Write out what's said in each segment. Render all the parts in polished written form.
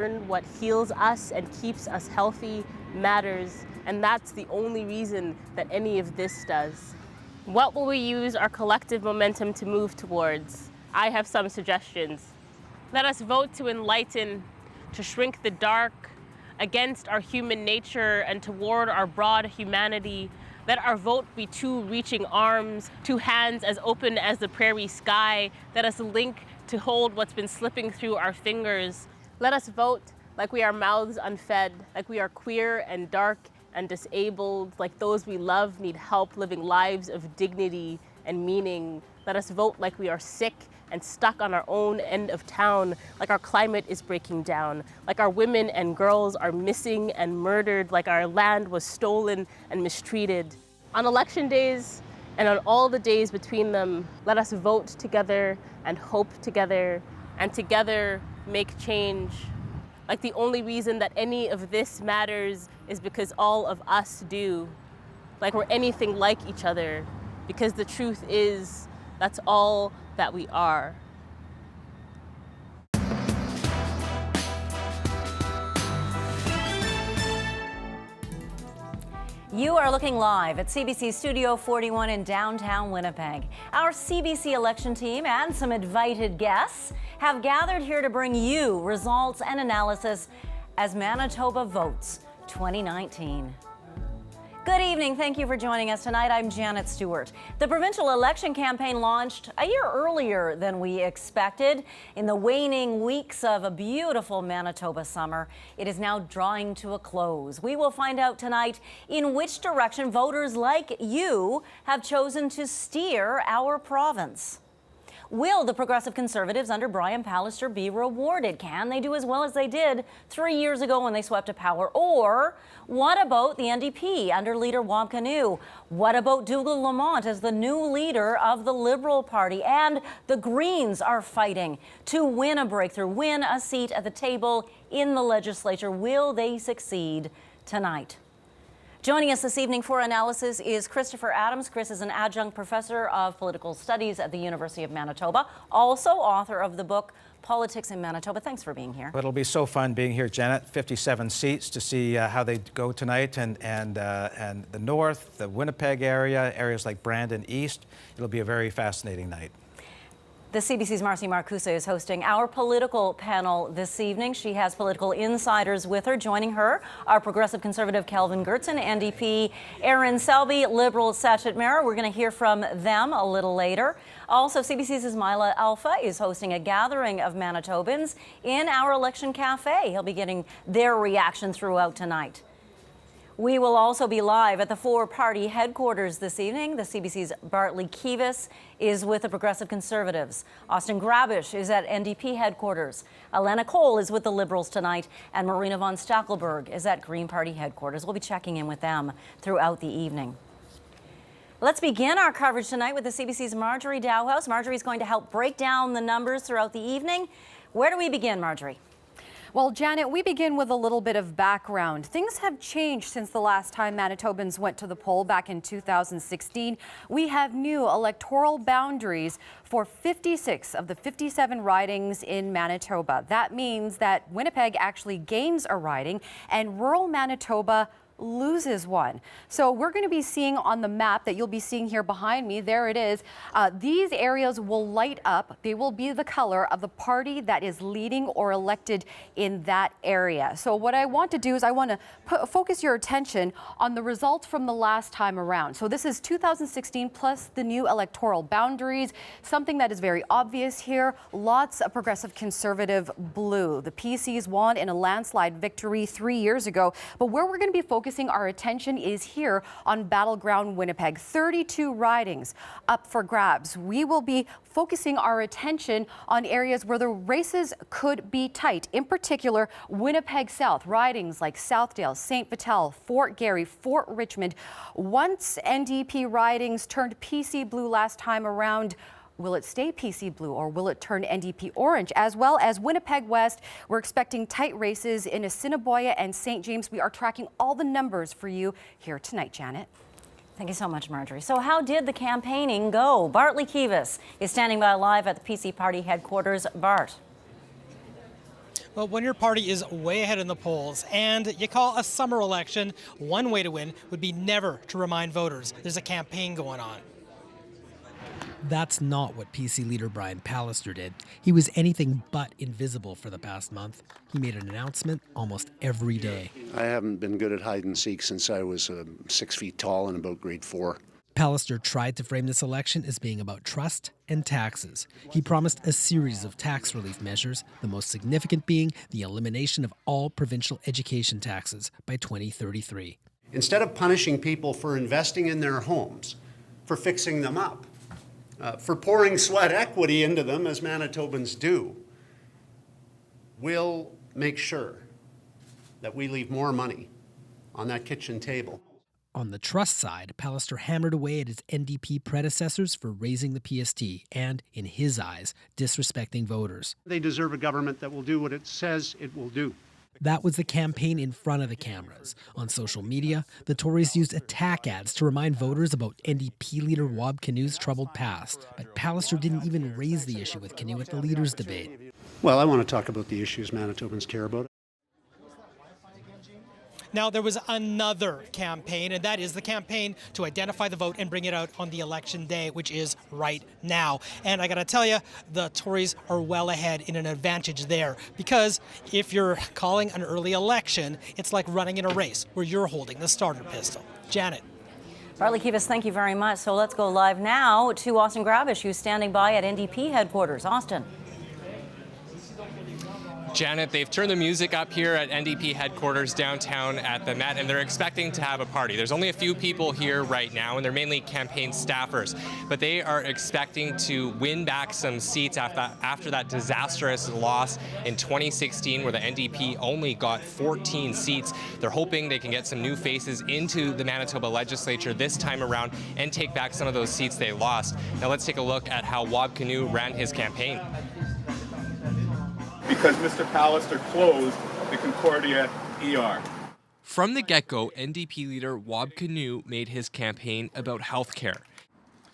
What heals us and keeps us healthy matters, and that's the only reason that any of this does. What will we use our collective momentum to move towards? I have some suggestions. Let us vote to enlighten, to shrink the dark, against our human nature and toward our broad humanity. Let our vote be two reaching arms, two hands as open as the prairie sky. Let us link to hold what's been slipping through our fingers. Let us vote like we are mouths unfed, like we are queer and dark and disabled, like those we love need help living lives of dignity and meaning. Let us vote like we are sick and stuck on our own end of town, like our climate is breaking down, like our women and girls are missing and murdered, like our land was stolen and mistreated. On election days and on all the days between them, let us vote together and hope together, and together make change. Like the only reason that any of this matters is because all of us do. Like we're anything like each other, because the truth is that's all that we are. You are looking live at CBC Studio 41 in downtown Winnipeg. Our CBC election team and some invited guests have gathered here to bring you results and analysis as Manitoba votes 2019. Good evening. Thank you for joining us tonight. I'm Janet Stewart. The provincial election campaign launched a year earlier than we expected. In the waning weeks of a beautiful Manitoba summer, it is now drawing to a close. We will find out tonight in which direction voters like you have chosen to steer our province. Will the Progressive Conservatives under Brian Pallister be rewarded? Can they do as well as they did 3 years ago when they swept to power? Or what about the NDP under leader Wam Kanu? What about Dougal Lamont as the new leader of the Liberal Party? And the Greens are fighting to win a breakthrough, win a seat at the table in the legislature. Will they succeed tonight? Joining us this evening for analysis is Christopher Adams. Chris is an adjunct professor of political studies at the University of Manitoba, also author of the book Politics in Manitoba. Thanks for being here. It'll be so fun being here, Janet. 57 seats to see how they go tonight, and the north, the Winnipeg area, areas like Brandon East. It'll be a very fascinating night. The CBC's Marcy Marcusa is hosting our political panel this evening. She has political insiders with her. Joining her are Progressive Conservative Kelvin Gertzen, NDP Aaron Selby, Liberal Sachet Mehra. We're going to hear from them a little later. Also, CBC's Ismaila Alpha is hosting a gathering of Manitobans in our election cafe. He'll be getting their reaction throughout tonight. We will also be live at the four-party headquarters this evening. The CBC's Bartley Kivas is with the Progressive Conservatives. Austin Grabish is at NDP headquarters. Alana Cole is with the Liberals tonight. And Marina von Stackelberg is at Green Party headquarters. We'll be checking in with them throughout the evening. Let's begin our coverage tonight with the CBC's Marjorie Dowhouse. Marjorie is going to help break down the numbers throughout the evening. Where do we begin, Marjorie? Well, Janet, we begin with a little bit of background. Things have changed since the last time Manitobans went to the poll back in 2016. We have new electoral boundaries for 56 of the 57 ridings in Manitoba. That means that Winnipeg actually gains a riding and rural Manitoba loses one. So we're going to be seeing on the map that you'll be seeing here behind me, there it is, these areas will light up. They will be the color of the party that is leading or elected in that area. So what I want to do is I want to focus your attention on the results from the last time around. So this is 2016 plus the new electoral boundaries, something that is very obvious here. Lots of Progressive Conservative blue. The PCs won in a landslide victory 3 years ago, but where we're going to be focusing our attention is here on Battleground Winnipeg. 32 ridings up for grabs. We will be focusing our attention on areas where the races could be tight. In particular, Winnipeg South, ridings like Southdale, St. Vital, Fort Garry, Fort Richmond. Once NDP ridings turned PC blue last time around, will it stay PC blue or will it turn NDP orange? As well as Winnipeg West, we're expecting tight races in Assiniboia and St. James. We are tracking all the numbers for you here tonight, Janet. Thank you so much, Marjorie. So how did the campaigning go? Bartley Kivas is standing by live at the PC Party headquarters. Bart. Well, when your party is way ahead in the polls and you call a summer election, one way to win would be never to remind voters there's a campaign going on. That's not what PC leader Brian Pallister did. He was anything but invisible for the past month. He made an announcement almost every day. I haven't been good at hide and seek since I was 6 feet tall and about grade 4. Pallister tried to frame this election as being about trust and taxes. He promised a series of tax relief measures, the most significant being the elimination of all provincial education taxes by 2033. Instead of punishing people for investing in their homes, for fixing them up, for pouring sweat equity into them, as Manitobans do, we'll make sure that we leave more money on that kitchen table. On the trust side, Pallister hammered away at his NDP predecessors for raising the PST and, in his eyes, disrespecting voters. They deserve a government that will do what it says it will do. That was the campaign in front of the cameras. On social media, the Tories used attack ads to remind voters about NDP leader Wab Kinew's troubled past. But Pallister didn't even raise the issue with Kinew at the leaders' debate. Well, I want to talk about the issues Manitobans care about. Now, there was another campaign, and that is the campaign to identify the vote and bring it out on the election day, which is right now. And I got to tell you, the Tories are well ahead in an advantage there, because if you're calling an early election, it's like running in a race where you're holding the starter pistol. Janet. Bartley Kivas, thank you very much. So let's go live now to Austin Grabish, who's standing by at NDP headquarters. Austin. Janet, they've turned the music up here at NDP headquarters downtown at the Met, and they're expecting to have a party. There's only a few people here right now, and they're mainly campaign staffers, but they are expecting to win back some seats after that disastrous loss in 2016, where the NDP only got 14 seats. They're hoping they can get some new faces into the Manitoba legislature this time around and take back some of those seats they lost. Now let's take a look at how Wab Kinew ran his campaign. Because Mr. Pallister closed the Concordia ER. From the get-go, NDP leader Wab Kinew made his campaign about health care.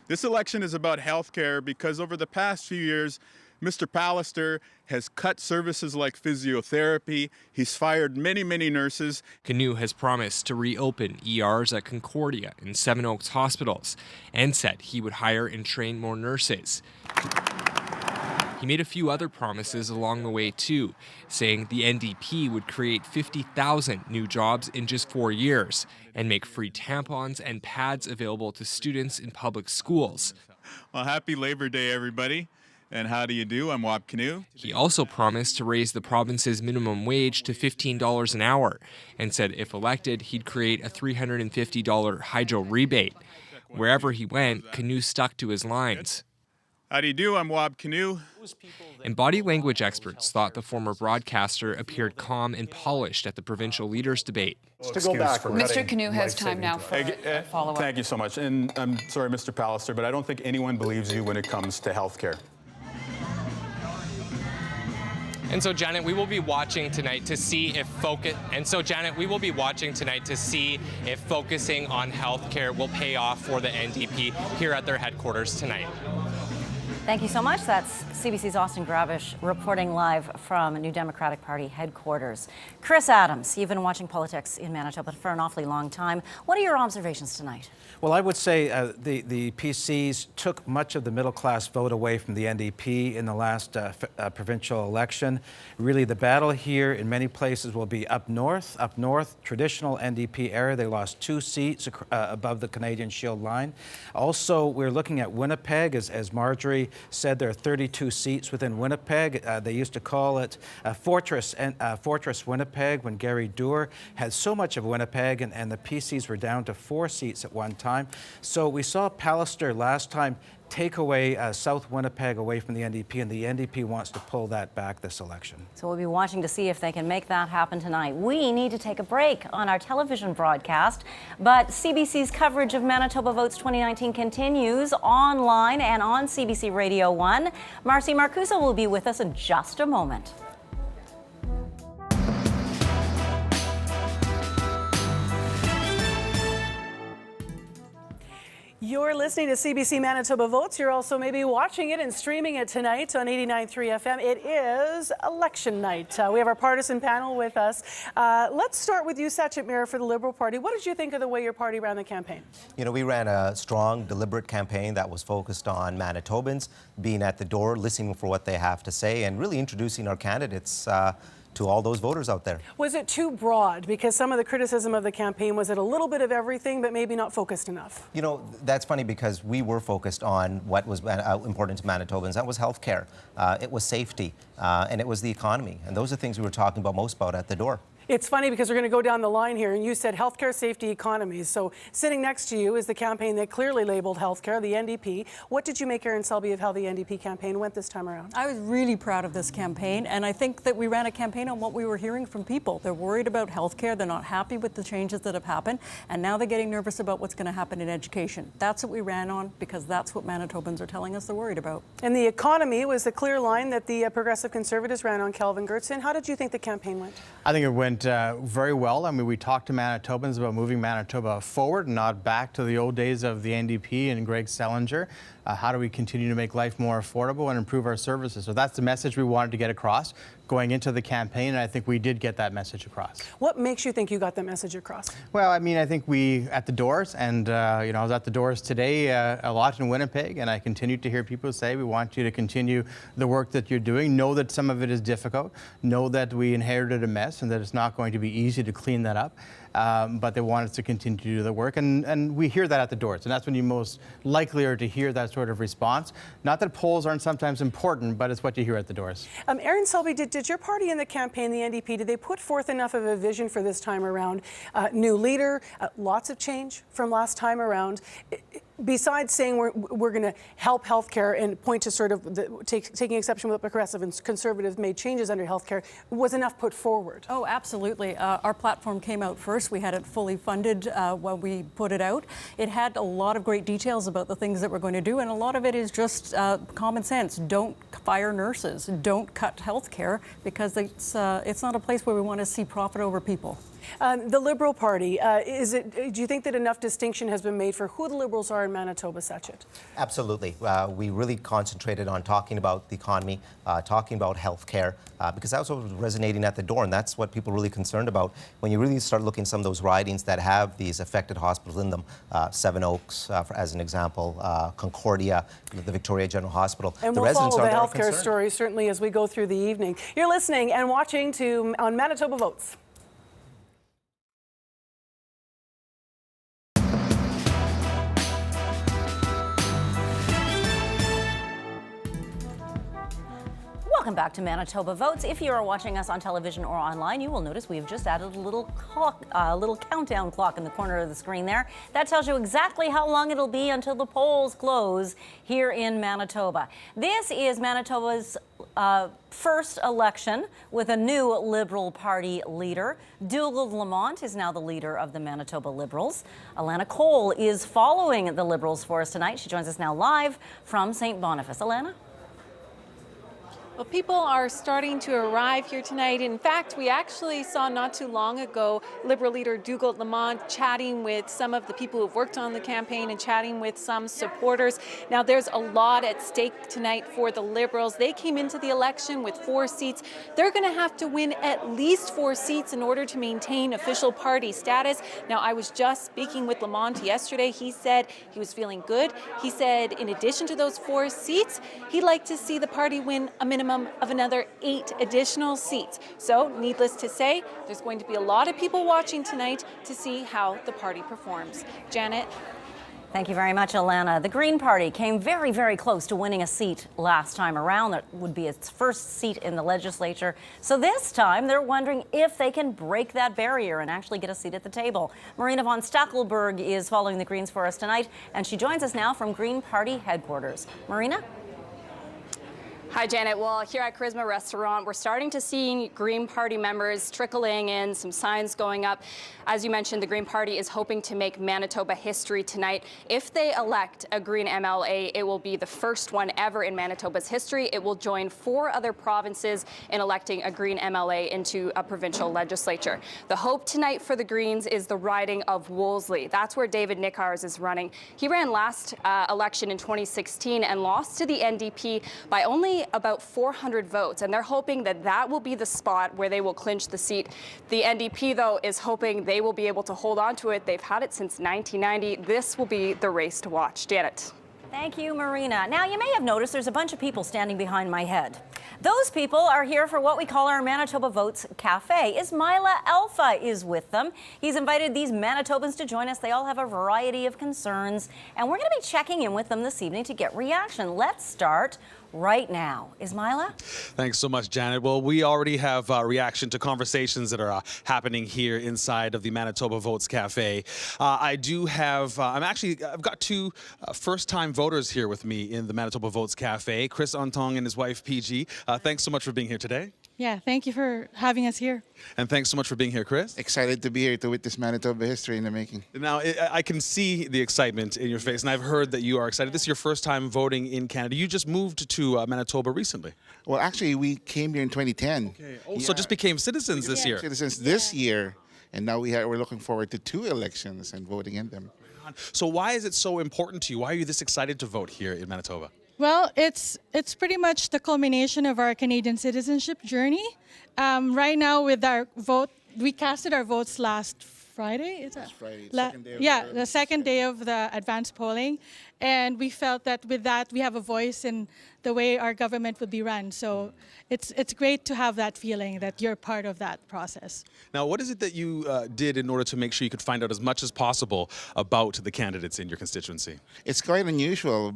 This election is about health care because over the past few years, Mr. Pallister has cut services like physiotherapy. He's fired many, many nurses. Kinew has promised to reopen ERs at Concordia and Seven Oaks hospitals and said he would hire and train more nurses. He made a few other promises along the way too, saying the NDP would create 50,000 new jobs in just 4 years and make free tampons and pads available to students in public schools. Well, happy Labor Day, everybody. And how do you do? I'm Wab Kinew. He also promised to raise the province's minimum wage to $15 an hour and said if elected, he'd create a $350 hydro rebate. Wherever he went, Kinew stuck to his lines. How do you do? I'm Wab Kinew. And body language experts thought the former broadcaster appeared calm and polished at the provincial leaders' debate. Mr. Kinew has time now for a follow-up. Thank you so much. And I'm sorry, Mr. Pallister, but I don't think anyone believes you when it comes to health care. And so, Janet, we will be watching tonight to see if focusing on health care will pay off for the NDP here at their headquarters tonight. Thank you so much. That's CBC's Austin Grabish reporting live from New Democratic Party headquarters. Chris Adams, you've been watching politics in Manitoba for an awfully long time. What are your observations tonight? Well, I would say the PCs took much of the middle-class vote away from the NDP in the last provincial election. Really, the battle here in many places will be up north, traditional NDP area. They lost 2 seats above the Canadian Shield line. Also, we're looking at Winnipeg. As Marjorie said, there are 32 seats within Winnipeg. They used to call it Fortress Winnipeg when Gary Doer had so much of Winnipeg, and the PCs were down to 4 seats at one time. So we saw Pallister last time take away South Winnipeg away from the NDP, and the NDP wants to pull that back this election. So we'll be watching to see if they can make that happen tonight. We need to take a break on our television broadcast, but CBC's coverage of Manitoba Votes 2019 continues online and on CBC Radio 1. Marcy Marcusa will be with us in just a moment. You're listening to CBC Manitoba Votes. You're also maybe watching it and streaming it tonight on 89.3 FM. It is election night. We have our partisan panel with us. Let's start with you, Sachin Mehra, for the Liberal Party. What did you think of the way your party ran the campaign? You know, we ran a strong, deliberate campaign that was focused on Manitobans being at the door, listening for what they have to say, and really introducing our candidates to all those voters out there. Was it too broad? Because some of the criticism of the campaign was it a little bit of everything, but maybe not focused enough? You know, that's funny because we were focused on what was important to Manitobans. That was healthcare, it was safety, and it was the economy. And those are things we were talking about most about at the door. It's funny because we're going to go down the line here, and you said healthcare, safety, economies. So sitting next to you is the campaign that clearly labeled healthcare, the NDP. What did you make, Erin Selby, of how the NDP campaign went this time around? I was really proud of this campaign, and I think that we ran a campaign on what we were hearing from people. They're worried about healthcare, they're not happy with the changes that have happened, and now they're getting nervous about what's going to happen in education. That's what we ran on because that's what Manitobans are telling us they're worried about. And the economy was the clear line that the Progressive Conservatives ran on, Kelvin Gertson. How did you think the campaign went? I think it went very well. I mean, we talked to Manitobans about moving Manitoba forward, not back to the old days of the NDP and Greg Selinger. How do we continue to make life more affordable and improve our services? So that's the message we wanted to get across going into the campaign, and I think we did get that message across. What makes you think you got that message across? Well, I mean, I think we at the doors, and you know, I was at the doors today a lot in Winnipeg, and I continued to hear people say, we want you to continue the work that you're doing. Know that some of it is difficult. Know that we inherited a mess and that it's not going to be easy to clean that up. But they want us to continue to do the work, and we hear that at the doors, and that's when you most likely are to hear that sort of response. Not that polls aren't sometimes important, but it's what you hear at the doors. Erin Selby, did your party in the campaign, the NDP, did they put forth enough of a vision for this time around? New leader, lots of change from last time around. Besides saying we're going to help healthcare and point to sort of taking exception with what Progressive and Conservative made changes under healthcare, was enough put forward? Oh, absolutely. Our platform came out first. We had it fully funded when we put it out. It had a lot of great details about the things that we're going to do, and a lot of it is just common sense. Don't fire nurses. Don't cut healthcare because it's not a place where we want to see profit over people. The Liberal Party, do you think that enough distinction has been made for who the Liberals are in Manitoba, Sachin? Absolutely. We really concentrated on talking about the economy, talking about healthcare, because that's what was resonating at the door, and that's what people are really concerned about. When you really start looking at some of those ridings that have these affected hospitals in them, Seven Oaks, as an example, Concordia, the Victoria General Hospital. And we'll follow the healthcare story certainly as we go through the evening. You're listening and watching on Manitoba Votes. Welcome back to Manitoba Votes. If you are watching us on television or online, you will notice we've just added a little clock, little countdown clock in the corner of the screen there. That tells you exactly how long it'll be until the polls close here in Manitoba. This is Manitoba's first election with a new Liberal Party leader. Dougald Lamont is now the leader of the Manitoba Liberals. Alana Cole is following the Liberals for us tonight. She joins us now live from St. Boniface. Alana? Well, people are starting to arrive here tonight. In fact, we actually saw not too long ago Liberal leader Dougald Lamont chatting with some of the people who've worked on the campaign and chatting with some supporters. Now, there's a lot at stake tonight for the Liberals. They came into the election with 4 seats. They're going to have to win at least 4 seats in order to maintain official party status. Now, I was just speaking with Lamont yesterday. He said he was feeling good. He said in addition to those 4 seats, he'd like to see the party win a minimum of another 8 additional seats. So, needless to say, there's going to be a lot of people watching tonight to see how the party performs. Janet? Thank you very much, Alana. The Green Party came very, very close to winning a seat last time around. That would be its first seat in the legislature. So this time, they're wondering if they can break that barrier and actually get a seat at the table. Marina von Stackelberg is following the Greens for us tonight, and she joins us now from Green Party headquarters. Marina? Hi, Janet. Well, here at Charisma Restaurant, we're starting to see Green Party members trickling in, some signs going up. As you mentioned, the Green Party is hoping to make Manitoba history tonight. If they elect a Green MLA, it will be the first one ever in Manitoba's history. It will join 4 other provinces in electing a Green MLA into a provincial legislature. The hope tonight for the Greens is the riding of Wolseley. That's where David Nickars is running. He ran last election in 2016 and lost to the NDP by only about 400 votes, and they're hoping that that will be the spot where they will clinch the seat. The NDP, though, is hoping they will be able to hold on to it. They've had it since 1990. This will be the race to watch. Janet. Thank you, Marina. Now, you may have noticed there's a bunch of people standing behind my head. Those people are here for what we call our Manitoba Votes Cafe. Ismaila Alpha is with them. He's invited these Manitobans to join us. They all have a variety of concerns, and we're going to be checking in with them this evening to get reaction. Let's start right now. Ismaila? Thanks so much, Janet. Well, we already have reaction to conversations that are happening here inside of the Manitoba Votes Cafe. I do have, I've got 2 first-time voters here with me in the Manitoba Votes Cafe, Chris Ontong and his wife, PG. Thanks so much for being here today. Yeah, thank you for having us here. And thanks so much for being here, Chris. Excited to be here to witness Manitoba history in the making. Now, I can see the excitement in your face, and I've heard that you are excited. This is your first time voting in Canada. You just moved to Manitoba recently. Well, actually, we came here in 2010. Okay. Oh, so just became citizens this year. Citizens this year, and now we're looking forward to 2 elections and voting in them. So why is it so important to you? Why are you this excited to vote here in Manitoba? Well, it's pretty much the culmination of our Canadian citizenship journey. Right now, with our vote, we casted our votes last Friday. Is that Friday? The second day of the advanced polling, and we felt that with that we have a voice in the way our government would be run. So it's great to have that feeling that you're part of that process. Now, what is it that you did in order to make sure you could find out as much as possible about the candidates in your constituency? It's quite unusual.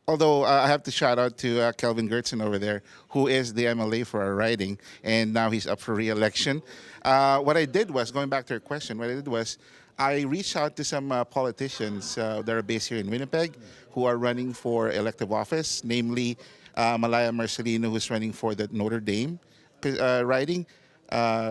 Although I have to shout out to Kelvin Gertson over there, who is the MLA for our riding, and now he's up for re-election. What I did was, going back to your question, what I did was I reached out to some politicians that are based here in Winnipeg who are running for elective office, namely Malaya Marcelino, who's running for the Notre Dame riding,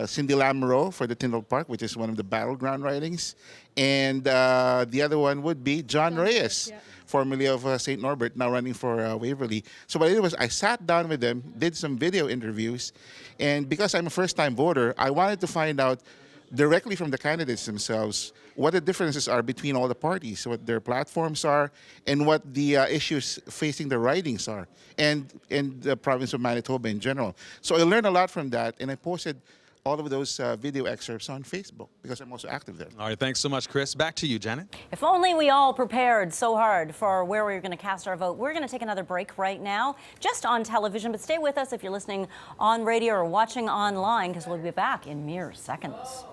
Cindy Lamoureux for the Tyndall Park, which is one of the battleground ridings, and the other one would be John Reyes, formerly of St. Norbert, now running for Waverly. So what I did was I sat down with them, did some video interviews, and because I'm a first-time voter, I wanted to find out directly from the candidates themselves what the differences are between all the parties, what their platforms are, and what the issues facing the ridings are, and in the province of Manitoba in general. So I learned a lot from that, and I posted all of those video excerpts on Facebook because I'm also active there. All right, thanks so much, Chris. Back to you, Janet. If only we all prepared so hard for where we're going to cast our vote. We're going to take another break right now, just on television, but stay with us if you're listening on radio or watching online, because we'll be back in mere seconds.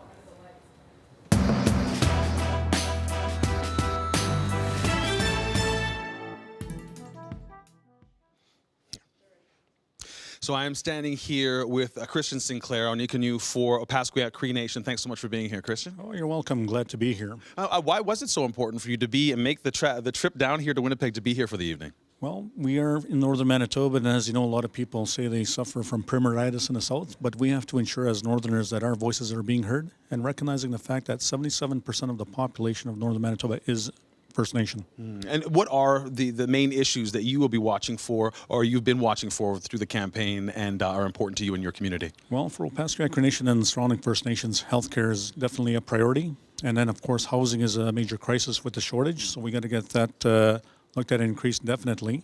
So I am standing here with Christian Sinclair on Nikonu for Opaskwayak Cree Nation. Thanks so much for being here, Christian. Oh, you're welcome. Glad to be here. Why was it so important for you to be and make the trip down here to Winnipeg to be here for the evening? Well, we are in northern Manitoba, and as you know, a lot of people say they suffer from primaritis in the south, but we have to ensure as northerners that our voices are being heard, and recognizing the fact that 77% of the population of northern Manitoba is First Nation. And what are the main issues that you will be watching for, or you've been watching for through the campaign, and are important to you in your community? Well, for Opaskwayak Cree Nation and surrounding First Nations, healthcare is definitely a priority. And then, of course, housing is a major crisis with the shortage, so we got to get that looked at and increased definitely. And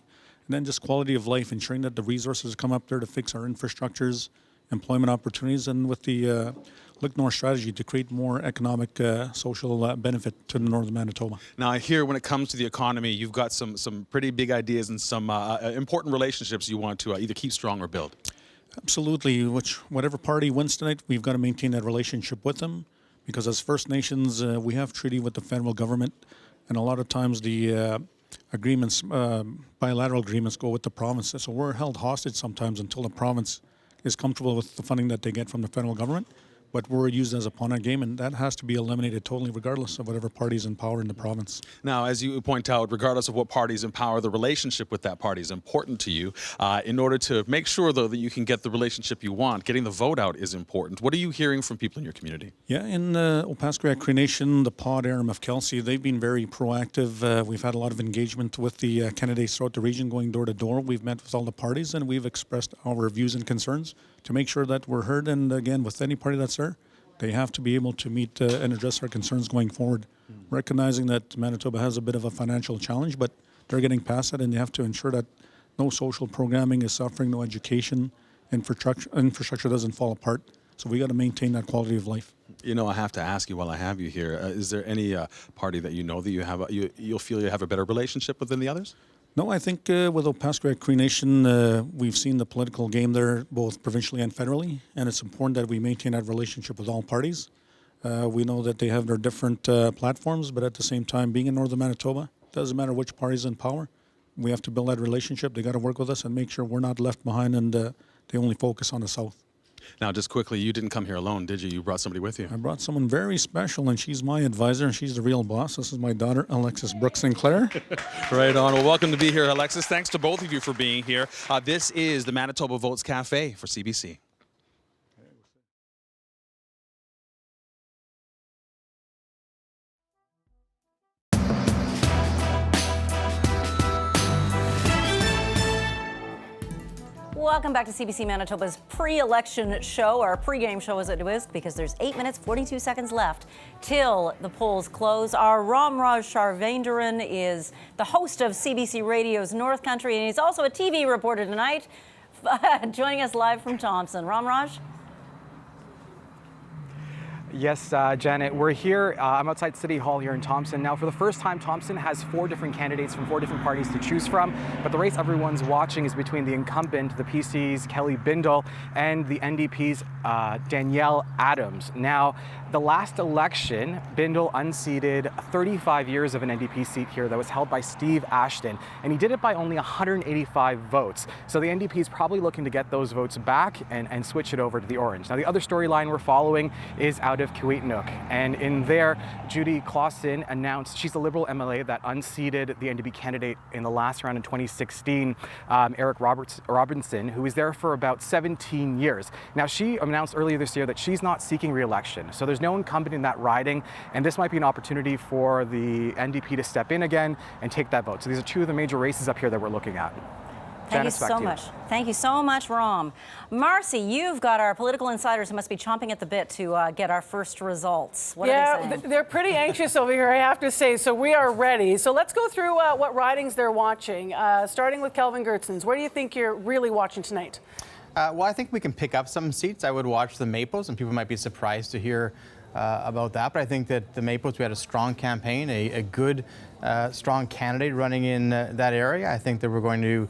then just quality of life, ensuring that the resources come up there to fix our infrastructures, employment opportunities, and with the Look North strategy to create more economic, social benefit to northern Manitoba. Now, I hear when it comes to the economy, you've got some pretty big ideas and some important relationships you want to either keep strong or build. Absolutely. Whatever party wins tonight, we've got to maintain that relationship with them, because as First Nations, we have treaty with the federal government, and a lot of times the agreements, bilateral agreements, go with the provinces. So we're held hostage sometimes until the province is comfortable with the funding that they get from the federal government. but we're used as a pawn on game, and that has to be eliminated totally, regardless of whatever party's in power in the province. Now, as you point out, regardless of what party's in power, the relationship with that party is important to you. In order to make sure, though, that you can get the relationship you want, getting the vote out is important. What are you hearing from people in your community? Yeah, in Opaskwayak Cree Nation, the pod arm of Kelsey, they've been very proactive. We've had a lot of engagement with the candidates throughout the region, going door to door. We've met with all the parties, and we've expressed our views and concerns to make sure that we're heard. And again, with any party that's there, they have to be able to meet and address our concerns going forward, recognizing that Manitoba has a bit of a financial challenge, but they're getting past that, and they have to ensure that no social programming is suffering, no education, infrastructure doesn't fall apart. So we got to maintain that quality of life. You know, I have to ask you while I have you here, is there any party that you know that you have you'll feel you have a better relationship with than the others? No, I think with Opaskwayak Cree Nation, we've seen the political game there, both provincially and federally, and it's important that we maintain that relationship with all parties. We know that they have their different platforms, but at the same time, being in Northern Manitoba, doesn't matter which party's in power, we have to build that relationship. They got to work with us and make sure we're not left behind, and they only focus on the South. Now, just quickly, you didn't come here alone, did you? You brought somebody with you. I brought someone very special, and she's my advisor, and she's the real boss. This is my daughter, Alexis Brooks Sinclair. Right on. Well, welcome to be here, Alexis. Thanks to both of you for being here. This is the Manitoba Votes Cafe for CBC. Welcome back to CBC Manitoba's pre-election show, or pre-game show as it is, because there's 8 minutes, 42 seconds left till the polls close. Our Ramraj Sharvaindaran is the host of CBC Radio's North Country, and he's also a TV reporter tonight, joining us live from Thompson. Ramraj? Yes, Janet, we're here. I'm outside City Hall here in Thompson. Now, for the first time, Thompson has 4 different candidates from 4 different parties to choose from. But the race everyone's watching is between the incumbent, the PC's Kelly Bindel, and the NDP's Danielle Adams. Now, the last election, Bindel unseated 35 years of an NDP seat here that was held by Steve Ashton, and he did it by only 185 votes. So the NDP is probably looking to get those votes back and switch it over to the Orange. Now, the other storyline we're following is out of Kiiwetinoong, and in there, Judy Clausen announced she's the Liberal MLA that unseated the NDP candidate in the last round in 2016, Eric Robinson, who was there for about 17 years. Now, she announced earlier this year that she's not seeking re-election, so there's no incumbent in that riding, and this might be an opportunity for the NDP to step in again and take that vote. So these are 2 of the major races up here that we're looking at. Thank you so much. Thank you so much, Ram. Marcy, you've got our political insiders who must be chomping at the bit to get our first results. What are they saying? They're pretty anxious over here, I have to say, so we are ready. So let's go through what ridings they're watching, starting with Kelvin Gertzens. Where do you think you're really watching tonight? Well, I think we can pick up some seats. I would watch the Maples, and people might be surprised to hear about that. But I think that the Maples, we had a strong campaign, a good, strong candidate running in that area. I think that we're going to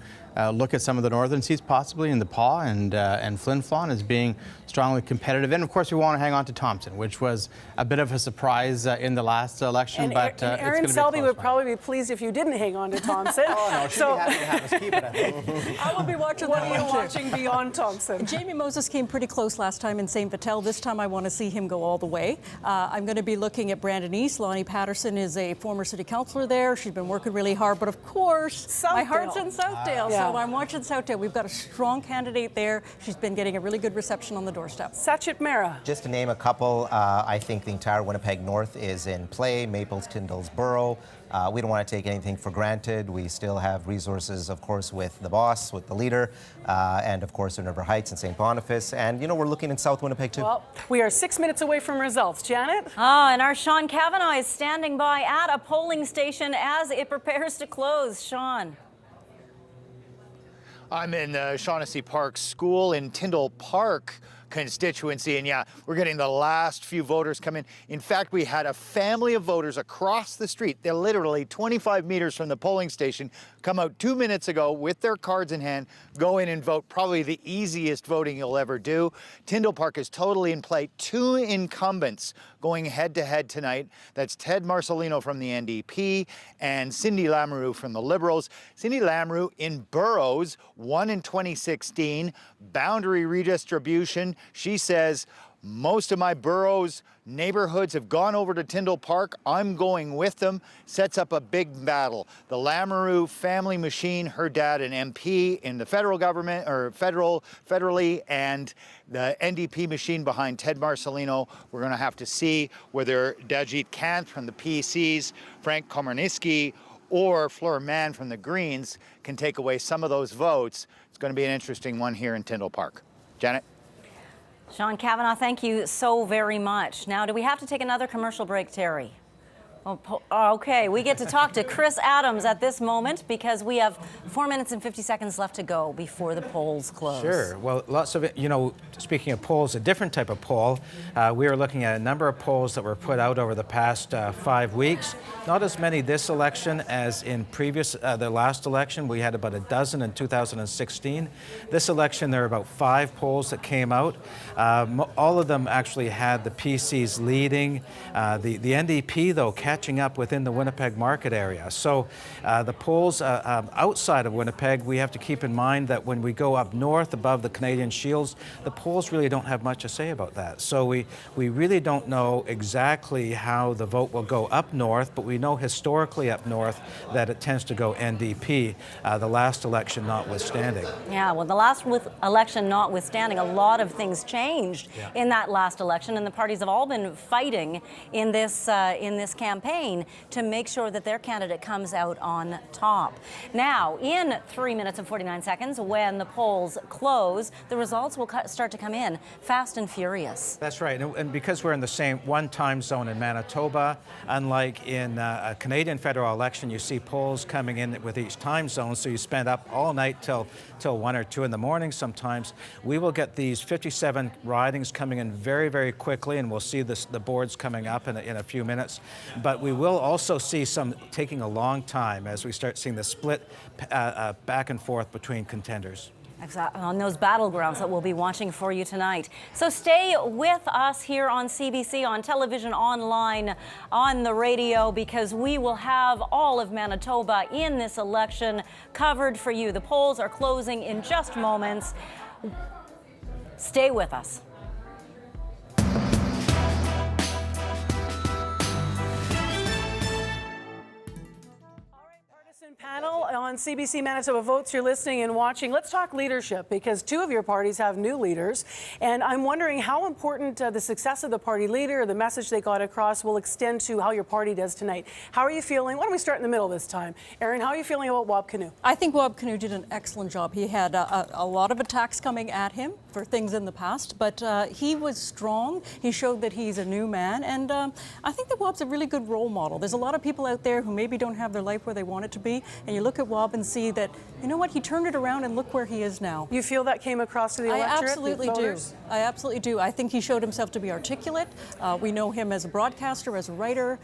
look at some of the northern seats possibly in the Paw and Flin Flon as being strongly competitive. And of course, we want to hang on to Thompson, which was a bit of a surprise in the last election. And Aaron Selby would probably be pleased if you didn't hang on to Thompson. Oh, no, she'd be happy to have us keep it, I think. I will be watching what are you watching beyond Thompson? Jamie Moses came pretty close last time in St. Vital. This time I want to see him go all the way. I'm going to be looking at Brandon East. Lonnie Patterson is a former city councillor there. She's been working really hard, but of course, my heart's in Southdale, so I'm watching Southdale. We've got a strong candidate there. She's been getting a really good reception on the doorstep. Sachit Mehra. Just to name a couple, I think the entire Winnipeg North is in play. Maples, Tyndall's Borough. We don't want to take anything for granted. We still have resources, of course, with the boss, with the leader, and of course in River Heights and St. Boniface. And, you know, we're looking in South Winnipeg, too. Well, we are 6 minutes away from results. Janet? Oh, and our Sean Kavanagh is standing by at a polling station as it prepares to close. Sean. I'm in Shaughnessy Park School in Tyndall Park constituency, and yeah, we're getting the last few voters come in. In fact, we had a family of voters across the street. They're literally 25 meters from the polling station, come out 2 minutes ago with their cards in hand, go in and vote. Probably the easiest voting you'll ever do. Tyndall Park is totally in play. 2 incumbents going head-to-head tonight. That's Ted Marcelino from the NDP and Cindy Lamoureux from the Liberals. Cindy Lamoureux in boroughs, won in 2016, boundary redistribution. She says Most of my boroughs, neighborhoods have gone over to Tyndall Park. I'm going with them. Sets up a big battle. The Lamoureux family machine, her dad an MP in the federal government, or federally, and the NDP machine behind Ted Marcelino. We're going to have to see whether Dajit Kant from the PCs, Frank Komorniski, or Fleur Mann from the Greens can take away some of those votes. It's going to be an interesting one here in Tyndall Park. Janet? Sean Cavanaugh, thank you so very much. Now, do we have to take another commercial break, Terry? Okay, we get to talk to Chris Adams at this moment because we have 4 minutes and 50 seconds left to go before the polls close. Sure. Well, lots of it, speaking of polls, a different type of poll. We are looking at a number of polls that were put out over the past 5 weeks. Not as many this election as in the last election. We had about a dozen in 2016. This election, there are about 5 polls that came out. All of them actually had the PCs leading. The NDP, though, catching up within the Winnipeg market area. So the polls outside of Winnipeg, we have to keep in mind that when we go up north above the Canadian Shields, the polls really don't have much to say about that. So we really don't know exactly how the vote will go up north, but we know historically up north that it tends to go NDP, the last election notwithstanding. Yeah, well, the last election notwithstanding, a lot of things changed in that last election, and the parties have all been fighting in this campaign to make sure that their candidate comes out on top. Now, in 3 minutes and 49 seconds, when the polls close, the results will start to come in fast and furious. That's right, and because we're in the same one time zone in Manitoba, unlike in a Canadian federal election, you see polls coming in with each time zone, so you spend up all night till 1 or 2 in the morning sometimes. We will get these 57 ridings coming in very, very quickly, and we'll see the boards coming up in a few minutes. But we will also see some taking a long time as we start seeing the split back and forth between contenders. Exactly, on those battlegrounds that we'll be watching for you tonight. So stay with us here on CBC, on television, online, on the radio, because we will have all of Manitoba in this election covered for you. The polls are closing in just moments. Stay with us. Panel on CBC Manitoba Votes. You're listening and watching. Let's talk leadership, because 2 of your parties have new leaders, and I'm wondering how important the success of the party leader, the message they got across, will extend to how your party does tonight. How are you feeling? Why don't we start in the middle this time? Erin, how are you feeling about Wab Kinew? I think Wab Kinew did an excellent job. He had a lot of attacks coming at him for things in the past, but he was strong. He showed that he's a new man, and I think that Wab's a really good role model. There's a lot of people out there who maybe don't have their life where they want it to be, and you look at Wab and see that, you know what, he turned it around and look where he is now. You feel that came across to the electorate? I absolutely do. I absolutely do. I think he showed himself to be articulate. We know him as a broadcaster, as a writer.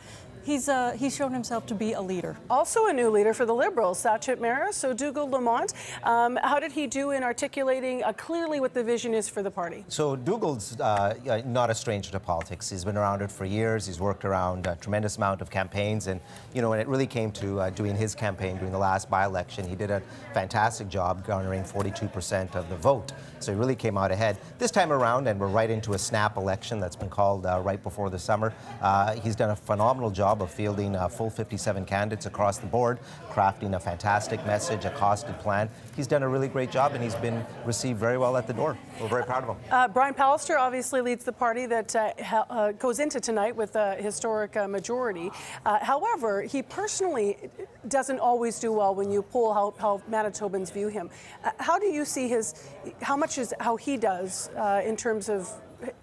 He's shown himself to be a leader. Also a new leader for the Liberals, Sachet Maris, so Dougal Lamont. How did he do in articulating clearly what the vision is for the party? So Dougal's not a stranger to politics. He's been around it for years. He's worked around a tremendous amount of campaigns, and when it really came to doing his campaign during the last by-election, he did a fantastic job garnering 42% of the vote. So he really came out ahead. This time around, and we're right into a snap election that's been called right before the summer, he's done a phenomenal job of fielding full 57 candidates across the board, crafting a fantastic message, a costed plan. He's done a really great job, and he's been received very well at the door. We're very proud of him. Brian Pallister obviously leads the party that goes into tonight with a historic majority. However, he personally doesn't always do well when you poll how Manitobans view him. How do you see how he does in terms of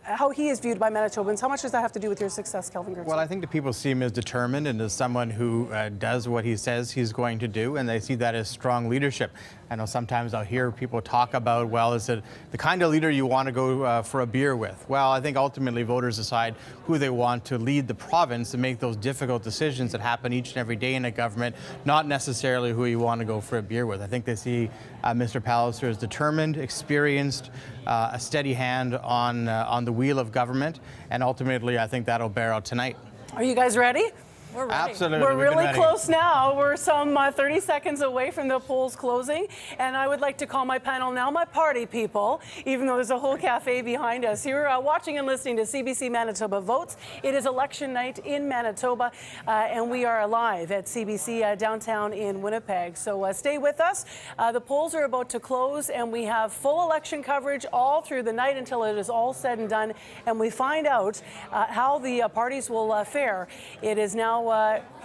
how he is viewed by Manitobans? How much does that have to do with your success, Kelvin Gertz? Well, I think the people see him as determined and as someone who does what he says he's going to do, and they see that as strong leadership. I know sometimes I'll hear people talk about, well, is it the kind of leader you want to go for a beer with? Well, I think ultimately voters decide who they want to lead the province and make those difficult decisions that happen each and every day in a government, not necessarily who you want to go for a beer with. I think they see Mr. Pallister as determined, experienced, a steady hand on the wheel of government, and ultimately I think that'll bear out tonight. Are you guys ready? We're ready. Absolutely. We're we've been really ready. close now. We're some 30 seconds away from the polls closing. And I would like to call my panel now my party people, even though there's a whole cafe behind us. You're watching and listening to CBC Manitoba Votes. It is election night in Manitoba, and we are live at CBC downtown in Winnipeg. So stay with us. The polls are about to close, and we have full election coverage all through the night until it is all said and done, and we find out how the parties will fare. It is now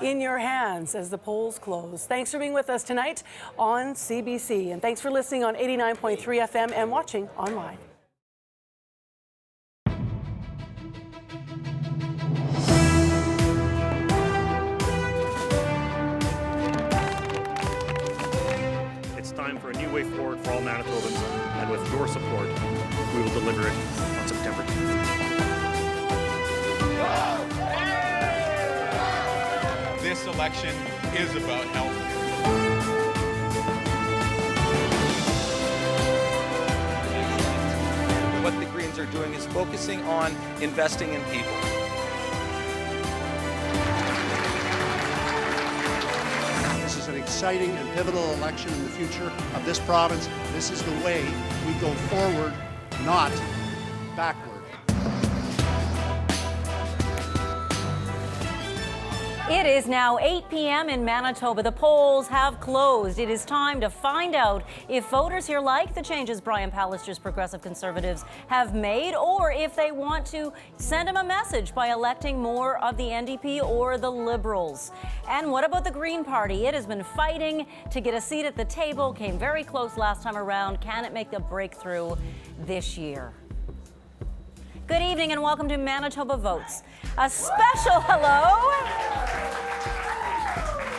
in your hands as the polls close. Thanks for being with us tonight on CBC, and thanks for listening on 89.3 FM and watching online. It's time for a new way forward for all Manitobans, and with your support, we will deliver it on September 10th. This election is about health. What the Greens are doing is focusing on investing in people. This is an exciting and pivotal election in the future of this province. This is the way we go forward, not backward. It is now 8 p.m. in Manitoba. The polls have closed. It is time to find out if voters here like the changes Brian Pallister's Progressive Conservatives have made, or if they want to send him a message by electing more of the NDP or the Liberals. And what about the Green Party? It has been fighting to get a seat at the table, came very close last time around. Can it make a breakthrough this year? Good evening and welcome to Manitoba Votes. A special hello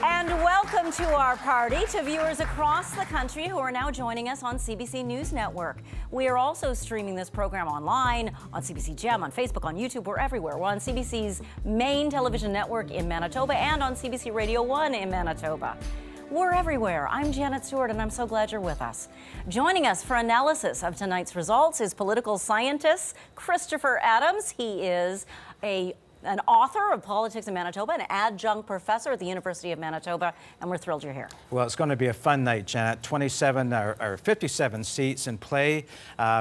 and welcome to our party to viewers across the country who are now joining us on CBC News Network. We are also streaming this program online on CBC Gem, on Facebook, on YouTube. We're everywhere. We're on CBC's main television network in Manitoba and on CBC Radio 1 in Manitoba. We're everywhere. I'm Janet Stewart, and I'm so glad you're with us. Joining us for analysis of tonight's results is political scientist Christopher Adams. He is an author of Politics in Manitoba, an adjunct professor at the University of Manitoba, and we're thrilled you're here. Well, it's going to be a fun night, Janet. 27 or 57 seats in play.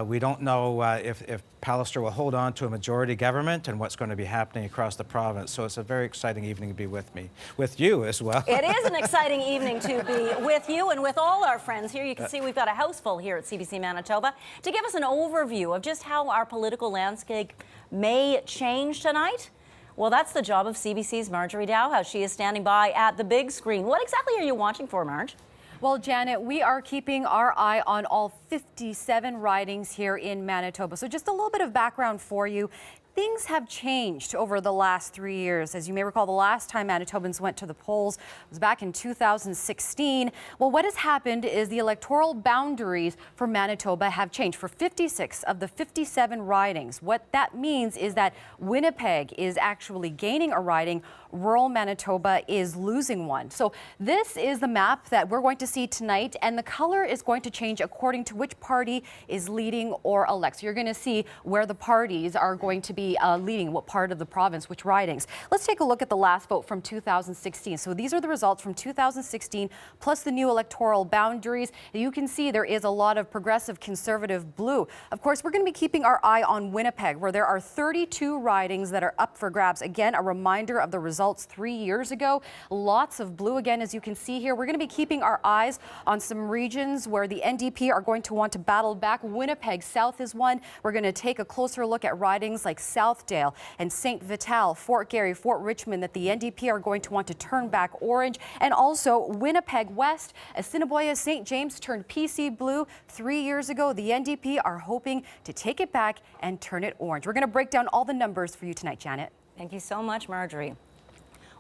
We don't know if Pallister will hold on to a majority government and what's going to be happening across the province. So it's a very exciting evening to be with you as well. It is an exciting evening to be with you and with all our friends here. You can see we've got a house full here at CBC Manitoba to give us an overview of just how our political landscape may change tonight. Well, that's the job of CBC's Marjorie Dowhouse. She is standing by at the big screen. What exactly are you watching for, Marge? Well, Janet, we are keeping our eye on all 57 ridings here in Manitoba. So just a little bit of background for you. Things have changed over the last 3 years. As you may recall, the last time Manitobans went to the polls was back in 2016. Well, what has happened is the electoral boundaries for Manitoba have changed for 56 of the 57 ridings. What that means is that Winnipeg is actually gaining a riding, rural Manitoba is losing one. So this is the map that we're going to see tonight, and the color is going to change according to which party is leading or elect. So you're going to see where the parties are going to be leading, what part of the province, which ridings. Let's take a look at the last vote from 2016. So these are the results from 2016 plus the new electoral boundaries. You can see there is a lot of progressive conservative blue. Of course, we're going to be keeping our eye on Winnipeg, where there are 32 ridings that are up for grabs. Again, a reminder of the results 3 years ago. Lots of blue again, as you can see here. We're going to be keeping our eyes on some regions where the NDP are going to want to battle back. Winnipeg South is one. We're going to take a closer look at ridings like Southdale and St. Vital, Fort Garry, Fort Richmond, that the NDP are going to want to turn back orange. And also Winnipeg West, Assiniboia, St. James turned PC blue 3 years ago. The NDP are hoping to take it back and turn it orange. We're going to break down all the numbers for you tonight, Janet. Thank you so much, Marjorie.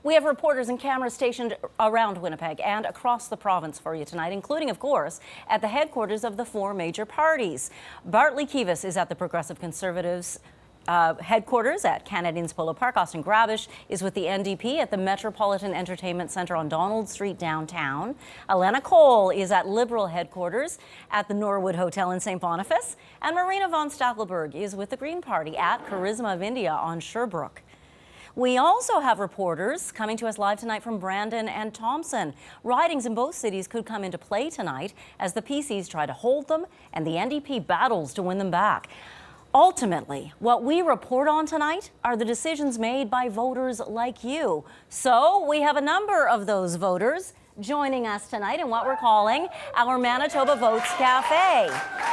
We have reporters and cameras stationed around Winnipeg and across the province for you tonight, including, of course, at the headquarters of the four major parties. Bartley Kivas is at the Progressive Conservatives headquarters at Canadians Polo Park. Austin Grabish is with the NDP at the Metropolitan Entertainment Centre on Donald Street downtown. Alana Cole is at Liberal headquarters at the Norwood Hotel in St. Boniface. And Marina von Stackelberg is with the Green Party at Charisma of India on Sherbrooke. We also have reporters coming to us live tonight from Brandon and Thompson. Ridings in both cities could come into play tonight as the PCs try to hold them and the NDP battles to win them back. Ultimately, what we report on tonight are the decisions made by voters like you. So we have a number of those voters joining us tonight in what we're calling our Manitoba Votes Cafe.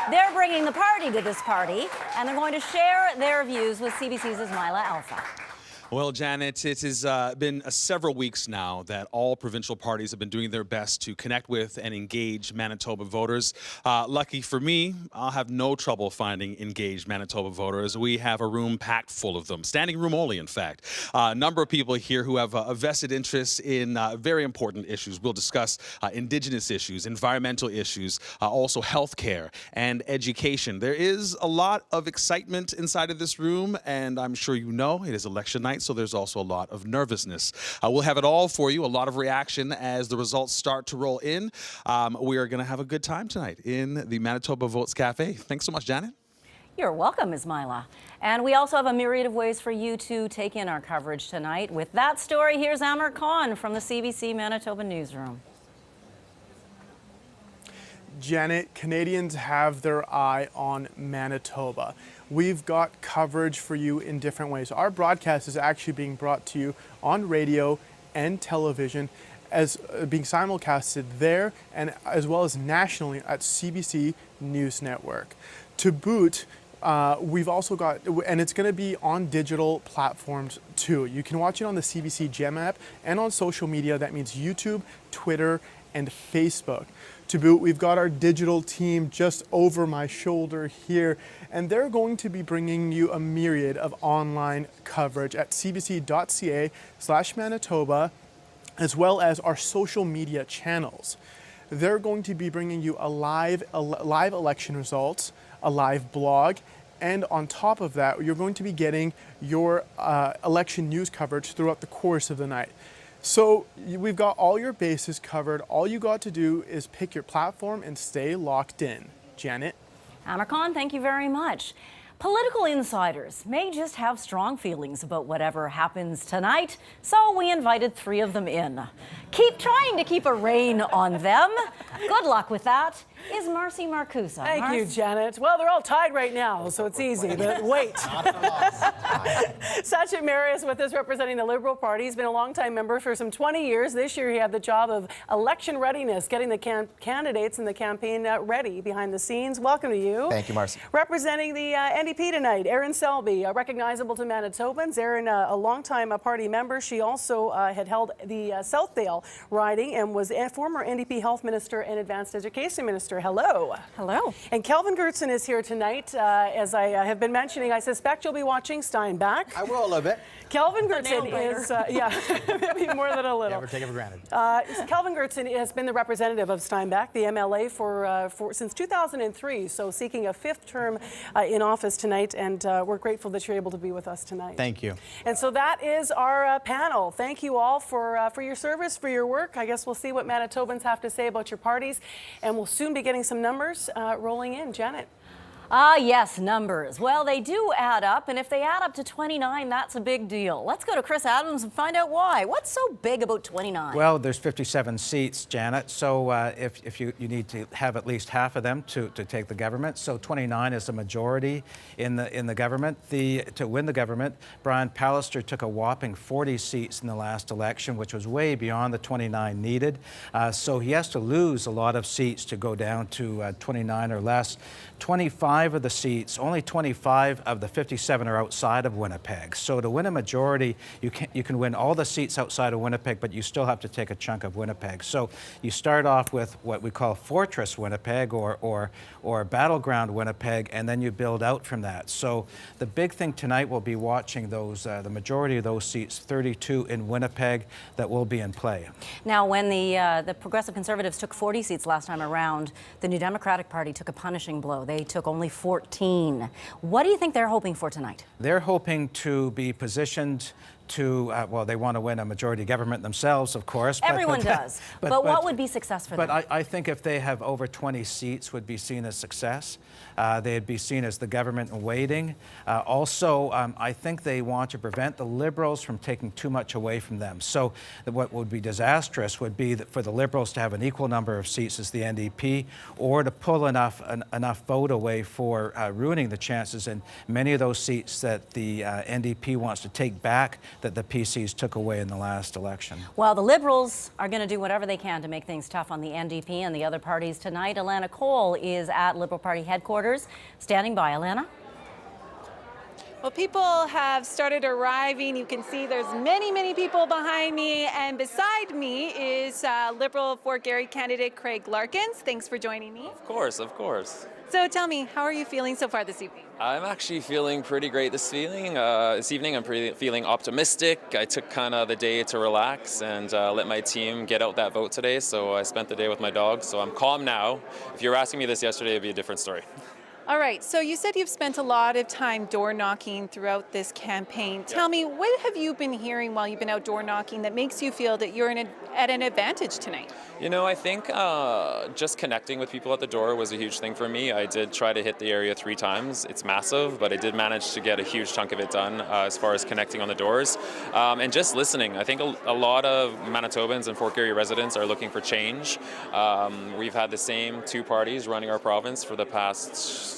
They're bringing the party to this party, and they're going to share their views with CBC's Ismaila Alpha. Well, Janet, it has been several weeks now that all provincial parties have been doing their best to connect with and engage Manitoba voters. Lucky for me, I'll have no trouble finding engaged Manitoba voters. We have a room packed full of them, standing room only, in fact. A number of people here who have a vested interest in very important issues. We'll discuss Indigenous issues, environmental issues, also healthcare and education. There is a lot of excitement inside of this room, and I'm sure you know it is election night, so there's also a lot of nervousness. We'll have it all for you, a lot of reaction as the results start to roll in. We are going to have a good time tonight in the Manitoba Votes Cafe. Thanks so much, Janet. You're welcome, Ismaila. And we also have a myriad of ways for you to take in our coverage tonight. With that story, here's Amr Khan from the CBC Manitoba newsroom. Janet, Canadians have their eye on Manitoba. We've got coverage for you in different ways. Our broadcast is actually being brought to you on radio and television, as being simulcasted there and as well as nationally at CBC News Network. To boot, we've also got, and it's going to be on digital platforms too. You can watch it on the CBC Gem app and on social media. That means YouTube, Twitter, and Facebook. To boot, we've got our digital team just over my shoulder here, and they're going to be bringing you a myriad of online coverage at cbc.ca/Manitoba, as well as our social media channels. They're going to be bringing you a live election results, a live blog, and on top of that, you're going to be getting your election news coverage throughout the course of the night. So we've got all your bases covered. All you got to do is pick your platform and stay locked in. Janet? Amr Khan, thank you very much. Political insiders may just have strong feelings about whatever happens tonight, so we invited 3 of them in. Keep trying to keep a rein on them. Good luck with that. Is Marcy Marcusa. Thank you, Janet. Well, they're all tied right now, so it's easy, but wait. Sachin Marius with us representing the Liberal Party. He's been a longtime member for some 20 years. This year he had the job of election readiness, getting the candidates and the campaign ready behind the scenes. Welcome to you. Thank you, Marcy. Representing the NDP tonight, Erin Selby, recognizable to Manitobans. Erin, a longtime party member. She also had held the Southdale riding and was a former NDP Health Minister and Advanced Education Minister. Hello. Hello. And Kelvin Gertson is here tonight. As I have been mentioning, I suspect you'll be watching Steinbach. I will a little bit. Kelvin Gertson is, maybe more than a little. Never take it for granted. Kelvin Gertson has been the representative of Steinbach, the MLA, since 2003, so seeking a 5th term in office tonight, and we're grateful that you're able to be with us tonight. Thank you. And so that is our panel. Thank you all for your service, for your work. I guess we'll see what Manitobans have to say about your parties, and we'll soon be getting some numbers rolling in. Janet. Yes, numbers. Well, they do add up, and if they add up to 29, that's a big deal. Let's go to Chris Adams and find out why. What's so big about 29? Well, there's 57 seats, Janet, so if you need to have at least half of them to take the government, so 29 is a majority in the government. To win the government, Brian Pallister took a whopping 40 seats in the last election, which was way beyond the 29 needed. So he has to lose a lot of seats to go down to 29 or less. 25 of the seats, only 25 of the 57 are outside of Winnipeg. So to win a majority, you can win all the seats outside of Winnipeg, but you still have to take a chunk of Winnipeg. So you start off with what we call Fortress Winnipeg or Battleground Winnipeg, and then you build out from that. So the big thing tonight will be watching those, the majority of those seats, 32 in Winnipeg, that will be in play. Now, when the Progressive Conservatives took 40 seats last time around, the New Democratic Party took a punishing blow. They took only 14. What do you think they're hoping for tonight? They're hoping to be positioned well, they want to win a majority government themselves, of course. Everyone does. But what would be success for them? But I think if they have over 20 seats, would be seen as success. They'd be seen as the government in waiting. Also, I think they want to prevent the Liberals from taking too much away from them. So what would be disastrous would be for the Liberals to have an equal number of seats as the NDP, or to pull enough vote away for ruining the chances in many of those seats that the NDP wants to take back that the PCs took away in the last election. Well, the Liberals are going to do whatever they can to make things tough on the NDP and the other parties tonight. Alana Cole is at Liberal Party headquarters, standing by. Alana? Well, people have started arriving. You can see there's many people behind me, and beside me is Liberal Fort Garry candidate Craig Larkins. Thanks for joining me. Of course, of course. So tell me, how are you feeling so far this evening? I'm actually feeling pretty great this evening. I'm feeling optimistic. I took kind of the day to relax and let my team get out that vote today. So I spent the day with my dog. So I'm calm now. If you were asking me this yesterday, it'd be a different story. All right, so you said you've spent a lot of time door knocking throughout this campaign. Tell me, what have you been hearing while you've been out door knocking that makes you feel that you're at an advantage tonight? You know, I think just connecting with people at the door was a huge thing for me. I did try to hit the area 3 times. It's massive, but I did manage to get a huge chunk of it done as far as connecting on the doors. And just listening. I think a lot of Manitobans and Fort Garry residents are looking for change. We've had the same 2 parties running our province for the past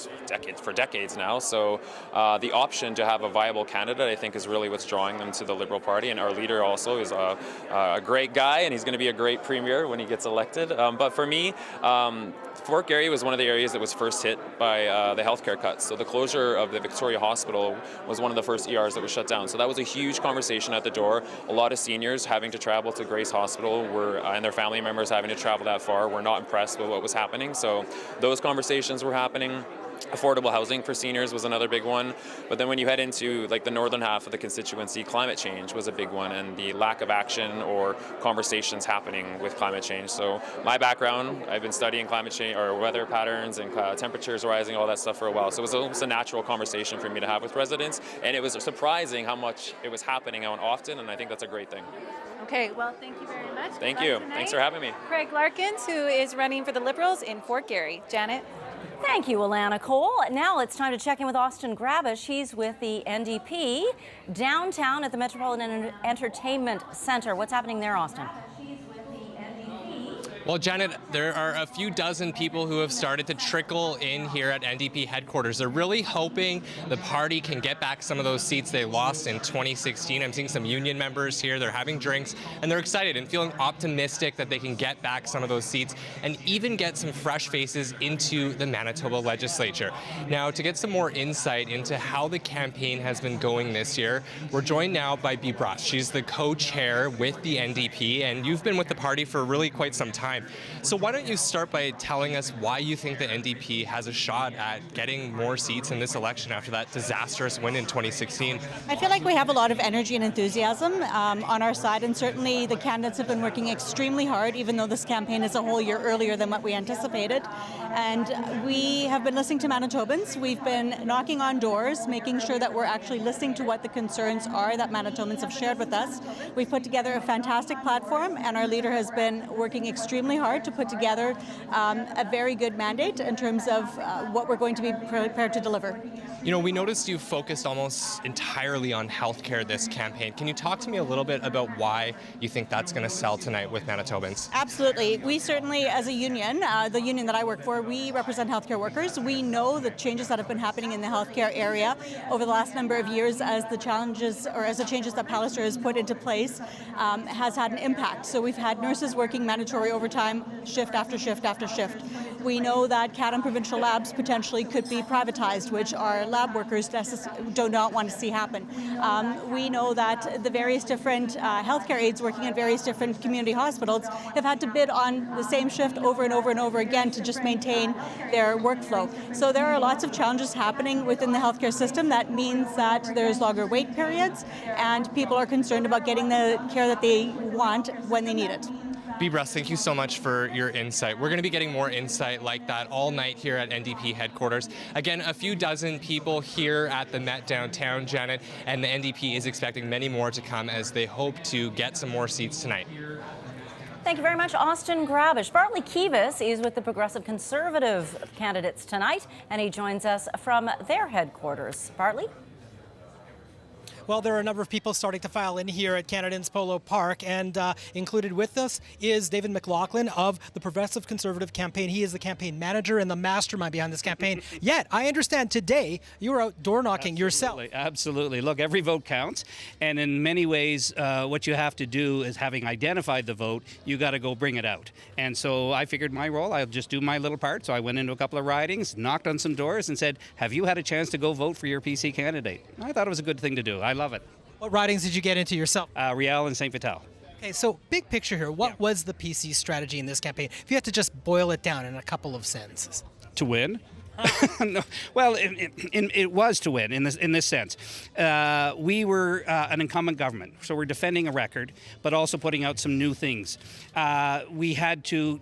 decades now. So the option to have a viable candidate, I think, is really what's drawing them to the Liberal Party. And our leader also is a great guy, and he's going to be a great premier when he gets elected. But for me, Fort Garry was one of the areas that was first hit by the healthcare cuts. So the closure of the Victoria Hospital was one of the first ERs that was shut down. So that was a huge conversation at the door. A lot of seniors having to travel to Grace Hospital and their family members having to travel that far were not impressed with what was happening. So those conversations were happening. Affordable housing for seniors was another big one. But then when you head into like the northern half of the constituency, climate change was a big one, and the lack of action or conversations happening with climate change. So my background, I've been studying climate change or weather patterns and temperatures rising, all that stuff for a while. So it was almost a natural conversation for me to have with residents, and it was surprising how much it was happening how often, and I think that's a great thing. Okay, well, thank you very much. Thank you. Thanks for having me. Craig Larkins, who is running for the Liberals in Fort Garry. Janet? Thank you, Alana Cole. Now it's time to check in with Austin Grabish. He's with the NDP downtown at the Metropolitan Entertainment Center. What's happening there, Austin? Well, Janet, there are a few dozen people who have started to trickle in here at NDP headquarters. They're really hoping the party can get back some of those seats they lost in 2016. I'm seeing some union members here. They're having drinks, and they're excited and feeling optimistic that they can get back some of those seats and even get some fresh faces into the Manitoba legislature. Now, to get some more insight into how the campaign has been going this year, we're joined now by Bea Brush. She's the co-chair with the NDP, and you've been with the party for really quite some time. So why don't you start by telling us why you think the NDP has a shot at getting more seats in this election after that disastrous win in 2016? I feel like we have a lot of energy and enthusiasm on our side, and certainly the candidates have been working extremely hard, even though this campaign is a whole year earlier than what we anticipated. And we have been listening to Manitobans. We've been knocking on doors, making sure that we're actually listening to what the concerns are that Manitobans have shared with us. We've put together a fantastic platform, and our leader has been working extremely hard to put together a very good mandate in terms of what we're going to be prepared to deliver. You know, we noticed you focused almost entirely on healthcare this campaign. Can you talk to me a little bit about why you think that's going to sell tonight with Manitobans? Absolutely. We certainly, as a union, the union that I work for, we represent healthcare workers. We know the changes that have been happening in the healthcare area over the last number of years as the challenges or as the changes that Pallister has put into place has had an impact. So we've had nurses working mandatory overtime shift after shift after shift. We know that CAD and provincial labs potentially could be privatized, which our lab workers do not want to see happen. We know that the various different healthcare aides working in various different community hospitals have had to bid on the same shift over and over and over again to just maintain their workflow. So there are lots of challenges happening within the healthcare system. That means that there's longer wait periods, and people are concerned about getting the care that they want when they need it. Russ, thank you so much for your insight. We're going to be getting more insight like that all night here at NDP headquarters. Again, a few dozen people here at the Met downtown, Janet, and the NDP is expecting many more to come as they hope to get some more seats tonight. Thank you very much, Austin Grabish. Bartley Kivas is with the Progressive Conservative candidates tonight, and he joins us from their headquarters. Bartley? Well, there are a number of people starting to file in here at Canadians Polo Park, and included with us is David McLaughlin of the Progressive Conservative campaign. He is the campaign manager and the mastermind behind this campaign. Yet, I understand today you were out door knocking yourself. Absolutely. Look, every vote counts, and in many ways, what you have to do is, having identified the vote, you got to go bring it out. And so I figured my role, I'll just do my little part. So I went into a couple of ridings, knocked on some doors, and said, "Have you had a chance to go vote for your PC candidate?" I thought it was a good thing to do. I love it. What ridings did you get into yourself? Riel and St. Vital. Okay, so big picture here. What was the PC strategy in this campaign? If you had to just boil it down in a couple of sentences. To win? No. Well, it was to win in this sense. We were an incumbent government, so we're defending a record, but also putting out some new things. We had to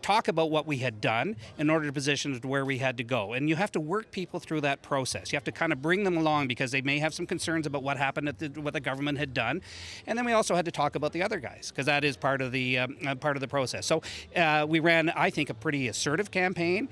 talk about what we had done in order to position it to where we had to go. And you have to work people through that process. You have to kind of bring them along because they may have some concerns about what happened what the government had done. And then we also had to talk about the other guys because that is part of the process. So we ran, I think, a pretty assertive campaign.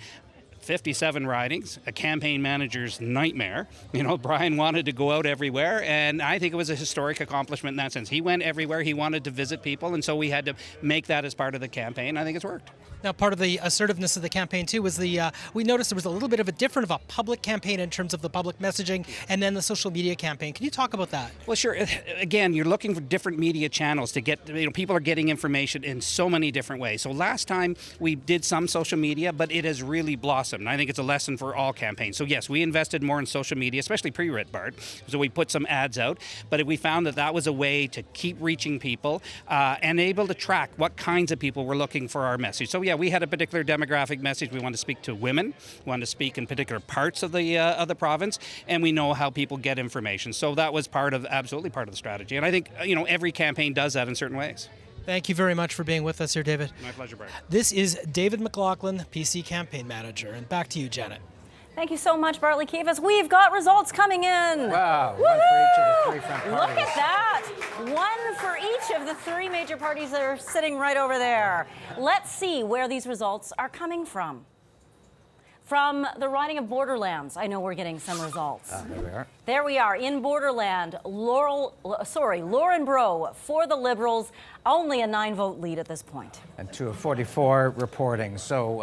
57 ridings, a campaign manager's nightmare. You know, Brian wanted to go out everywhere, and I think it was a historic accomplishment in that sense. He went everywhere. He wanted to visit people, and so we had to make that as part of the campaign. I think it's worked. Now, part of the assertiveness of the campaign, too, was we noticed there was a little bit of a public campaign in terms of the public messaging and then the social media campaign. Can you talk about that? Well, sure. Again, you're looking for different media channels to get, people are getting information in so many different ways. So last time we did some social media, but it has really blossomed. And I think it's a lesson for all campaigns. So yes, we invested more in social media, especially pre-writ, Bart. So we put some ads out, but we found that was a way to keep reaching people and able to track what kinds of people were looking for our message. So yeah, we had a particular demographic message. We wanted to speak to women. We wanted to speak in particular parts of the province, and we know how people get information. So that was absolutely part of the strategy. And I think every campaign does that in certain ways. Thank you very much for being with us here, David. My pleasure, Bart. This is David McLaughlin, PC campaign manager. And back to you, Janet. Thank you so much, Bartley Kivas. We've got results coming in. Wow, one for each of the three front parties. Look at that. One for each of the three major parties that are sitting right over there. Let's see where these results are coming from. From the riding of Borderlands, I know we're getting some results. There we are. There we are in Borderland. Lauren Bro for the Liberals, only a 9-vote lead at this point. And 2 of 44 reporting. So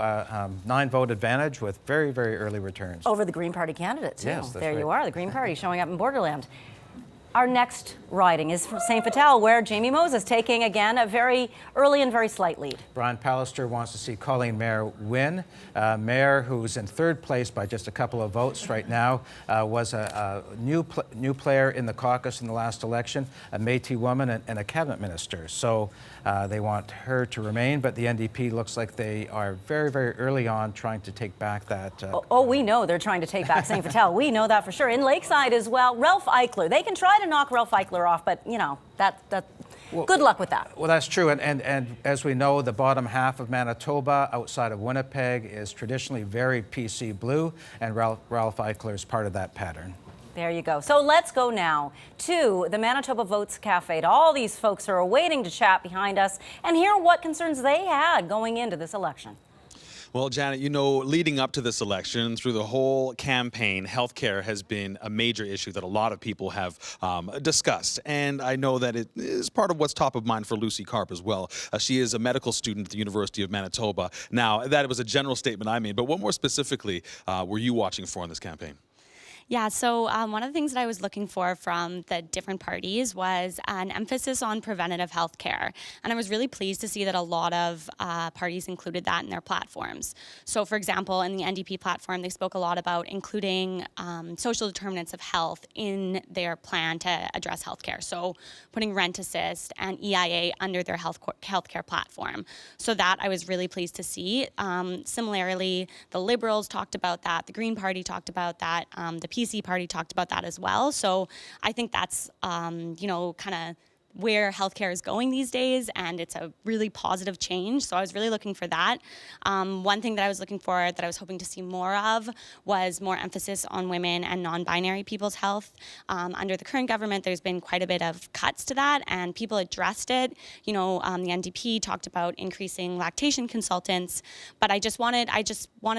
9-vote advantage with very, very early returns. Over the Green Party candidate, too. Yes, that's there right. you are, the Green Party showing up in Borderland. Our next riding is from St. Vital, where Jamie Moses taking, again, a very early and very slight lead. Brian Pallister wants to see Colleen Mayer win. Mayer, who's in third place by just a couple of votes right now, was a new player in the caucus in the last election, a Métis woman and a cabinet minister. So they want her to remain, but the NDP looks like they are very, very early on trying to take back that. We know they're trying to take back St. Vital. We know that for sure. In Lakeside as well, Ralph Eichler. They can try to knock Ralph Eichler off, but good luck with that. Well, that's true, and as we know, the bottom half of Manitoba, outside of Winnipeg, is traditionally very PC blue, and Ralph Eichler is part of that pattern. There you go. So let's go now to the Manitoba Votes Cafe. To all these folks who are waiting to chat behind us and hear what concerns they had going into this election. Well, Janet, leading up to this election, through the whole campaign, healthcare has been a major issue that a lot of people have discussed. And I know that it is part of what's top of mind for Lucy Karp as well. She is a medical student at the University of Manitoba. Now, that was a general statement I made, but what more specifically were you watching for in this campaign? Yeah, so one of the things that I was looking for from the different parties was an emphasis on preventative health care. And I was really pleased to see that a lot of parties included that in their platforms. So for example, in the NDP platform, they spoke a lot about including social determinants of health in their plan to address health care. So putting rent assist and EIA under their health care platform. So that I was really pleased to see. Similarly, the Liberals talked about that, the Green Party talked about that, the PC Party talked about that as well. So I think that's, kind of where healthcare is going these days, and it's a really positive change. So I was really looking for that. One thing that I was looking for that I was hoping to see more of was more emphasis on women and non-binary people's health. Under the current government, there's been quite a bit of cuts to that, and people addressed it. You know, the NDP talked about increasing lactation consultants, but I just wanted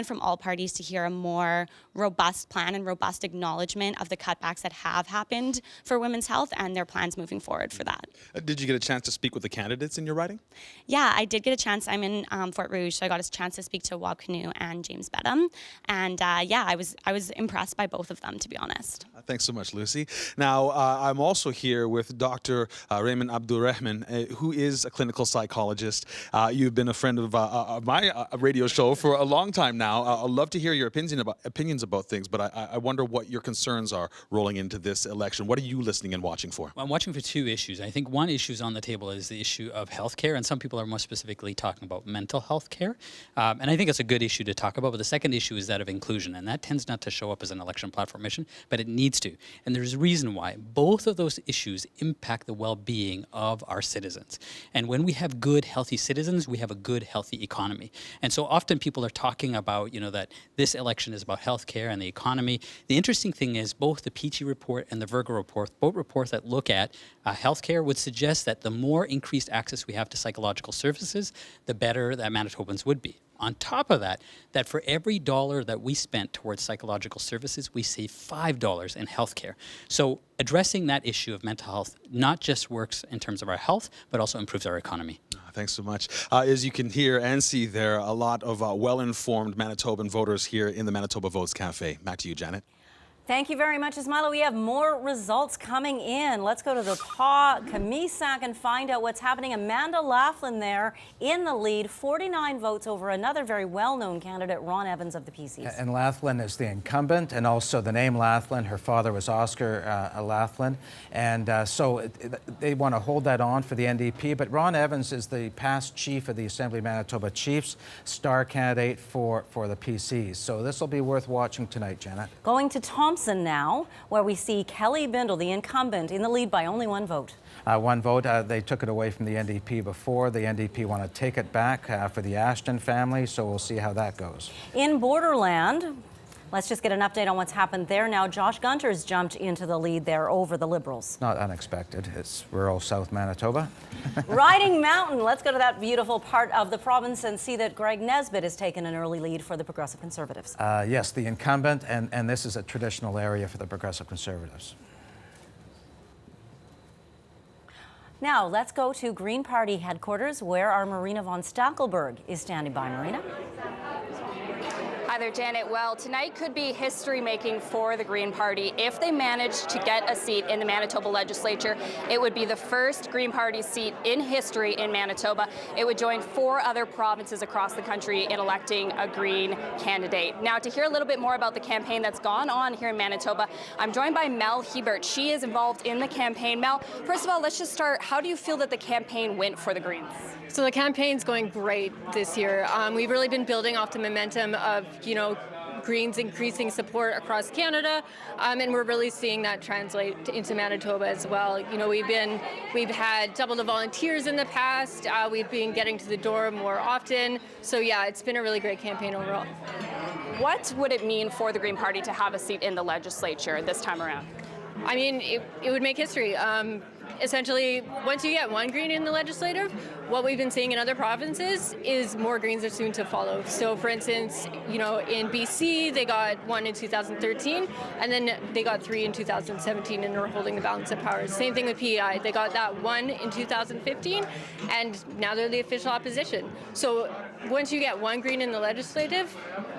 from all parties to hear a more robust plan and robust acknowledgement of the cutbacks that have happened for women's health and their plans moving forward for that. Did you get a chance to speak with the candidates in your riding? Yeah, I did get a chance. I'm in Fort Rouge, so I got a chance to speak to Wab Kinew and James Bedham, and yeah, I was impressed by both of them, to be honest. Thanks so much, Lucy. Now, I'm also here with Dr. Raymond Abdulrahman, who is a clinical psychologist. You've been a friend of my radio show for a long time now. I'd love to hear your opinions about things, but I wonder what your concerns are rolling into this election. What are you listening and watching for? Well, I'm watching for two issues. I think one issue on the table is the issue of healthcare, and some people are more specifically talking about mental health care. And I think it's a good issue to talk about, but the second issue is that of inclusion, and that tends not to show up as an election platform issue, but it needs to. And there's a reason why. Both of those issues impact the well-being of our citizens. And when we have good, healthy citizens, we have a good, healthy economy. And so often people are talking about, you know, that this election is about healthcare and the economy. The interesting thing is both the Peachy report and the Virgo report, both reports that look at healthcare, would suggest that the more increased access we have to psychological services, the better that Manitobans would be. On top of that, that for every dollar that we spent towards psychological services, we save $5 in healthcare. So addressing that issue of mental health not just works in terms of our health, but also improves our economy. Thanks so much. As you can hear and see, there are a lot of well-informed Manitoban voters here in the Manitoba Votes Cafe. Back to you, Janet. Thank you very much, Ismaila. We have more results coming in. Let's go to the Kamisak and find out what's happening. Amanda Laughlin there in the lead, 49 votes over another very well-known candidate, Ron Evans of the PCs. And Laughlin is the incumbent, and also the name Laughlin. Her father was Oscar Laughlin, and so they want to hold that on for the NDP. But Ron Evans is the past chief of the Assembly of Manitoba Chiefs, star candidate for the PCs. So this will be worth watching tonight, Janet. Going to Thompson now, where we see Kelly Bindle, the incumbent, in the lead by only one vote. One vote. They took it away from the NDP before. The NDP want to take it back for the Ashton family, so we'll see how that goes. In Borderland, let's just get an update on what's happened there now. Josh Gunter's jumped into the lead there over the Liberals. Not unexpected. It's rural South Manitoba. Riding Mountain, let's go to that beautiful part of the province and see that Greg Nesbitt has taken an early lead for the Progressive Conservatives. Yes, the incumbent, and this is a traditional area for the Progressive Conservatives. Now, let's go to Green Party headquarters, where our Marina von Stackelberg is standing by. Marina? Hi there, Janet. Well, tonight could be history-making for the Green Party. If they manage to get a seat in the Manitoba legislature, it would be the first Green Party seat in history in Manitoba. It would join 4 other provinces across the country in electing a Green candidate. Now, to hear a little bit more about the campaign that's gone on here in Manitoba, I'm joined by Mel Hebert. She is involved in the campaign. Mel, first of all, let's just start. How do you feel that the campaign went for the Greens? So the campaign's going great this year. We've really been building off the momentum of, Greens increasing support across Canada, and we're really seeing that translate into Manitoba as well. We've had double the volunteers in the past. We've been getting to the door more often. So yeah, it's been a really great campaign overall. What would it mean for the Green Party to have a seat in the legislature this time around? I mean, it would make history. Essentially, once you get one Green in the legislative, what we've been seeing in other provinces is more Greens are soon to follow. So, for instance, in BC, they got one in 2013, and then they got 3 in 2017, and they're holding the balance of power. Same thing with PEI. They got that 1 in 2015, and now they're the official opposition. So, once you get one Green in the legislative,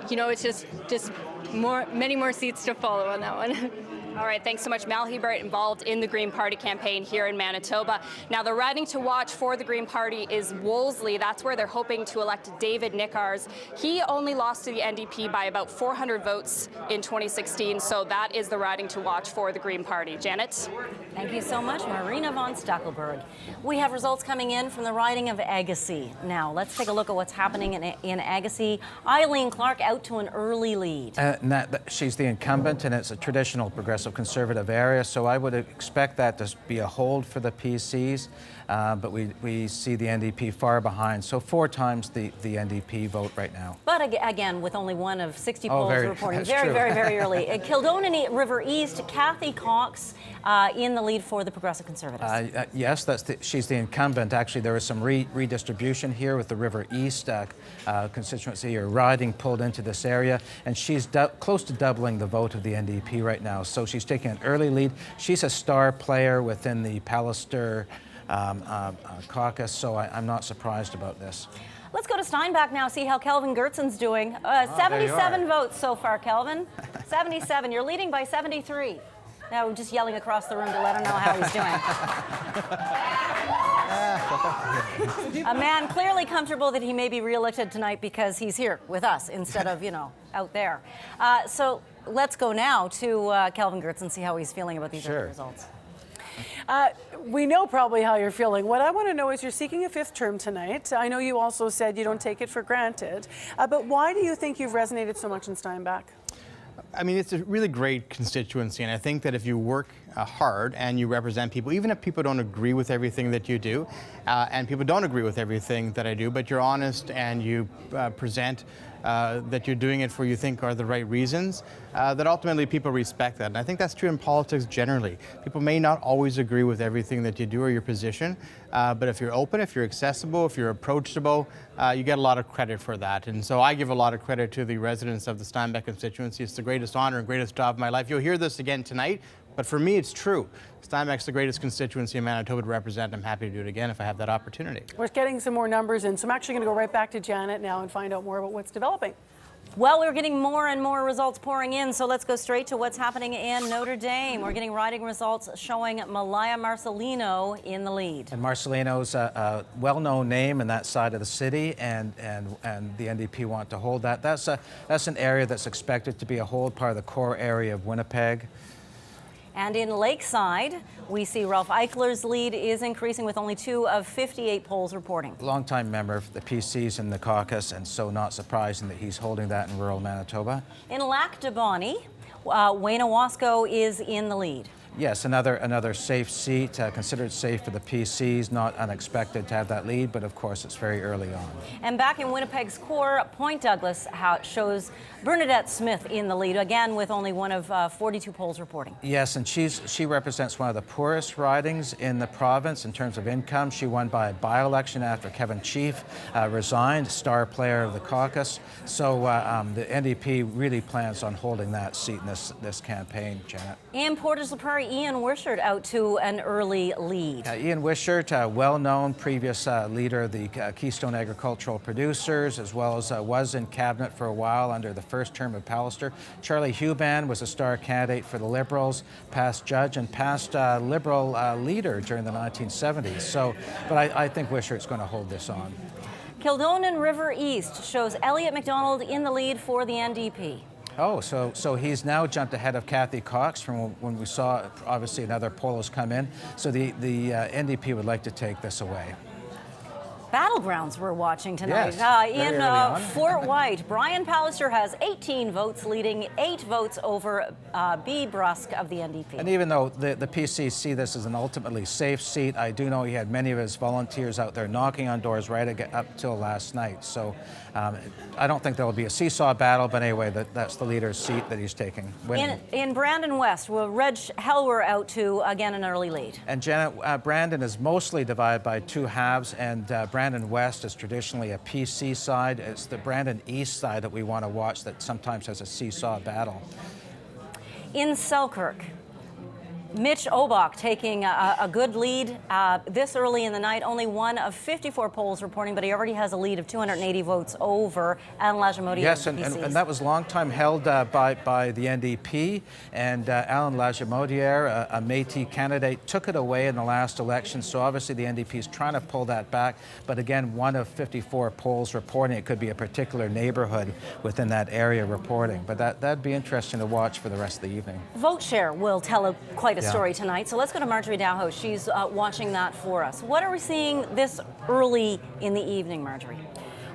it's just many more seats to follow on that one. All right, thanks so much. Mel Hebert involved in the Green Party campaign here in Manitoba. Now, the riding to watch for the Green Party is Wolseley. That's where they're hoping to elect David Nickars. He only lost to the NDP by about 400 votes in 2016, so that is the riding to watch for the Green Party. Janet? Thank you so much, Marina von Stackelberg. We have results coming in from the riding of Agassiz. Now, let's take a look at what's happening in Agassiz. Eileen Clark out to an early lead. She's the incumbent, and it's a traditional Progressive progressive conservative area, so I would expect that to be a hold for the PCs, but we see the NDP far behind, so 4 times the NDP vote right now. But again, with only one of 60 polls reporting, that's very, true. very, very early. Kildonan River East, Kathy Cox in the lead for the Progressive Conservatives. Yes, she's the incumbent. Actually, there was some redistribution here with the River East constituency or riding pulled into this area, and she's close to doubling the vote of the NDP right now. So she's taking an early lead. She's a star player within the Pallister caucus, so I'm not surprised about this. Let's go to Steinbach now, see how Kelvin Gertzen's doing. 77 votes so far, Kelvin. 77. You're leading by 73. Now, we're just yelling across the room to let him know how he's doing. A man clearly comfortable that he may be reelected tonight because he's here with us instead of, out there. So let's go now to Kelvin Gertzen, see how he's feeling about these early results. We know probably how you're feeling. What I want to know is you're seeking a 5th term tonight. I know you also said you don't take it for granted, but why do you think you've resonated so much in Steinbach? I mean, it's a really great constituency, and I think that if you work hard and you represent people, even if people don't agree with everything that you do, and people don't agree with everything that I do, but you're honest and you present that you're doing it for you think are the right reasons, that ultimately people respect that. And I think that's true in politics generally. People may not always agree with everything that you do or your position, but if you're open, if you're accessible, if you're approachable, you get a lot of credit for that. And so I give a lot of credit to the residents of the Steinbach constituency. It's the greatest honor and greatest job of my life. You'll hear this again tonight, but for me, it's true. Steinbach's the greatest constituency in Manitoba to represent. I'm happy to do it again if I have that opportunity. We're getting some more numbers in, so I'm actually going to go right back to Janet now and find out more about what's developing. Well, we're getting more and more results pouring in, so let's go straight to what's happening in Notre Dame. We're getting riding results showing Malaya Marcelino in the lead. And Marcelino's a well-known name in that side of the city, and the NDP want to hold that. That's an area that's expected to be a hold, part of the core area of Winnipeg. And in Lakeside, we see Ralph Eichler's lead is increasing with only 2 of 58 polls reporting. Longtime member of the PCs in the caucus, and so not surprising that he's holding that in rural Manitoba. In Lac de Bonnie, Wayne Owasco is in the lead. Yes, another safe seat, considered safe for the PCs, not unexpected to have that lead, but of course it's very early on. And back in Winnipeg's core, Point Douglas shows Bernadette Smith in the lead, again with only 1 of 42 polls reporting. Yes, and she represents one of the poorest ridings in the province in terms of income. She won by a by-election after Kevin Chief resigned, star player of the caucus. So the NDP really plans on holding that seat in this campaign, Janet. In Portage la Prairie, Ian Wishart out to an early lead. Ian Wishart, well-known previous leader of the Keystone Agricultural Producers, as well as was in cabinet for a while under the first term of Pallister. Charlie Huban was a star candidate for the Liberals, past judge and past Liberal leader during the 1970s. So, but I think Wishart's going to hold this on. Kildonan River East shows Elliot MacDonald in the lead for the NDP. Oh, so he's now jumped ahead of Kathy Cox from when we saw, obviously, another poll has come in. So the NDP would like to take this away. Battlegrounds we're watching tonight. Yes, in Fort White, Brian Pallister has 18 votes, leading 8 votes over B. Brusk of the NDP. And even though the PCs see this as an ultimately safe seat, I do know he had many of his volunteers out there knocking on doors right up till last night. So I don't think there will be a seesaw battle, but anyway, that's the leader's seat that he's taking. In Brandon West, Reg Helwer out to, again, an early lead. And Janet, Brandon is mostly divided by 2 halves, and Brandon West is traditionally a PC side. It's the Brandon East side that we want to watch that sometimes has a seesaw battle. In Selkirk, Mitch Obach taking a good lead this early in the night. Only 1 of 54 polls reporting, but he already has a lead of 280 votes over Alan Lajamodiere. Yes, and that was long time held by the NDP, and Alan Lajamodiere, a Métis candidate, took it away in the last election. So obviously the NDP is trying to pull that back. But again, 1 of 54 polls reporting. It could be a particular neighborhood within that area reporting. But that'd be interesting to watch for the rest of the evening. Vote share will tell quite a story tonight. So let's go to Marjorie Dowhouse. She's watching that for us. What are we seeing this early in the evening, Marjorie?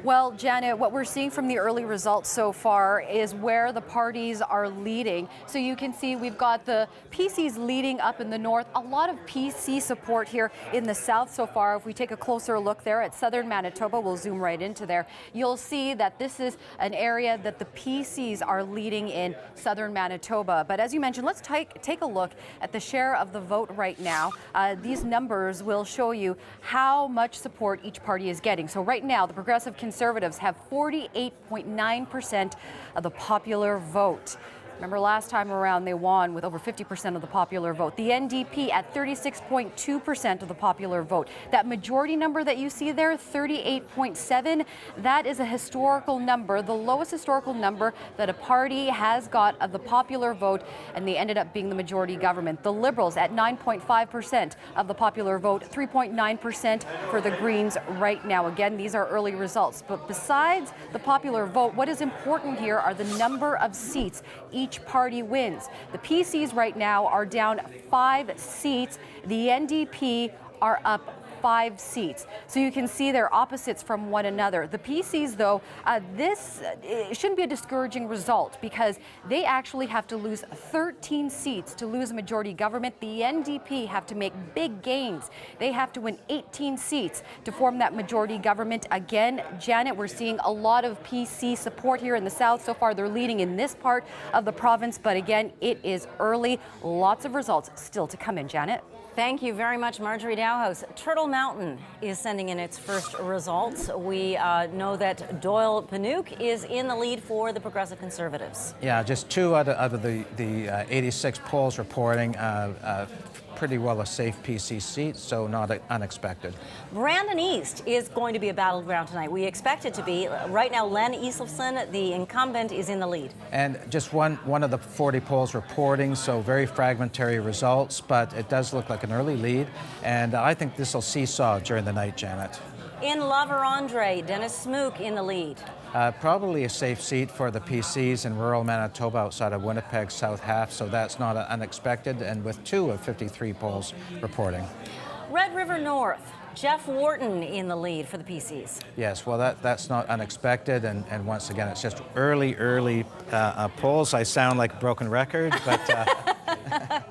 Well, Janet, what we're seeing from the early results so far is where the parties are leading. So you can see we've got the PCs leading up in the north, a lot of PC support here in the south so far. If we take a closer look there at southern Manitoba, we'll zoom right into there, you'll see that this is an area that the PCs are leading in southern Manitoba. But as you mentioned, let's take a look at the share of the vote right now. These numbers will show you how much support each party is getting. So right now, the Progressive Conservatives have 48.9% of the popular vote. Remember last time around they won with over 50% of the popular vote. The NDP at 36.2% of the popular vote. That majority number that you see there, 38.7, that is a historical number, the lowest historical number that a party has got of the popular vote, and they ended up being the majority government. The Liberals at 9.5% of the popular vote, 3.9% for the Greens right now. Again, these are early results. But besides the popular vote, what is important here are the number of seats each party wins. The PCs right now are down 5 seats. The NDP are up 5 seats. So you can see they're opposites from one another. The PCs, though, it shouldn't be a discouraging result because they actually have to lose 13 seats to lose a majority government. The NDP have to make big gains. They have to win 18 seats to form that majority government. Again, Janet, we're seeing a lot of PC support here in the south. So far, they're leading in this part of the province. But again, it is early. Lots of results still to come in, Janet. Thank you very much, Marjorie Dowhouse. Turtle Mountain is sending in its first results. We know that Doyle Panuke is in the lead for the Progressive Conservatives. Yeah, just 2 out of the 86 polls reporting pretty well a safe PC seat, so not unexpected. Brandon East is going to be a battleground tonight. We expect it to be. Right now, Len Iselson, the incumbent, is in the lead. And just one of the 40 polls reporting, so very fragmentary results, but it does look like an early lead, and I think this will seesaw during the night, Janet. In La Vérendrye, Dennis Smook in the lead. Probably a safe seat for the PCs in rural Manitoba outside of Winnipeg, south half, so that's not unexpected, and with 2 of 53 polls reporting. Red River North, Jeff Wharton in the lead for the PCs. Yes, well, that's not unexpected, and once again, it's just early polls. I sound like a broken record, but...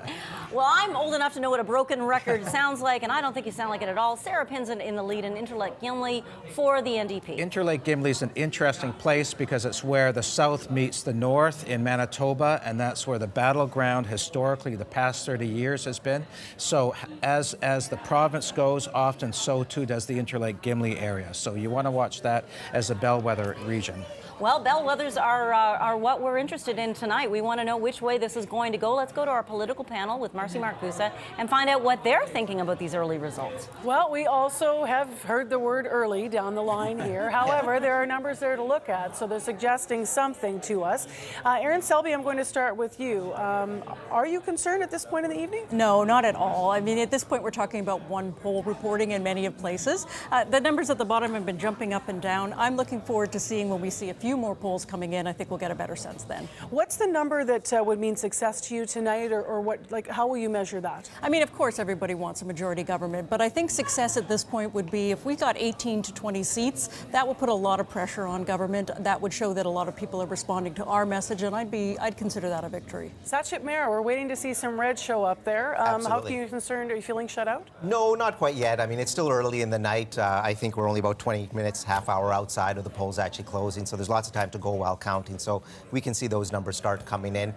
Well, I'm old enough to know what a broken record sounds like, and I don't think you sound like it at all. Sarah Pinson in the lead, and Interlake Gimli for the NDP. Interlake Gimli is an interesting place because it's where the south meets the north in Manitoba, and that's where the battleground historically the past 30 years has been. So as the province goes, often so too does the Interlake Gimli area. So you want to watch that as a bellwether region. Well, bellwethers are what we're interested in tonight. We want to know which way this is going to go. Let's go to our political panel with Marcy Marcusa and find out what they're thinking about these early results. Well, we also have heard the word early down the line here. However, there are numbers there to look at, so they're suggesting something to us. Erin Selby, I'm going to start with you. Are you concerned at this point in the evening? No, not at all. I mean, at this point, we're talking about one poll reporting in many of places. The numbers at the bottom have been jumping up and down. I'm looking forward to seeing when we see a few more polls coming in. I think we'll get a better sense then. What's the number that would mean success to you tonight, or what? Like, how will you measure that? I mean, of course, everybody wants a majority government, but I think success at this point would be if we got 18 to 20 seats. That would put a lot of pressure on government. That would show that a lot of people are responding to our message, and I'd consider that a victory. Sachet Mayor, we're waiting to see some red show up there. How are you concerned? Are you feeling shut out? No, not quite yet. I mean, it's still early in the night. I think we're only about 20 minutes, half hour outside of the polls actually closing, so there's lots of time to go while counting, so we can see those numbers start coming in.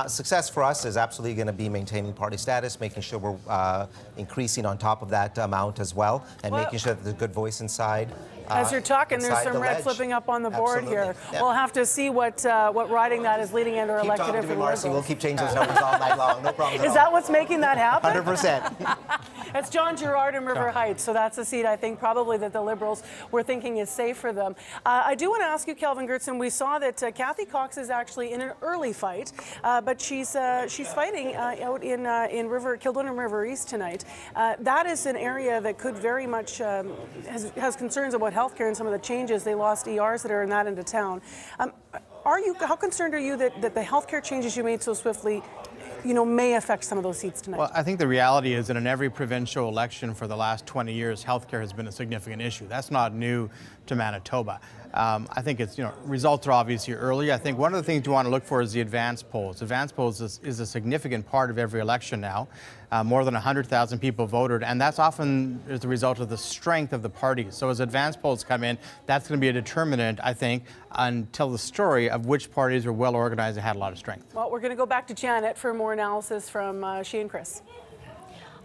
Success for us is absolutely going to be maintaining party status, making sure we're increasing on top of that amount as well, and making sure that there's a good voice inside. As you're talking, there's some red flipping up on the board here. Yep. We'll have to see what riding that is leading into elected talking to me, Marcy. We'll keep changing those numbers all night long. No problem. Is that what's making that happen? 100%. It's John Girard in River Heights, so that's a seat I think probably that the Liberals were thinking is safe for them. I do want to ask you, Kelvin Gertson, we saw that Kathy Cox is actually in an early fight, but she's fighting out in Kildonan River East tonight. That is an area that could very much has concerns about healthcare and some of the changes. They lost ERs that are in that end of town. How concerned are you that the healthcare changes you made so swiftly may affect some of those seats tonight? Well, I think the reality is that in every provincial election for the last 20 years, healthcare has been a significant issue. That's not new to Manitoba. I think it's, results are obviously early. I think one of the things you want to look for is the advance polls. Advance polls is a significant part of every election now. More than 100,000 people voted, and that's often as the result of the strength of the parties. So as advance polls come in, that's going to be a determinant, I think, and tell the story of which parties are well organized and had a lot of strength. Well, we're going to go back to Janet for more analysis from she and Chris.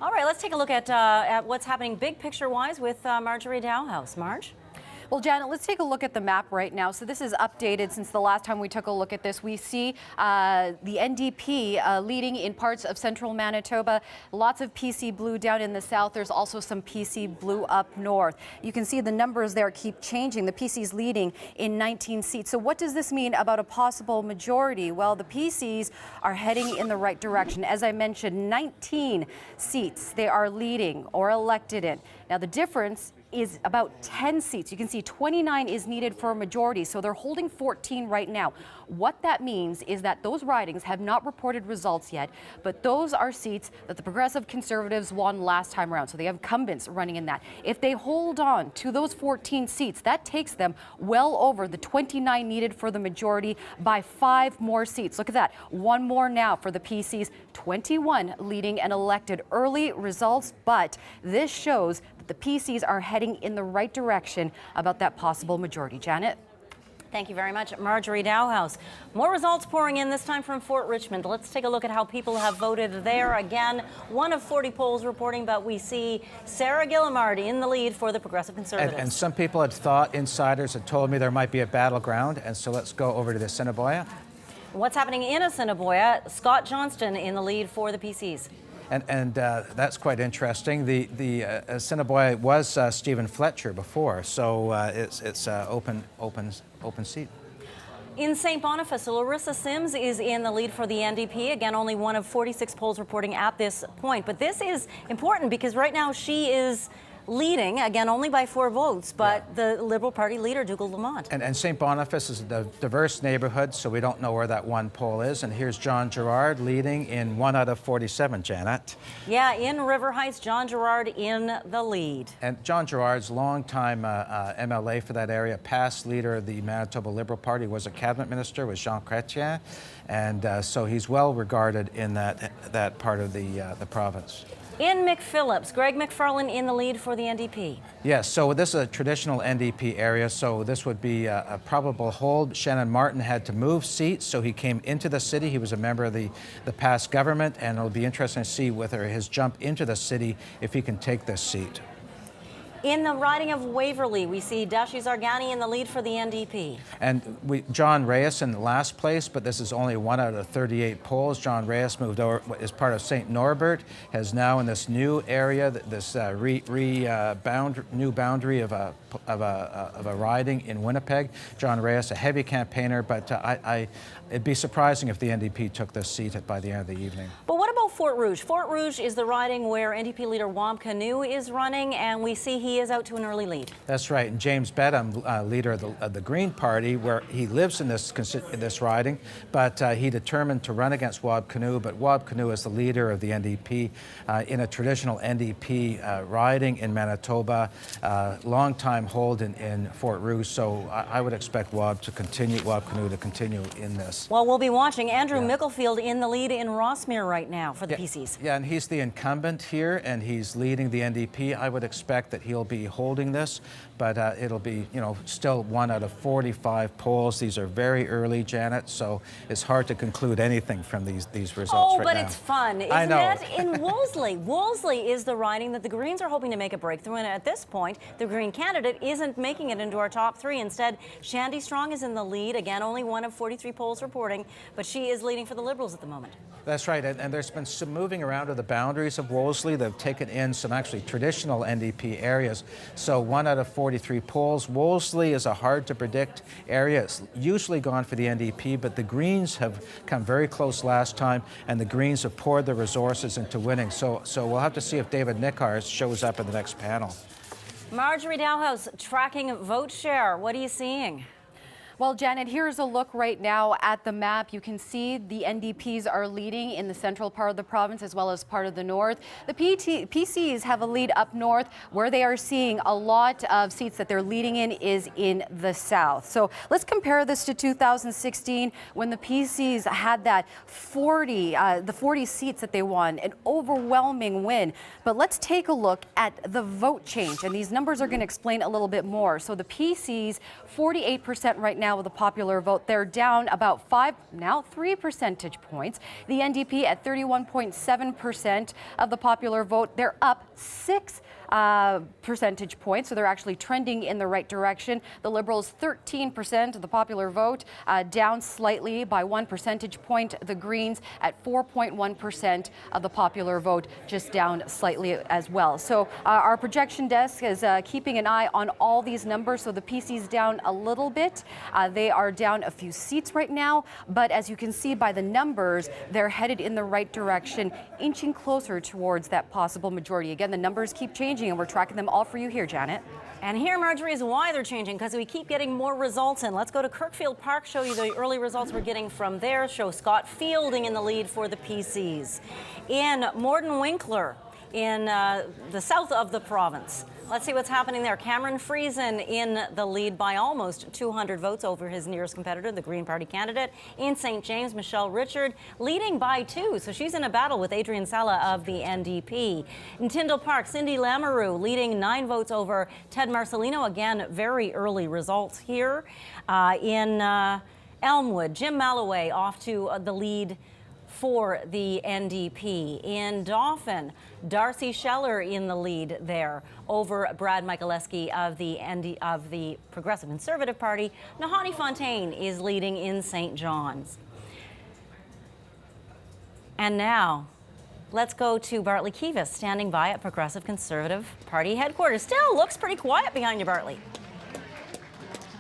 All right, let's take a look at what's happening big picture-wise with Marjorie Dowhouse. Marge? Well, Janet, let's take a look at the map right now. So this is updated since the last time we took a look at this. We see the NDP leading in parts of central Manitoba. Lots of PC blue down in the south. There's also some PC blue up north. You can see the numbers there keep changing. The PC's leading in 19 seats. So what does this mean about a possible majority? Well, the PCs are heading in the right direction. As I mentioned, 19 seats they are leading or elected in. Now, the difference is about 10 seats. You can see 29 is needed for a majority, so they're holding 14 right now. What that means is that those ridings have not reported results yet, but those are seats that the Progressive Conservatives won last time around, so they have incumbents running in that. If they hold on to those 14 seats, that takes them well over the 29 needed for the majority by 5 more seats. Look at that, 1 more now for the PCs, 21 leading and elected. Early results, but this shows the PCs are heading in the right direction about that possible majority. Janet? Thank you very much, Marjorie Dowhouse. More results pouring in, this time from Fort Richmond. Let's take a look at how people have voted there. Again, 1 of 40 polls reporting, but we see Sarah Gillimardi in the lead for the Progressive Conservatives. And some people had thought, insiders had told me there might be a battleground, and so let's go over to the Assiniboia. What's happening in Assiniboia? Scott Johnston in the lead for the PCs. And that's quite interesting. The Assiniboia was Stephen Fletcher before, so it's open seat. In St. Boniface, Larissa Sims is in the lead for the NDP. Again, only 1 of 46 polls reporting at this point. But this is important because right now she is leading, again, only by 4 votes, but the Liberal Party leader, Dougal Lamont. And St. Boniface is a diverse neighborhood, so we don't know where that one poll is. And here's John Gerard leading in 1 out of 47, Janet. Yeah, in River Heights, John Gerard in the lead. And John Gerard's longtime MLA for that area, past leader of the Manitoba Liberal Party, was a cabinet minister with Jean Chrétien, and so he's well regarded in that part of the province. In McPhillips, Greg McFarlane in the lead for the NDP. Yes, so this is a traditional NDP area, so this would be a probable hold. Shannon Martin had to move seats, so he came into the city. He was a member of the past government, and it'll be interesting to see whether his jump into the city, if he can take this seat. In the riding of Waverley, we see Dashi Zargani in the lead for the NDP. And John Reyes in last place, but this is only 1 out of 38 polls. John Reyes moved over as part of St. Norbert, has now in this new area, this new boundary of a riding in Winnipeg. John Reyes, a heavy campaigner, but it'd be surprising if the NDP took this seat by the end of the evening. But what about Fort Rouge? Fort Rouge is the riding where NDP leader Wab Kinew is running, and we see he is out to an early lead. That's right. And James Bedham, leader of the Green Party, where he lives in this riding, but he determined to run against Wab Kinew. But Wab Kinew is the leader of the NDP in a traditional NDP riding in Manitoba, long-time hold in Fort Rouge. So I would expect Wab Kinew to continue in this. Well, we'll be watching Andrew Micklefield in the lead in Rossmere right now for the PCs. Yeah, and he's the incumbent here, and he's leading the NDP. I would expect that he'll be holding this, but it'll be, still 1 out of 45 polls. These are very early, Janet, so it's hard to conclude anything from these results right now. Oh, but it's fun, isn't it? In Wolseley. Wolseley is the riding that the Greens are hoping to make a breakthrough in. At this point, the Green candidate isn't making it into our top 3. Instead, Shandy Strong is in the lead. Again, only 1 of 43 polls reporting, but she is leading for the Liberals at the moment. That's right, and there's been some moving around of the boundaries of Wolseley. They've taken in some actually traditional NDP areas. So 1 out of 43 polls. Wolseley is a hard-to-predict area. It's usually gone for the NDP, but the Greens have come very close last time, and the Greens have poured their resources into winning. So we'll have to see if David Nickars shows up in the next panel. Marjorie Dowhouse tracking vote share. What are you seeing? Well, Janet, here's a look right now at the map. You can see the NDPs are leading in the central part of the province as well as part of the north. The PCs have a lead up north. Where they are seeing a lot of seats that they're leading in is in the south. So let's compare this to 2016 when the PCs had that 40 seats that they won, an overwhelming win. But let's take a look at the vote change, and these numbers are going to explain a little bit more. So the PCs, 48% right now with the popular vote. They're down about 3 percentage points. The NDP at 31.7% of the popular vote. They're up 6 percentage points, so they're actually trending in the right direction. The Liberals, 13% of the popular vote, down slightly by 1 percentage point. The Greens at 4.1% of the popular vote, just down slightly as well. So our projection desk is keeping an eye on all these numbers. So the PC's down a little bit. They are down a few seats right now, but as you can see by the numbers, they're headed in the right direction, inching closer towards that possible majority. Again, the numbers keep changing, and we're tracking them all for you here, Janet. And here, Marjorie, is why they're changing, because we keep getting more results in. Let's go to Kirkfield Park, show you the early results we're getting from there. Show Scott Fielding in the lead for the PCs. In Morden Winkler, in the south of the province. Let's see what's happening there. Cameron Friesen in the lead by almost 200 votes over his nearest competitor, the Green Party candidate. In St. James, Michelle Richard leading by 2, so she's in a battle with Adrienne Sala of the NDP. In Tyndall Park, Cindy Lamoureux leading 9 votes over Ted Marcelino. Again, very early results here. In Elmwood, Jim Malloway off to the lead for the NDP. In Dauphin, Darcy Scheller in the lead there over Brad Michaleski of the Progressive Conservative Party. Nahani Fontaine is leading in St. John's. And now, let's go to Bartley Kivas, standing by at Progressive Conservative Party headquarters. Still looks pretty quiet behind you, Bartley.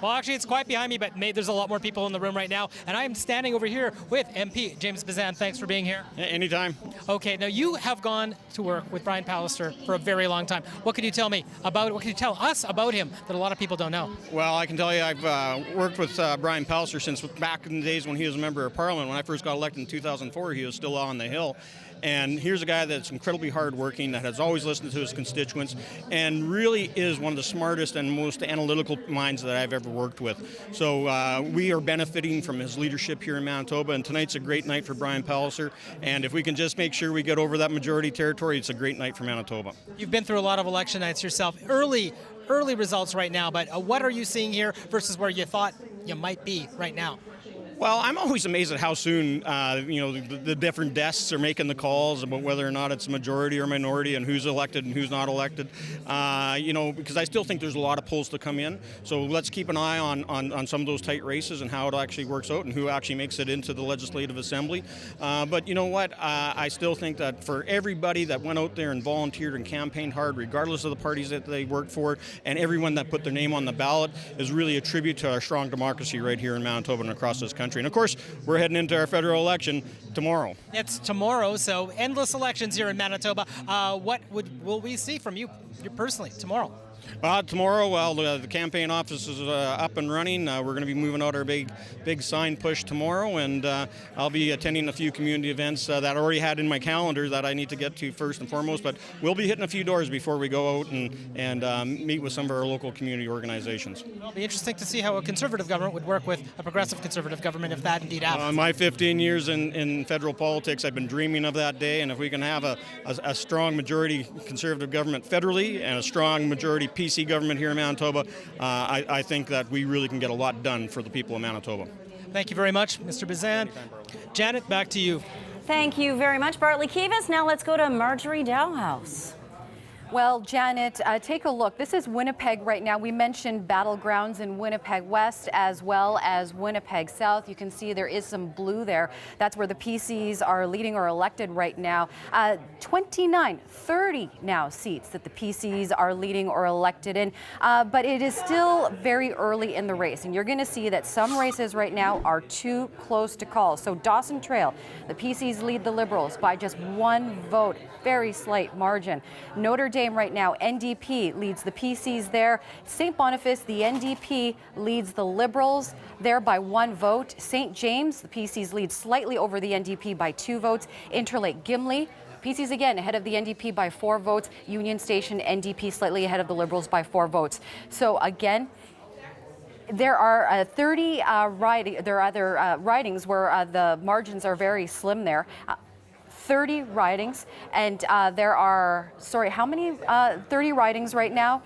Well, actually, it's quiet behind me, but there's a lot more people in the room right now. And I'm standing over here with MP James Bazan. Thanks for being here. Anytime. Okay, now you have gone to work with Brian Pallister for a very long time. What can you tell me about, what can you tell us about him that a lot of people don't know? Well, I can tell you I've worked with Brian Pallister since back in the days when he was a member of Parliament. When I first got elected in 2004, he was still on the Hill. And here's a guy that's incredibly hardworking, that has always listened to his constituents, and really is one of the smartest and most analytical minds that I've ever worked with. So we are benefiting from his leadership here in Manitoba, and tonight's a great night for Brian Pallister. And if we can just make sure we get over that majority territory, it's a great night for Manitoba. You've been through a lot of election nights yourself. Early results right now, but what are you seeing here versus where you thought you might be right now? Well, I'm always amazed at how soon, the different desks are making the calls about whether or not it's a majority or minority and who's elected and who's not elected. Because I still think there's a lot of polls to come in. So let's keep an eye on some of those tight races and how it actually works out and who actually makes it into the Legislative Assembly. But you know what? I still think that for everybody that went out there and volunteered and campaigned hard, regardless of the parties that they worked for, and everyone that put their name on the ballot, is really a tribute to our strong democracy right here in Manitoba and across this country. And of course, we're heading into our federal election tomorrow. It's tomorrow, so endless elections here in Manitoba. What will we see from you personally tomorrow? Tomorrow, the campaign office is up and running. We're going to be moving out our big sign push tomorrow, and I'll be attending a few community events that I already had in my calendar that I need to get to first and foremost. But we'll be hitting a few doors before we go out and meet with some of our local community organizations. It'll be interesting to see how a Conservative government would work with a Progressive Conservative government if that indeed happens. My 15 years in federal politics, I've been dreaming of that day, and if we can have a strong majority Conservative government federally and a strong majority PC government here in Manitoba, I think that we really can get a lot done for the people of Manitoba. Thank you very much, Mr. Bazan. Janet, back to you. Thank you very much, Bartley Kivas. Now let's go to Marjorie Dowhouse. Well, Janet, take a look. This is Winnipeg right now. We mentioned battlegrounds in Winnipeg West as well as Winnipeg South. You can see there is some blue there. That's where the PCs are leading or elected right now. 30 now seats that the PCs are leading or elected in. But it is still very early in the race. And you're going to see that some races right now are too close to call. So Dawson Trail, the PCs lead the Liberals by just 1 vote. Very slight margin. Notre Dame Dame right now, NDP leads the PCs there. St. Boniface, the NDP leads the Liberals there by 1 vote. St. James, the PCs lead slightly over the NDP by 2 votes. Interlake Gimli, PCs again ahead of the NDP by 4 votes. Union Station, NDP slightly ahead of the Liberals by 4 votes. So again, there are 30 ridings where the margins are very slim there. 30 ridings, and there are, how many? 30 ridings right now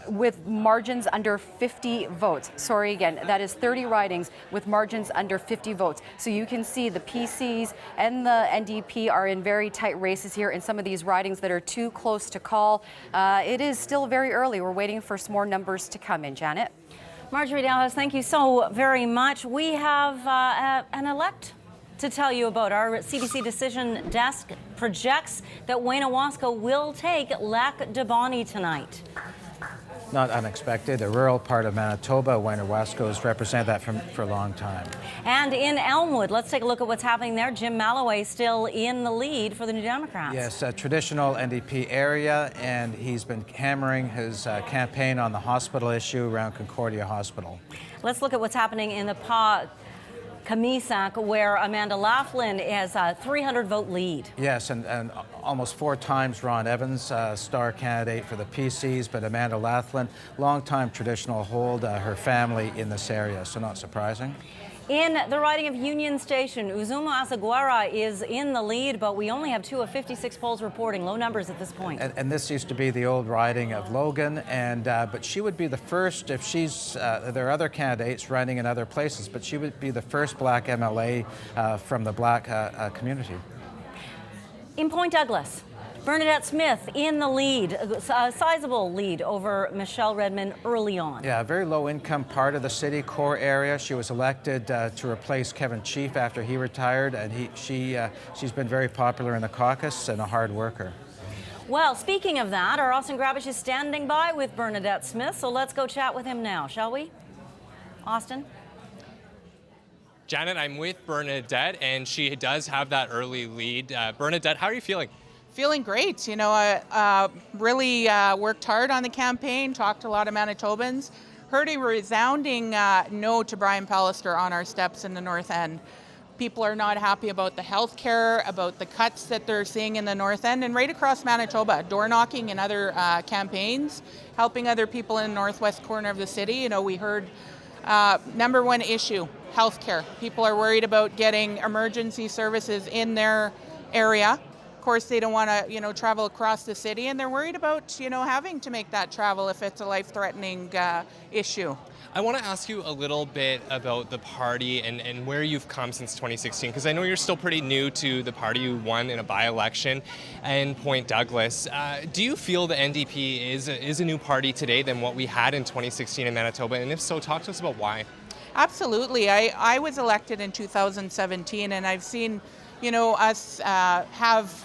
with margins under 50 votes. Sorry again, that is 30 ridings with margins under 50 votes. So you can see the PCs and the NDP are in very tight races here in some of these ridings that are too close to call. It is still very early. We're waiting for some more numbers to come in. Janet? Marjorie Dalhouse, thank you so very much. We have an elect to tell you about. Our CBC Decision Desk projects that Wayne Owasco will take Lac du Bonnet tonight. Not unexpected. A rural part of Manitoba, Wayne Owasco has represented that for a long time. And in Elmwood, let's take a look at what's happening there. Jim Malloway still in the lead for the New Democrats. Yes, a traditional NDP area, and he's been hammering his campaign on the hospital issue around Concordia Hospital. Let's look at what's happening in the Kamisak, where Amanda Laughlin has a 300-vote lead. Yes, and almost 4 times Ron Evans, star candidate for the PCs, but Amanda Laughlin, longtime traditional hold, her family in this area, so not surprising. In the riding of Union Station, Uzuma Asaguara is in the lead, but we only have 2 of 56 polls reporting. Low numbers at this point. And this used to be the old riding of Logan, and but she would be the first, if she's, there are other candidates running in other places, but she would be the first black MLA from the black community. In Point Douglas, Bernadette Smith in the lead, a sizable lead over Michelle Redmond early on. Yeah, a very low-income part of the city, core area. She was elected to replace Kevin Chief after he retired, and she's been very popular in the caucus and a hard worker. Well, speaking of that, our Austin Grabish is standing by with Bernadette Smith, so let's go chat with him now, shall we? Austin? Janet, I'm with Bernadette, and she does have that early lead. Bernadette, how are you feeling? Feeling great. You know, I really worked hard on the campaign, talked to a lot of Manitobans, heard a resounding no to Brian Pallister on our steps in the North End. People are not happy about the health care, about the cuts that they're seeing in the North End and right across Manitoba, door knocking and other campaigns, helping other people in the northwest corner of the city. You know, we heard number one issue, health care. People are worried about getting emergency services in their area. Of course, they don't want to, travel across the city, and they're worried about, having to make that travel if it's a life-threatening issue. I want to ask you a little bit about the party and where you've come since 2016, because I know you're still pretty new to the party. You won in a by-election in Point Douglas. Do you feel the NDP is a new party today than what we had in 2016 in Manitoba? And if so, talk to us about why. Absolutely. I was elected in 2017, and I've seen, us have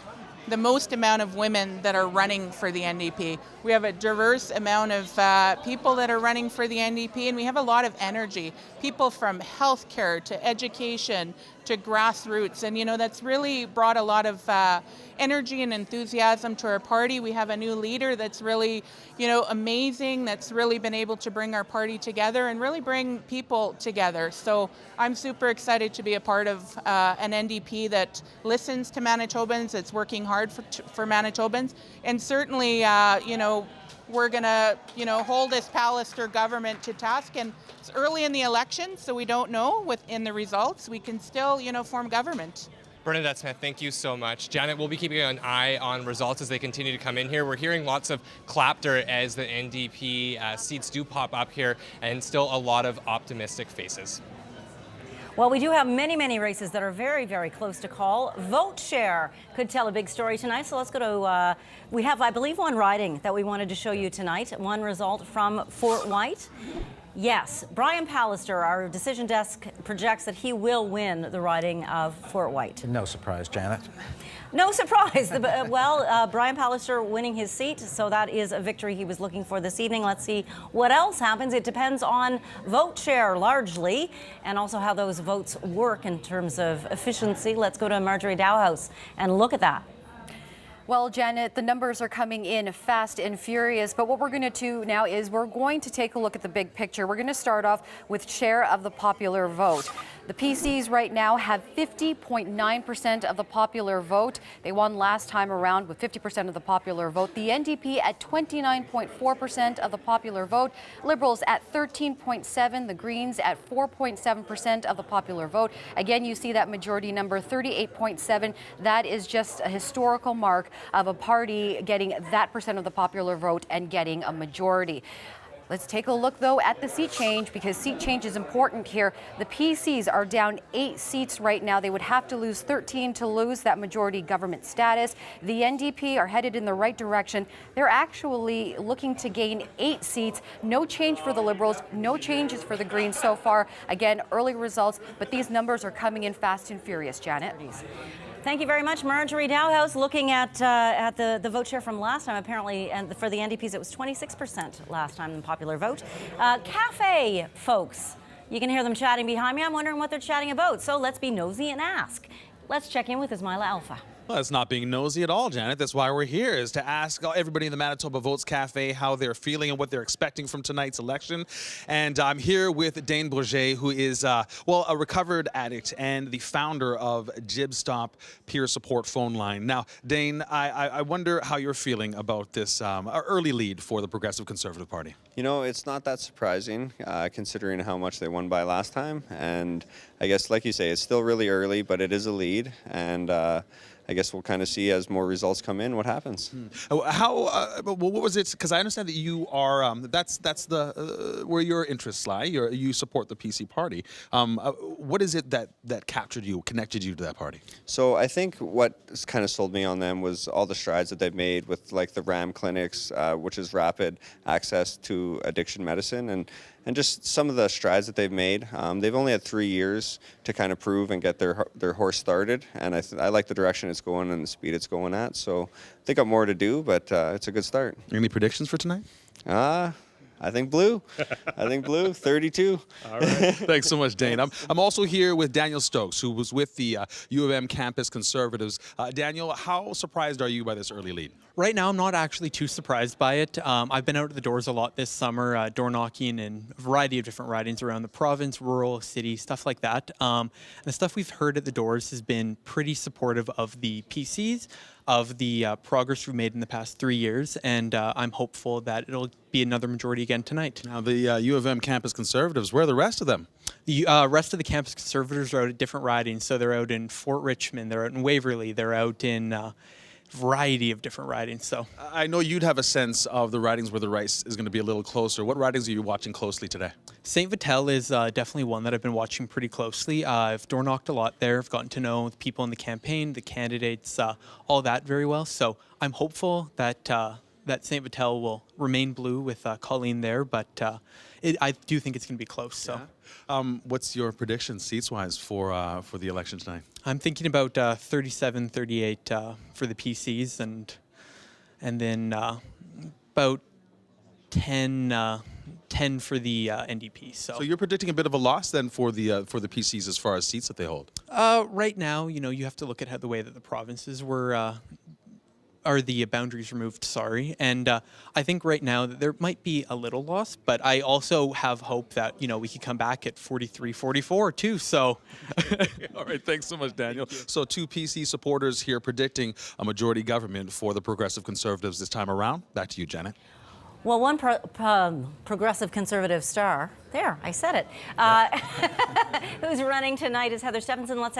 the most amount of women that are running for the NDP. We have a diverse amount of people that are running for the NDP, and we have a lot of energy. People from healthcare to education to grassroots, and that's really brought a lot of energy and enthusiasm to our party. We have a new leader that's really, amazing, that's really been able to bring our party together and really bring people together. So I'm super excited to be a part of an NDP that listens to Manitobans, that's working hard for Manitobans, and certainly, we're going to, hold this Pallister government to task. And it's early in the election, so we don't know within the results. We can still, form government. Bernadette Smith, thank you so much. Janet, we'll be keeping an eye on results as they continue to come in here. We're hearing lots of clapter as the NDP seats do pop up here, and still a lot of optimistic faces. Well, we do have many, many races that are very, very close to call. Vote share could tell a big story tonight. So let's go to, we have, I believe, one riding that we wanted to show you tonight. One result from Fort White. Yes, Brian Pallister, our decision desk, projects that he will win the riding of Fort White. No surprise, Janet. No surprise. Brian Pallister winning his seat, so that is a victory he was looking for this evening. Let's see what else happens. It depends on vote share largely, and also how those votes work in terms of efficiency. Let's go to Marjorie Dalhouse and look at that. Well, Janet, the numbers are coming in fast and furious, but what we're going to do now is we're going to take a look at the big picture. We're going to start off with share of the popular vote. The PCs right now have 50.9% of the popular vote. They won last time around with 50% of the popular vote. The NDP at 29.4% of the popular vote. Liberals at 13.7%. The Greens at 4.7% of the popular vote. Again, you see that majority number, 38.7%. That is just a historical mark of a party getting that percent of the popular vote and getting a majority. Let's take a look, though, at the seat change, because seat change is important here. The PCs are down 8 seats right now. They would have to lose 13 to lose that majority government status. The NDP are headed in the right direction. They're actually looking to gain 8 seats. No change for the Liberals, no changes for the Greens so far. Again, early results, but these numbers are coming in fast and furious, Janet. Thank you very much, Marjorie Dowhouse. Looking at the vote share from last time, apparently, and for the NDPs, it was 26% last time in the popular vote. Cafe folks, you can hear them chatting behind me. I'm wondering what they're chatting about. So let's be nosy and ask. Let's check in with Ismaila Alpha. Well, that's not being nosy at all, Janet. That's why we're here, is to ask everybody in the Manitoba Votes Cafe how they're feeling and what they're expecting from tonight's election. And I'm here with Dane Bourget, who is, a recovered addict and the founder of Jib Stop Peer Support Phone Line. Now, Dane, I wonder how you're feeling about this early lead for the Progressive Conservative Party. You know, it's not that surprising, considering how much they won by last time. And I guess, like you say, it's still really early, but it is a lead. And I guess we'll kind of see as more results come in what happens. What was it? Because I understand that you are, that's the where your interests lie. You support the PC party. What is it that captured you, connected you to that party? So I think what kind of sold me on them was all the strides that they've made with like the RAM clinics, which is rapid access to addiction medicine, and just some of the strides that they've made. They've only had 3 years to kind of prove and get their horse started, and I like the direction it's going and the speed it's going at. So they got more to do, but it's a good start. Any predictions for tonight? I think blue. I think blue, 32. All right. Thanks so much, Dane. I'm also here with Daniel Stokes, who was with the U of M campus Conservatives. Daniel, how surprised are you by this early lead? Right now, I'm not actually too surprised by it. I've been out at the doors a lot this summer, door knocking in a variety of different ridings around the province, rural, city, stuff like that. And the stuff we've heard at the doors has been pretty supportive of the PCs, of the progress we've made in the past 3 years, and I'm hopeful that it'll be another majority again tonight. Now, the U of M campus Conservatives, where are the rest of them? The rest of the campus Conservatives are out at different ridings, so they're out in Fort Richmond, they're out in Waverley, they're out in variety of different ridings. So I know you'd have a sense of the ridings where the race is going to be a little closer. What ridings are you watching closely today? St. Vital is definitely one that I've been watching pretty closely. I've door knocked a lot there. I've gotten to know the people in the campaign, the candidates, all that very well. So I'm hopeful that that St. Vital will remain blue with Colleen there, but I do think it's going to be close. So. Yeah. What's your prediction seats-wise for the election tonight? I'm thinking about 37, 38 for the PCs, and then about 10 for the NDP. So you're predicting a bit of a loss then for the PCs as far as seats that they hold? Right now, you have to look at how the way that the provinces were. Are the boundaries removed, sorry. And I think right now that there might be a little loss, but I also have hope that, we could come back at 43, 44 too, so. All right, thanks so much, Daniel. So 2 PC supporters here predicting a majority government for the Progressive Conservatives this time around. Back to you, Janet. Well, one progressive conservative star, there, I said it, who's running tonight is Heather Stephenson. Let's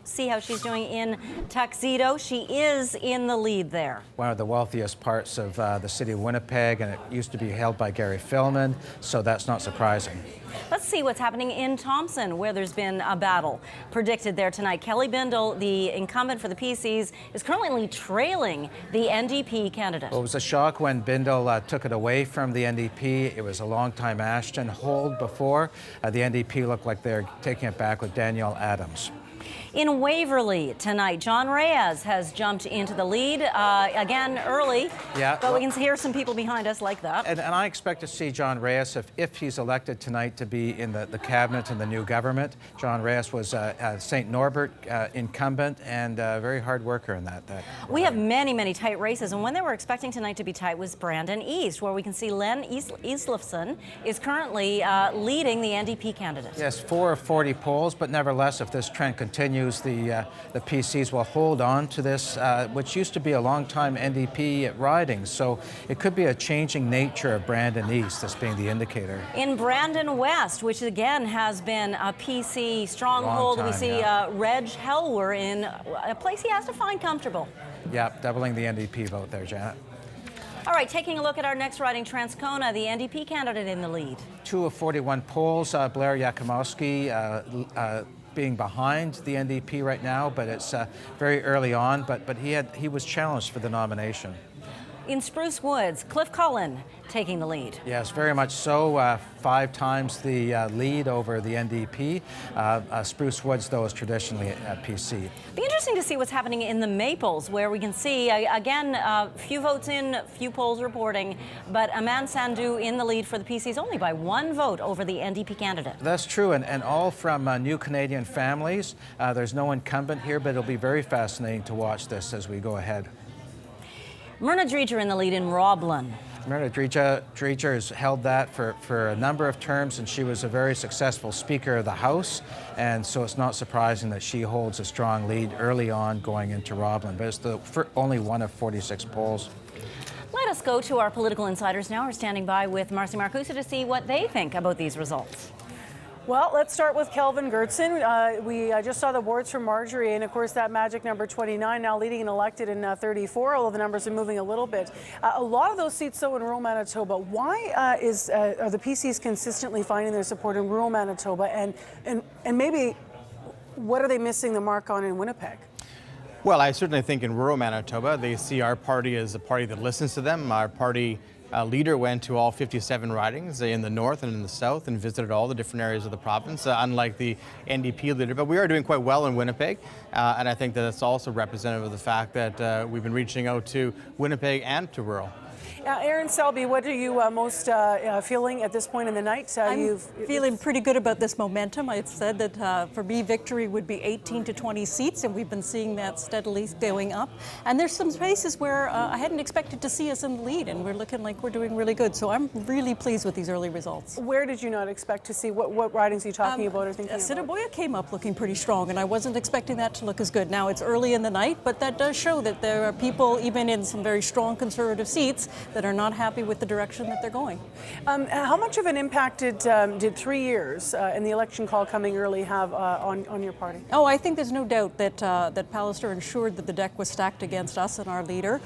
see how she's doing in Tuxedo. She is in the lead there. One of the wealthiest parts of the city of Winnipeg, and it used to be held by Gary Filman, so that's not surprising. Let's see what's happening in Thompson, where there's been a battle predicted there tonight. Kelly Bindle, the incumbent for the PCs, is currently trailing the NDP candidate. Well, it was a shock when Bindle took it away from the NDP. It was a long-time Ashton hold before. The NDP looked like they're taking it back with Danielle Adams. In Waverly tonight, John Reyes has jumped into the lead again early. Yeah, but we can hear some people behind us like that. And I expect to see John Reyes, if he's elected tonight, to be in the cabinet and the new government. John Reyes was St. Norbert incumbent and a very hard worker in that. We have many tight races, and one they were expecting tonight to be tight was Brandon East, where we can see Len Islifson is currently leading the NDP candidate. Yes, 4 of 40 polls, but nevertheless, if this trend continues, the PCs will hold on to this, which used to be a long-time NDP riding. So it could be a changing nature of Brandon East, this being the indicator. In Brandon West, which again has been a PC stronghold, we see Reg Helwer in a place he has to find comfortable. Yeah, doubling the NDP vote there, Janet. All right, taking a look at our next riding, Transcona, the NDP candidate in the lead. 2 of 41 polls, Blair Yakimowski being behind the NDP right now, but it's very early on, but he was challenged for the nomination. In Spruce Woods, Cliff Cullen taking the lead. Yes, very much so. 5 times the lead over the NDP. Spruce Woods, though, is traditionally a PC. Be interesting to see what's happening in the Maples, where we can see, again, few votes in, few polls reporting, but Aman Sandhu in the lead for the PCs only by 1 vote over the NDP candidate. That's true, and all from new Canadian families. There's no incumbent here, but it'll be very fascinating to watch this as we go ahead. Myrna Dreger in the lead in Roblin. Myrna Dreger has held that for a number of terms, and she was a very successful Speaker of the House, and so it's not surprising that she holds a strong lead early on going into Roblin, but it's only 1 of 46 polls. Let us go to our political insiders now. We're standing by with Marcy Marcusa to see what they think about these results. Well, let's start with Kelvin Gertson. We just saw the boards from Marjorie, and of course that magic number 29 now leading and elected in 34, although the numbers are moving a little bit. A lot of those seats, though, in rural Manitoba. Why are the PCs consistently finding their support in rural Manitoba, and maybe what are they missing the mark on in Winnipeg? Well, I certainly think in rural Manitoba, they see our party as a party that listens to them. Our party leader went to all 57 ridings in the north and in the south and visited all the different areas of the province, unlike the NDP leader. But we are doing quite well in Winnipeg, and I think that it's also representative of the fact that we've been reaching out to Winnipeg and to rural. Aaron Selby, what are you most feeling at this point in the night? I'm feeling pretty good about this momentum. I've said that for me, victory would be 18 to 20 seats, and we've been seeing that steadily going up. And there's some places where I hadn't expected to see us in the lead, and we're looking like we're doing really good. So I'm really pleased with these early results. Where did you not expect to see? What ridings are you talking about or thinking about? Assiniboia came up looking pretty strong, and I wasn't expecting that to look as good. Now, it's early in the night, but that does show that there are people, even in some very strong conservative seats, that are not happy with the direction that they're going. How much of an impact did 3 years and the election call coming early have on your party? Oh, I think there's no doubt that that Pallister ensured that the deck was stacked against us and our leader,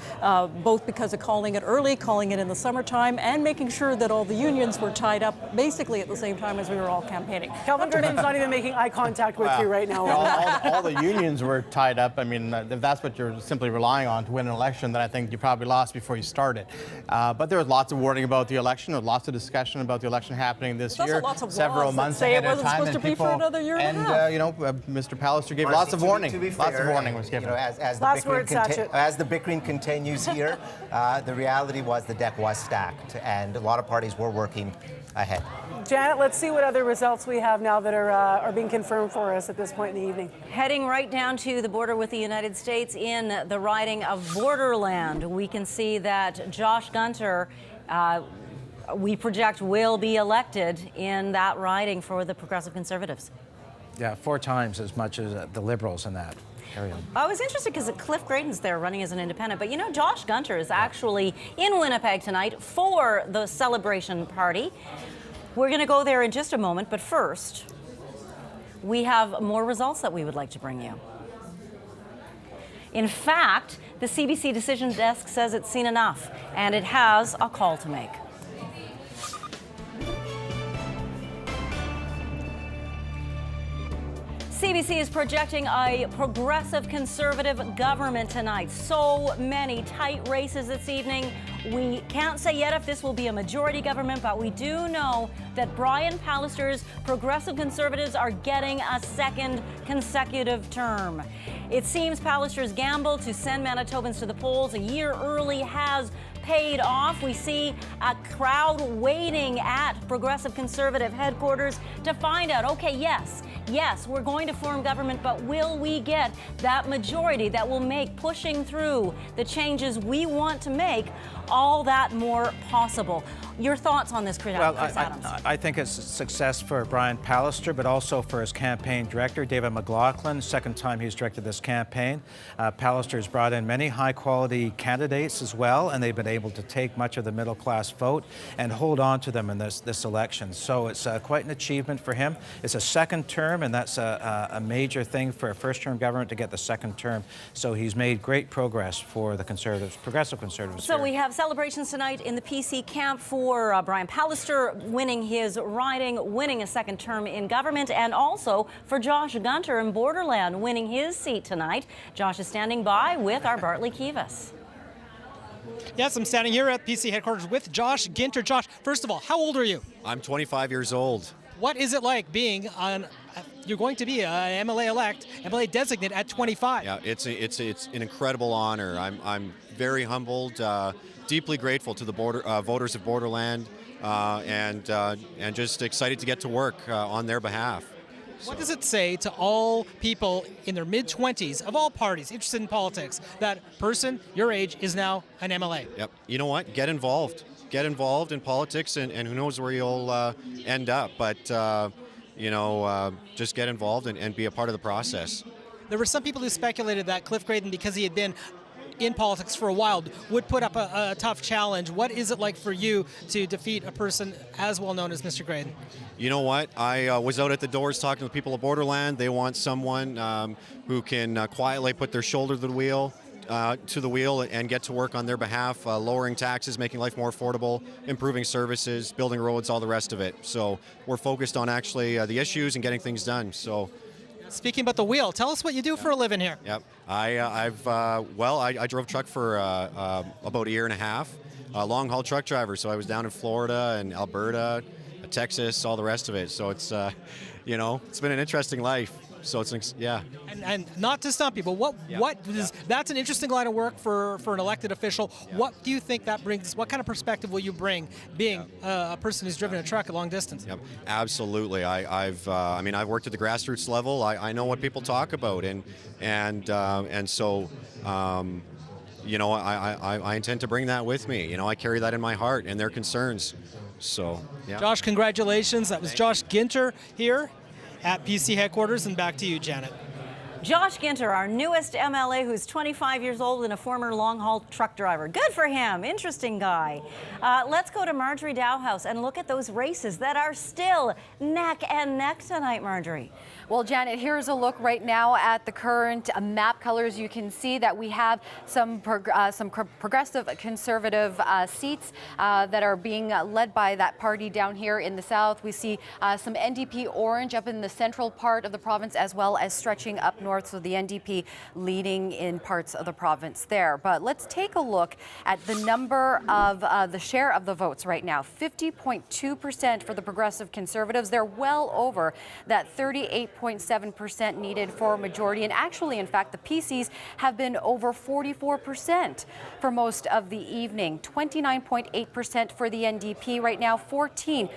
both because of calling it early, calling it in the summertime, and making sure that all the unions were tied up basically at the same time as we were all campaigning. Kelvin Gertson's not even making eye contact with you right now. All the unions were tied up. I mean, if that's what you're simply relying on to win an election, then I think you probably lost before you started. But there was lots of warning about the election, or lots of discussion about the election happening this year, several months ahead of time, and people. Mr. Pallister gave lots of warning. Lots of warning was given. As the bickering continues here, the reality was the deck was stacked, and a lot of parties were working ahead. Janet, let's see what other results we have now that are being confirmed for us at this point in the evening. Heading right down to the border with the United States in the riding of Borderland, we can see that Josh Gunter, we project, will be elected in that riding for the Progressive Conservatives. Yeah, 4 times as much as the Liberals in that area. I was interested because Cliff Graydon's there running as an independent, but you know, Josh Gunter is actually in Winnipeg tonight for the celebration party. We're going to go there in just a moment, but first, we have more results that we would like to bring you. In fact, the CBC Decision Desk says it's seen enough, and it has a call to make. CBC is projecting a progressive conservative government tonight. So many tight races this evening. We can't say yet if this will be a majority government, but we do know that Brian Pallister's Progressive Conservatives are getting a second consecutive term. It seems Pallister's gamble to send Manitobans to the polls a year early has paid off. We see a crowd waiting at Progressive Conservative headquarters to find out, okay, yes, we're going to form government, but will we get that majority that will make pushing through the changes we want to make all that more possible? Your thoughts on this, Chris Adams? I think it's a success for Brian Pallister, but also for his campaign director, David McLaughlin. Second time he's directed this campaign. Pallister has brought in many high-quality candidates as well, and they've been able to take much of the middle-class vote and hold on to them in this election. So it's quite an achievement for him. It's a second term, and that's a major thing for a first-term government to get the second term. So he's made great progress for the Conservatives, Progressive Conservatives. So we have celebrations tonight in the PC camp for Brian Pallister winning his riding, winning a second term in government, and also for Josh Gunter in Borderland winning his seat tonight. Josh is standing by with our Bartley Kivas. Yes, I'm standing here at PC headquarters with Josh Ginter. Josh, first of all, how old are you? I'm 25 years old. What is it like being on? You're going to be an MLA-elect, MLA designate at 25. Yeah, it's an incredible honor. I'm very humbled, deeply grateful to the voters of Borderland, and just excited to get to work on their behalf. What does it say to all people in their mid-20s of all parties interested in politics that person your age is now an MLA? Yep. You know what? Get involved. Get involved in politics, and who knows where you'll end up. But just get involved and be a part of the process. There were some people who speculated that Cliff Graydon, because he had been in politics for a while, would put up a tough challenge. What is it like for you to defeat a person as well known as Mr. Graydon? You know what? I was out at the doors talking to the people of Borderland. They want someone who can quietly put their shoulder to the wheel and get to work on their behalf, lowering taxes, making life more affordable, improving services, building roads, all the rest of it. So we're focused on actually the issues and getting things done. So. Speaking about the wheel, tell us what you do for a living here. Yep. I drove truck for about a year and a half, long haul truck driver. So I was down in Florida and Alberta, Texas, all the rest of it. So it's it's been an interesting life. So it's yeah. And not to stump you, but that's an interesting line of work for an elected official. Yeah. What do you think that brings? What kind of perspective will you bring, being a person who's driven a truck a long distance? Yep, absolutely. I've worked at the grassroots level. I know what people talk about, and so. I intend to bring that with me. I carry that in my heart and their concerns. So, yeah. Josh, congratulations. That was Josh Ginter here at PC headquarters, and back to you, Janet. Josh Ginter, our newest MLA, who's 25 years old and a former long-haul truck driver. Good for him. Interesting guy. Let's go to Marjorie Dowhouse and look at those races that are still neck and neck tonight, Marjorie. Well, Janet, here's a look right now at the current map colors. You can see that we have some progressive conservative seats that are being led by that party down here in the south. We see some NDP orange up in the central part of the province, as well as stretching up north, so the NDP leading in parts of the province there. But let's take a look at the number of the share of the votes right now. 50.2% for the progressive conservatives. They're well over that 38.7% needed for a majority. And actually, in fact, the PCs have been over 44% for most of the evening. 29.8% for the NDP right now, 14%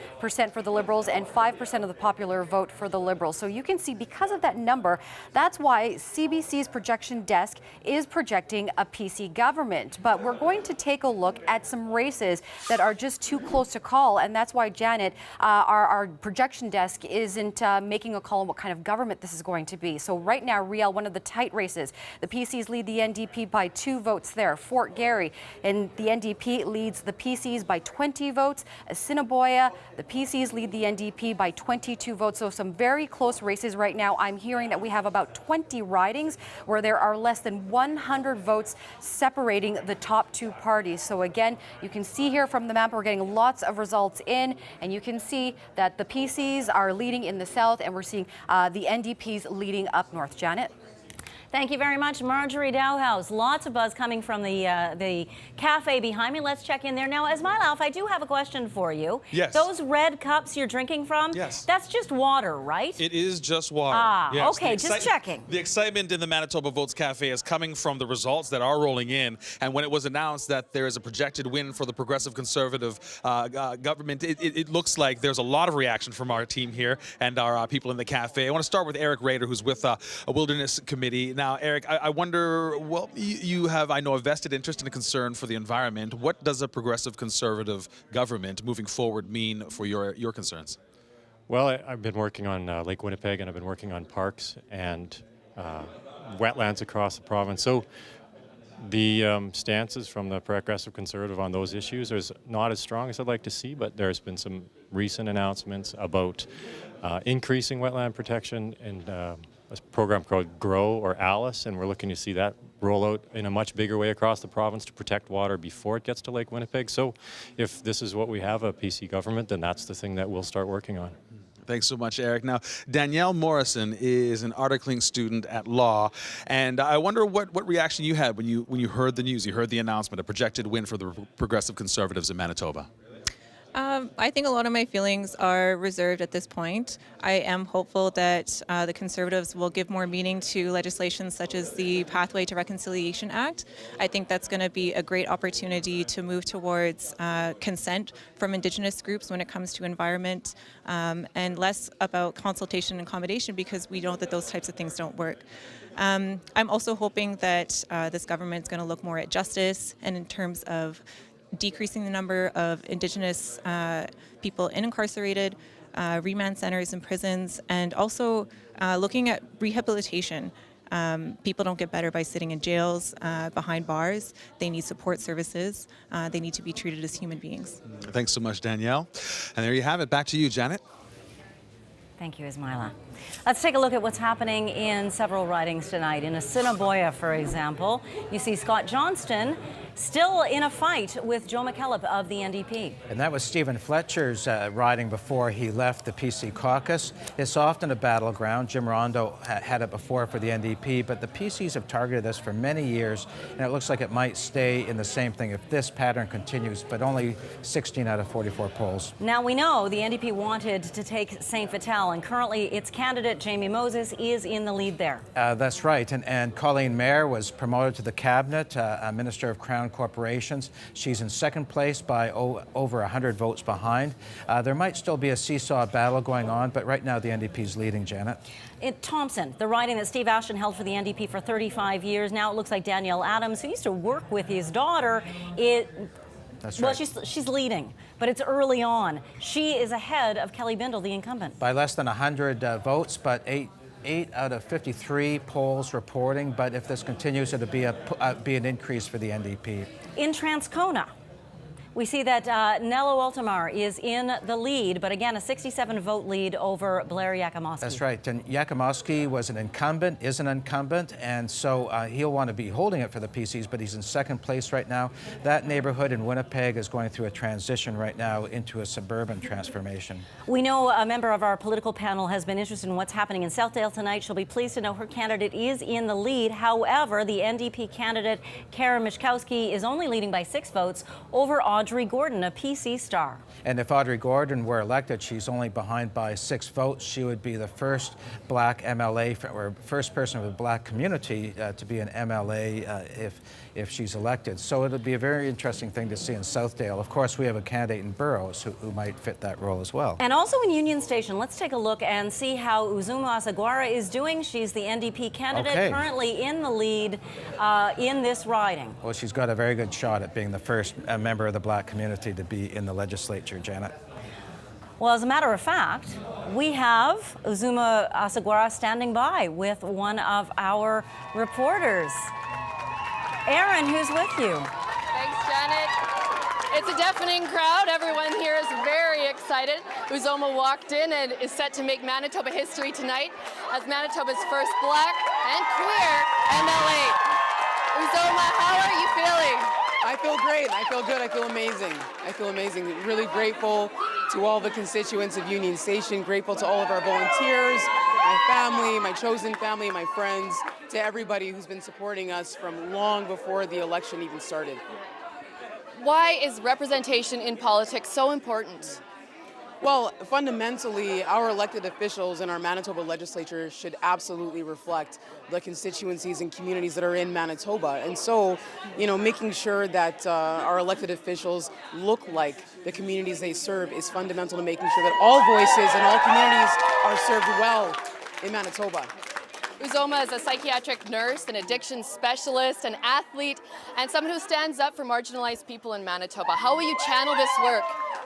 for the Liberals, and 5% of the popular vote for the Liberals. So you can see, because of that number, that's why CBC's projection desk is projecting a PC government. But we're going to take a look at some races that are just too close to call, and that's why, Janet, our projection desk isn't making a call on what kind of government this is going to be. So right now, Riel, one of the tight races, the PCs lead the NDP by 2 votes there. Fort Garry, and the NDP leads the PCs by 20 votes. Assiniboia, the PCs lead the NDP by 22 votes. So some very close races right now. I'm hearing that we have about 20 ridings where there are less than 100 votes separating the top 2 parties. So again, you can see here from the map, we're getting lots of results in, and you can see that the PCs are leading in the south, and we're seeing the NDPs leading up north. Janet? Thank you very much, Marjorie Dowhouse. Lots of buzz coming from the cafe behind me. Let's check in there now. Ismailov, I do have a question for you. Yes. Those red cups you're drinking from, yes, that's just water, right? It is just water. Ah, yes. okay, just checking. The excitement in the Manitoba Votes Cafe is coming from the results that are rolling in. And when it was announced that there is a projected win for the Progressive Conservative government, it looks like there's a lot of reaction from our team here and our people in the cafe. I want to start with Eric Rader, who's with a Wilderness Committee. Now, Eric, I wonder, well, you have, I know, a vested interest and a concern for the environment. What does a Progressive Conservative government moving forward mean for your concerns? Well, I've been working on Lake Winnipeg, and I've been working on parks and wetlands across the province. So the stances from the Progressive Conservative on those issues is not as strong as I'd like to see, but there's been some recent announcements about increasing wetland protection and a program called GROW or ALICE, and we're looking to see that roll out in a much bigger way across the province to protect water before it gets to Lake Winnipeg. So if this is what we have, a PC government, then that's the thing that we'll start working on. Thanks so much, Eric. Now, Danielle Morrison is an articling student at law, and I wonder what reaction you had when you heard the news, you heard the announcement, a projected win for the Progressive Conservatives in Manitoba. I think a lot of my feelings are reserved at this point. I am hopeful that the Conservatives will give more meaning to legislation such as the Pathway to Reconciliation Act. I think that's going to be a great opportunity to move towards consent from Indigenous groups when it comes to environment, and less about consultation and accommodation, because we know that those types of things don't work. I'm also hoping that this government is going to look more at justice and in terms of decreasing the number of Indigenous people incarcerated, remand centers and prisons, and also looking at rehabilitation. People don't get better by sitting in jails, behind bars. They need support services. They need to be treated as human beings. Thanks so much, Danielle. And there you have it. Back to you, Janet. Thank you, Ismaila. Let's take a look at what's happening in several ridings tonight. In Assiniboia, for example, you see Scott Johnston still in a fight with Joe McKillop of the NDP. And that was Stephen Fletcher's riding before he left the PC caucus. It's often a battleground. Jim Rondo had it before for the NDP, but the PCs have targeted this for many years, and it looks like it might stay in the same thing if this pattern continues, but only 16 out of 44 polls. Now, we know the NDP wanted to take St. Vital, and currently its candidate, Jamie Moses, is in the lead there. That's right, and Colleen Mayer was promoted to the cabinet, Minister of Crown Corporations. She's in second place by over 100 votes behind. There might still be a seesaw battle going on, but right now the NDP's leading, Janet. In Thompson, the riding that Steve Ashton held for the NDP for 35 years, now it looks like Danielle Adams, who used to work with his daughter, That's well, right. she's leading, but it's early on. She is ahead of Kelly Bindle, the incumbent. By less than 100 votes, but 8 out of 53 polls reporting. But if this continues, it'll be an increase for the NDP. In Transcona, we see that Nello Altamar is in the lead, but again, a 67-vote lead over Blair Yakimowski. That's right. And Yakimowski was an incumbent, is an incumbent, and so he'll want to be holding it for the PCs, but he's in second place right now. That neighborhood in Winnipeg is going through a transition right now into a suburban transformation. We know a member of our political panel has been interested in what's happening in Southdale tonight. She'll be pleased to know her candidate is in the lead. However, the NDP candidate, Karen Mishkowski, is only leading by 6 votes over Audrey Gordon, a PC star. And if Audrey Gordon were elected, she's only behind by 6 votes. She would be the first black MLA, or first person of the black community to be an MLA if she's elected. So it'll be a very interesting thing to see in Southdale. Of course, we have a candidate in Burroughs who might fit that role as well. And also in Union Station, let's take a look and see how Uzuma Asagwara is doing. She's the NDP candidate, currently in the lead in this riding. Well, she's got a very good shot at being the first member of the black community to be in the legislature, Janet. Well, as a matter of fact, we have Uzuma Asagwara standing by with one of our reporters. Aaron, who's with you? Thanks, Janet. It's a deafening crowd. Everyone here is very excited. Uzoma walked in and is set to make Manitoba history tonight as Manitoba's first black and queer MLA. Uzoma, how are you feeling? I feel great. I feel good. I feel amazing. I feel amazing. Really grateful to all the constituents of Union Station, grateful to all of our volunteers, my family, my chosen family, my friends, to everybody who's been supporting us from long before the election even started. Why is representation in politics so important? Well, fundamentally, our elected officials in our Manitoba legislature should absolutely reflect the constituencies and communities that are in Manitoba. And so, making sure that our elected officials look like the communities they serve is fundamental to making sure that all voices and all communities are served well in Manitoba. Uzoma is a psychiatric nurse, an addiction specialist, an athlete, and someone who stands up for marginalized people in Manitoba. How will you channel this work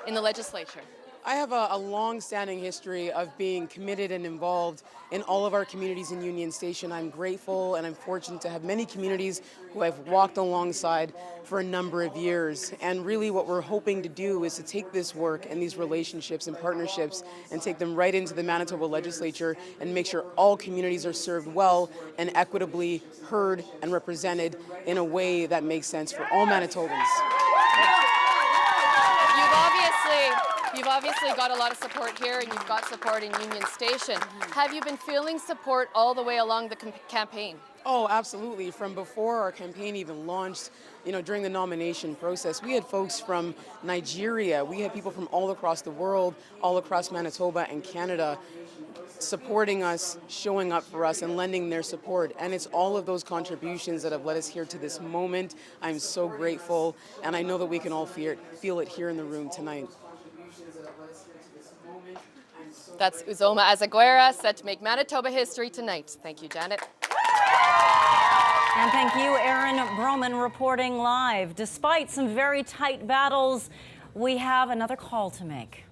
in the legislature? I have a long-standing history of being committed and involved in all of our communities in Union Station. I'm grateful and I'm fortunate to have many communities who I've walked alongside for a number of years. And really what we're hoping to do is to take this work and these relationships and partnerships and take them right into the Manitoba legislature and make sure all communities are served well and equitably heard and represented in a way that makes sense for all Manitobans. You've obviously got a lot of support here, and you've got support in Union Station. Have you been feeling support all the way along the campaign? Oh, absolutely. From before our campaign even launched, during the nomination process, we had folks from Nigeria, we had people from all across the world, all across Manitoba and Canada, supporting us, showing up for us, and lending their support. And it's all of those contributions that have led us here to this moment. I'm so grateful, and I know that we can all feel it here in the room tonight. That's Uzoma Azaguera, set to make Manitoba history tonight. Thank you, Janet. And thank you, Aaron Broman, reporting live. Despite some very tight battles, we have another call to make.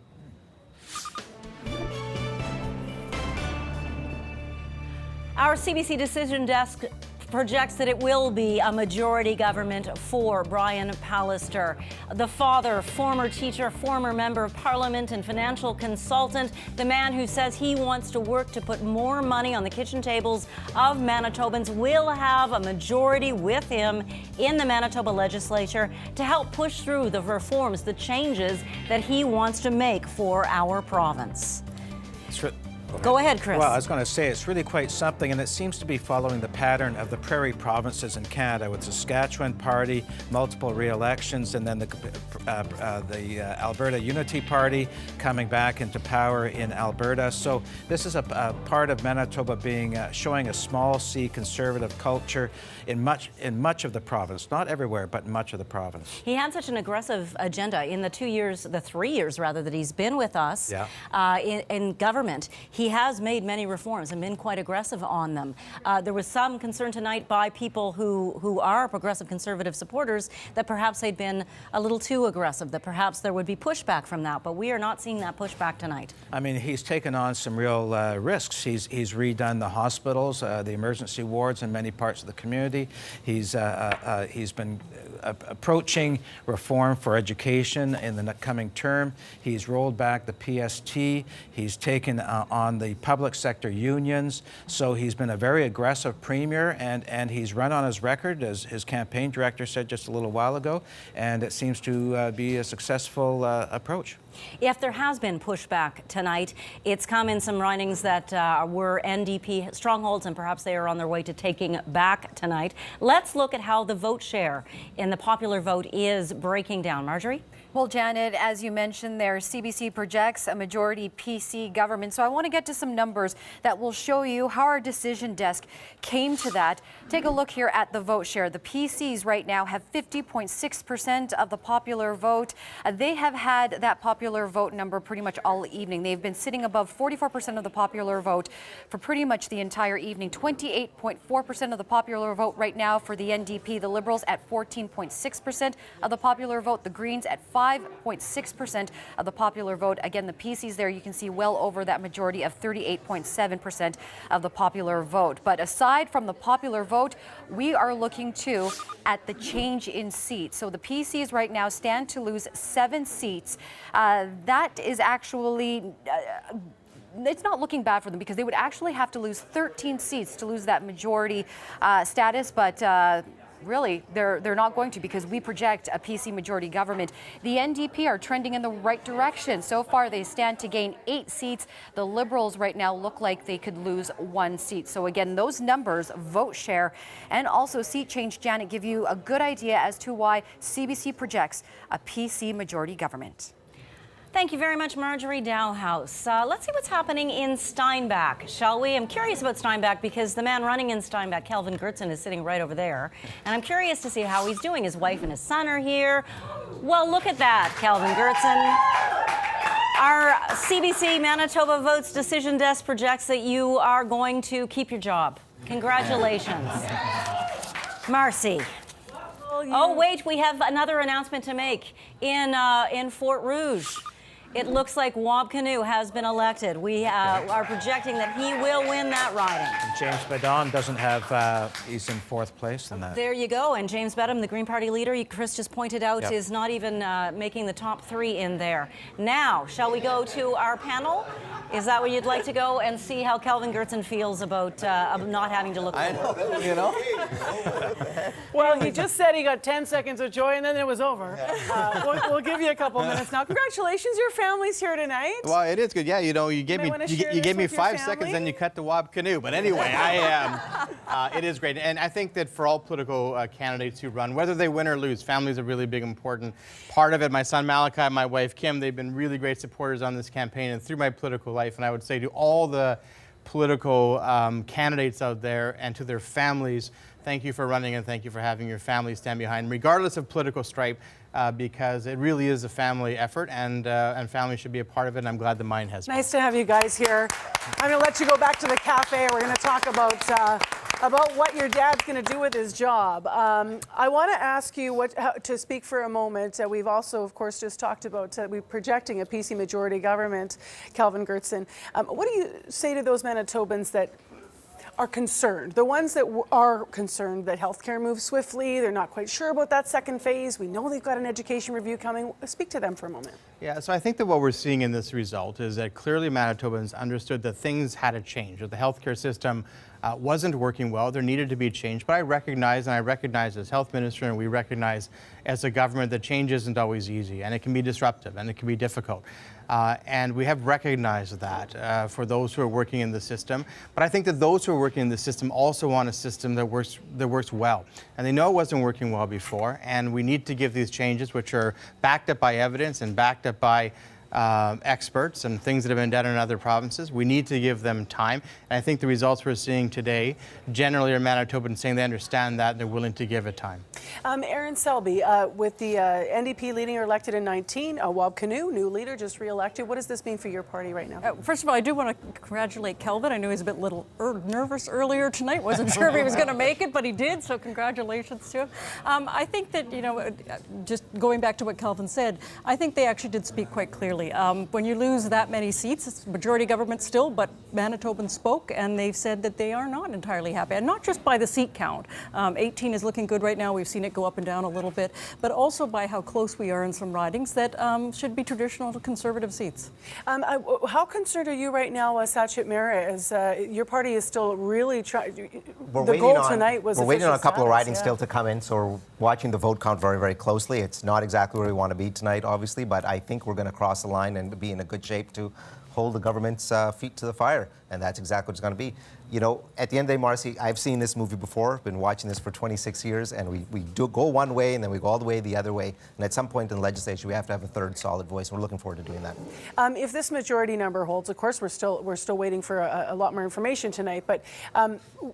Our CBC Decision Desk projects that it will be a majority government for Brian Pallister. The father, former teacher, former member of parliament and financial consultant, the man who says he wants to work to put more money on the kitchen tables of Manitobans, will have a majority with him in the Manitoba legislature to help push through the reforms, the changes that he wants to make for our province. Go ahead, Chris. Well, I was going to say it's really quite something, and it seems to be following the pattern of the prairie provinces in Canada, with the Saskatchewan Party, multiple re-elections, and then the Alberta Unity Party coming back into power in Alberta. So this is a part of Manitoba being showing a small C conservative culture in much of the province, not everywhere, but much of the province. He had such an aggressive agenda in the 3 years rather, that he's been with us in government. He has made many reforms and been quite aggressive on them. There was some concern tonight by people who are progressive conservative supporters that perhaps they'd been a little too aggressive, that perhaps there would be pushback from that, but we are not seeing that pushback tonight. I mean, he's taken on some real risks. He's redone the hospitals, the emergency wards in many parts of the community. He's been approaching reform for education in the coming term. He's rolled back the PST. He's taken on the public sector unions. So he's been a very aggressive premier, and he's run on his record, as his campaign director said just a little while ago, and it seems to be a successful approach. If there has been pushback tonight, it's come in some ridings that were NDP strongholds, and perhaps they are on their way to taking back tonight. Let's look at how the vote share in the popular vote is breaking down. Marjorie? Well, Janet, as you mentioned there, CBC projects a majority PC government. So I want to get to some numbers that will show you how our decision desk came to that. Take a look here at the vote share. The PCs right now have 50.6% of the popular vote. They have had that popular vote number pretty much all evening. They've been sitting above 44% of the popular vote for pretty much the entire evening. 28.4% of the popular vote right now for the NDP. The Liberals at 14.6% of the popular vote. The Greens at 5.6% of the popular vote. Again, the PCs there, you can see well over that majority of 38.7% of the popular vote. But aside from the popular vote, we are looking too at the change in seats. So the PCs right now stand to lose 7 seats. That is actually it's not looking bad for them, because they would actually have to lose 13 seats to lose that majority status, but really, they're not going to, because we project a PC majority government. The NDP are trending in the right direction. So far, they stand to gain 8 seats. The Liberals right now look like they could lose 1 seat. So again, those numbers, vote share, and also seat change, Janet, give you a good idea as to why CBC projects a PC majority government. Thank you very much, Marjorie Dowhouse. Let's see what's happening in Steinbach, shall we? I'm curious about Steinbach because the man running in Steinbach, Kelvin Gertzen, is sitting right over there. And I'm curious to see how he's doing. His wife and his son are here. Well, look at that, Kelvin Gertzen. Our CBC Manitoba Votes Decision Desk projects that you are going to keep your job. Congratulations. Marcy. Oh, wait, we have another announcement to make in Fort Rouge. It looks like Wab Kinew has been elected. We are projecting that he will win that riding. And James Badon doesn't have, he's in 4th place in that. There you go. And James Bedham, the Green Party leader, Chris just pointed out, Yep. is not even making the top 3 in there. Now, shall we go to our panel? Is that where you'd like to go and see how Kelvin Gertzen feels about not having to look forward? You know? Well, he just said he got 10 seconds of joy and then it was over. We'll give you a couple minutes now. Congratulations, your family's here tonight. Well, it is good. Yeah, you know, you gave me 5 seconds, then you cut the Wab Kinew. But anyway, it is great. And I think that for all political candidates who run, whether they win or lose, family is a really big, important part of it. My son Malachi, my wife Kim, they've been really great supporters on this campaign and through my political life. And I would say to all the political candidates out there and to their families, thank you for running and thank you for having your family stand behind, regardless of political stripe, because it really is a family effort and family should be a part of it, and I'm glad that mine has been. Nice to have you guys here. I'm going to let you go back to the cafe. We're going to talk about what your dad's going to do with his job. I want to ask you to speak for a moment. We've also, of course, just talked about we're projecting a PC majority government, Kelvin Gertzen. What do you say to those Manitobans that are concerned, the ones that are concerned that healthcare moves swiftly, they're not quite sure about that second phase, we know they've got an education review coming? Speak to them for a moment. Yeah, so I think that what we're seeing in this result is that clearly Manitobans understood that things had to change, that the healthcare system wasn't working well, there needed to be change. But I recognize as health minister, and we recognize as a government that change isn't always easy, and it can be disruptive, and it can be difficult. And we have recognized that for those who are working in the system. But I think that those who are working in the system also want a system that works well. And they know it wasn't working well before, and we need to give these changes, which are backed up by evidence and backed up by experts and things that have been done in other provinces. We need to give them time. And I think the results we're seeing today generally are Manitobans saying they understand that and they're willing to give it time. Aaron Selby, with the NDP leading or elected in 19, Wab Kinew, new leader, just re-elected. What does this mean for your party right now? First of all, I do want to congratulate Kelvin. I knew he was a bit nervous earlier tonight. Wasn't sure if he was going to make it, but he did, so congratulations to him. I think that, just going back to what Kelvin said, I think they actually did speak quite clearly. When you lose that many seats, it's majority government still, but Manitobans spoke and they've said that they are not entirely happy. And not just by the seat count. 18 is looking good right now. We've seen it go up and down a little bit, but also by how close we are in some ridings that should be traditional Conservative seats. How concerned are you right now, Sachin Mehra, as your party is still really trying? The goal tonight was we're waiting on a couple of ridings still to come in, so we're watching the vote count very, very closely. It's not exactly where we want to be tonight, obviously, but I think we're going to cross the line and be in a good shape to hold the government's feet to the fire, and that's exactly what it's going to be. At the end of the day, Marcy, I've seen this movie before, been watching this for 26 years, and we do go one way, and then we go all the way the other way, and at some point in the legislature, we have to have a third solid voice, and we're looking forward to doing that. If this majority number holds, of course, we're still waiting for a lot more information tonight, but